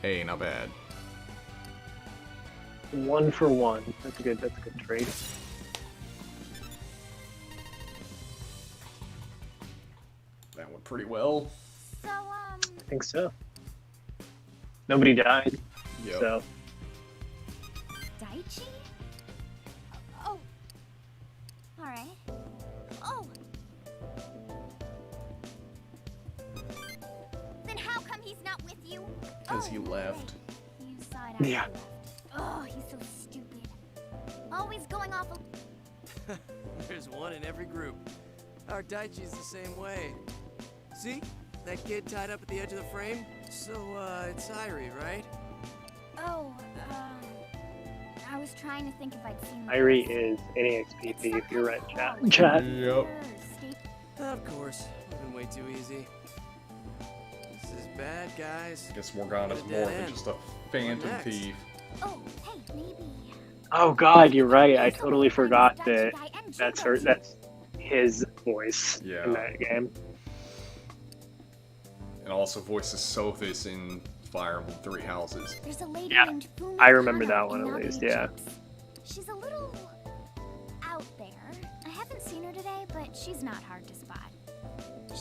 Hey, not bad. 1 for 1. That's a good trade. That went pretty well. So, I think so. Nobody died, Yep. so... Daichi? Oh. Alright. Oh! Then how come he's not with you? Because he left. You saw it after Yeah. he left. Oh, he's so stupid. Always going off There's one in every group. Our Daichi's the same way. See? That kid tied up at the edge of the frame? So, it's Irie, right? Oh, I was trying to think if I'd seen Irie is NEXPP, if you're right, chat. Yep. Of course. Would have been way too easy. This is bad, guys. Guess Morgana's What a more dead than end. just a phantom next? thief. Oh, hey, maybe. Oh god, you're right. I totally forgot that that's his voice Yeah. in that game. And also voices Sophis in Fire Emblem Three Houses. There's a lady Yeah, named Fumi I remember Kano that one in at Nabe least, yeah. Gyps. She's a little out there. I haven't seen her today, but she's not hard to spot.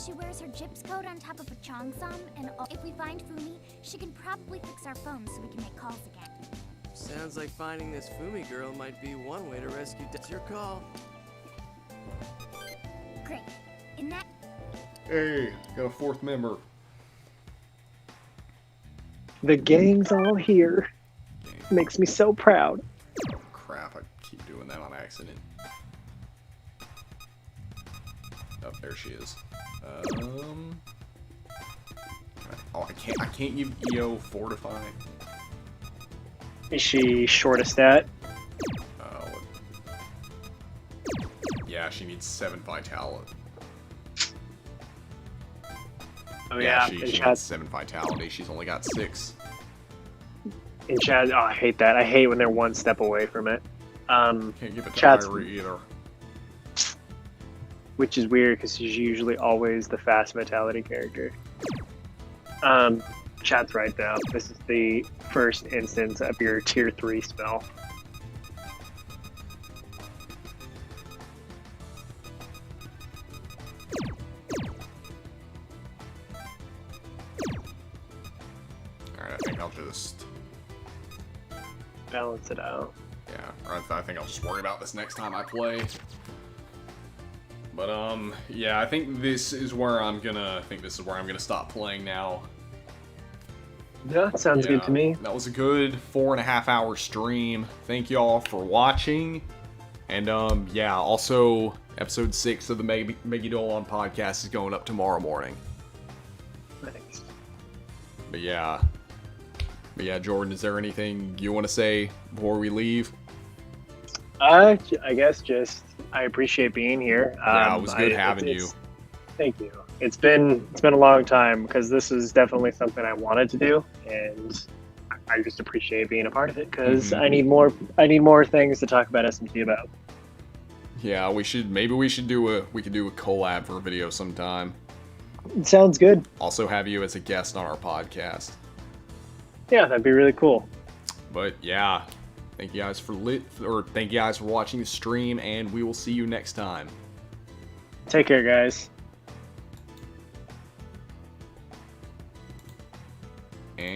She wears her Gyps coat on top of a cheongsam, and if we find Fumi, she can probably fix our phones so we can make calls again. Sounds like finding this Fumi girl might be one way to rescue. It's your call. Great. In that Hey, got a fourth member. The gang's all here. Makes me so proud. Crap, I keep doing that on accident. Oh, there she is. Oh, I can't give EO Fortify. Is she short a stat? Oh. Yeah, she needs 7 Vitality. Oh yeah, she in needs chat, 7 Vitality. She's only got 6. in chat, oh, I hate that. I hate when they're one step away from it. Can't give it to Chat's- Irie either. Which is weird because she's usually always the fast vitality character. Chat's right though. This is the first instance of your tier 3 spell. Alright, I think I'll just... Balance it out. Yeah, or I think I'll just worry about this next time I play. But, yeah, I think this is where I'm gonna stop playing now. Yeah, sounds good to me. That was a good 4.5 hour stream. Thank y'all for watching. And, yeah, also, episode 6 of the Megidolon podcast is going up tomorrow morning. But yeah. Jordan, is there anything you want to say before we leave? I guess just I appreciate being here. Yeah, it was good having you. Thank you. It's been a long time because this is definitely something I wanted to do, and I just appreciate being a part of it because I need more things to talk about SMT about. Yeah, we could do a collab for a video sometime. Sounds good. Also have you as a guest on our podcast. Yeah, that'd be really cool. But yeah, thank you guys for watching the stream, and we will see you next time. Take care, guys. And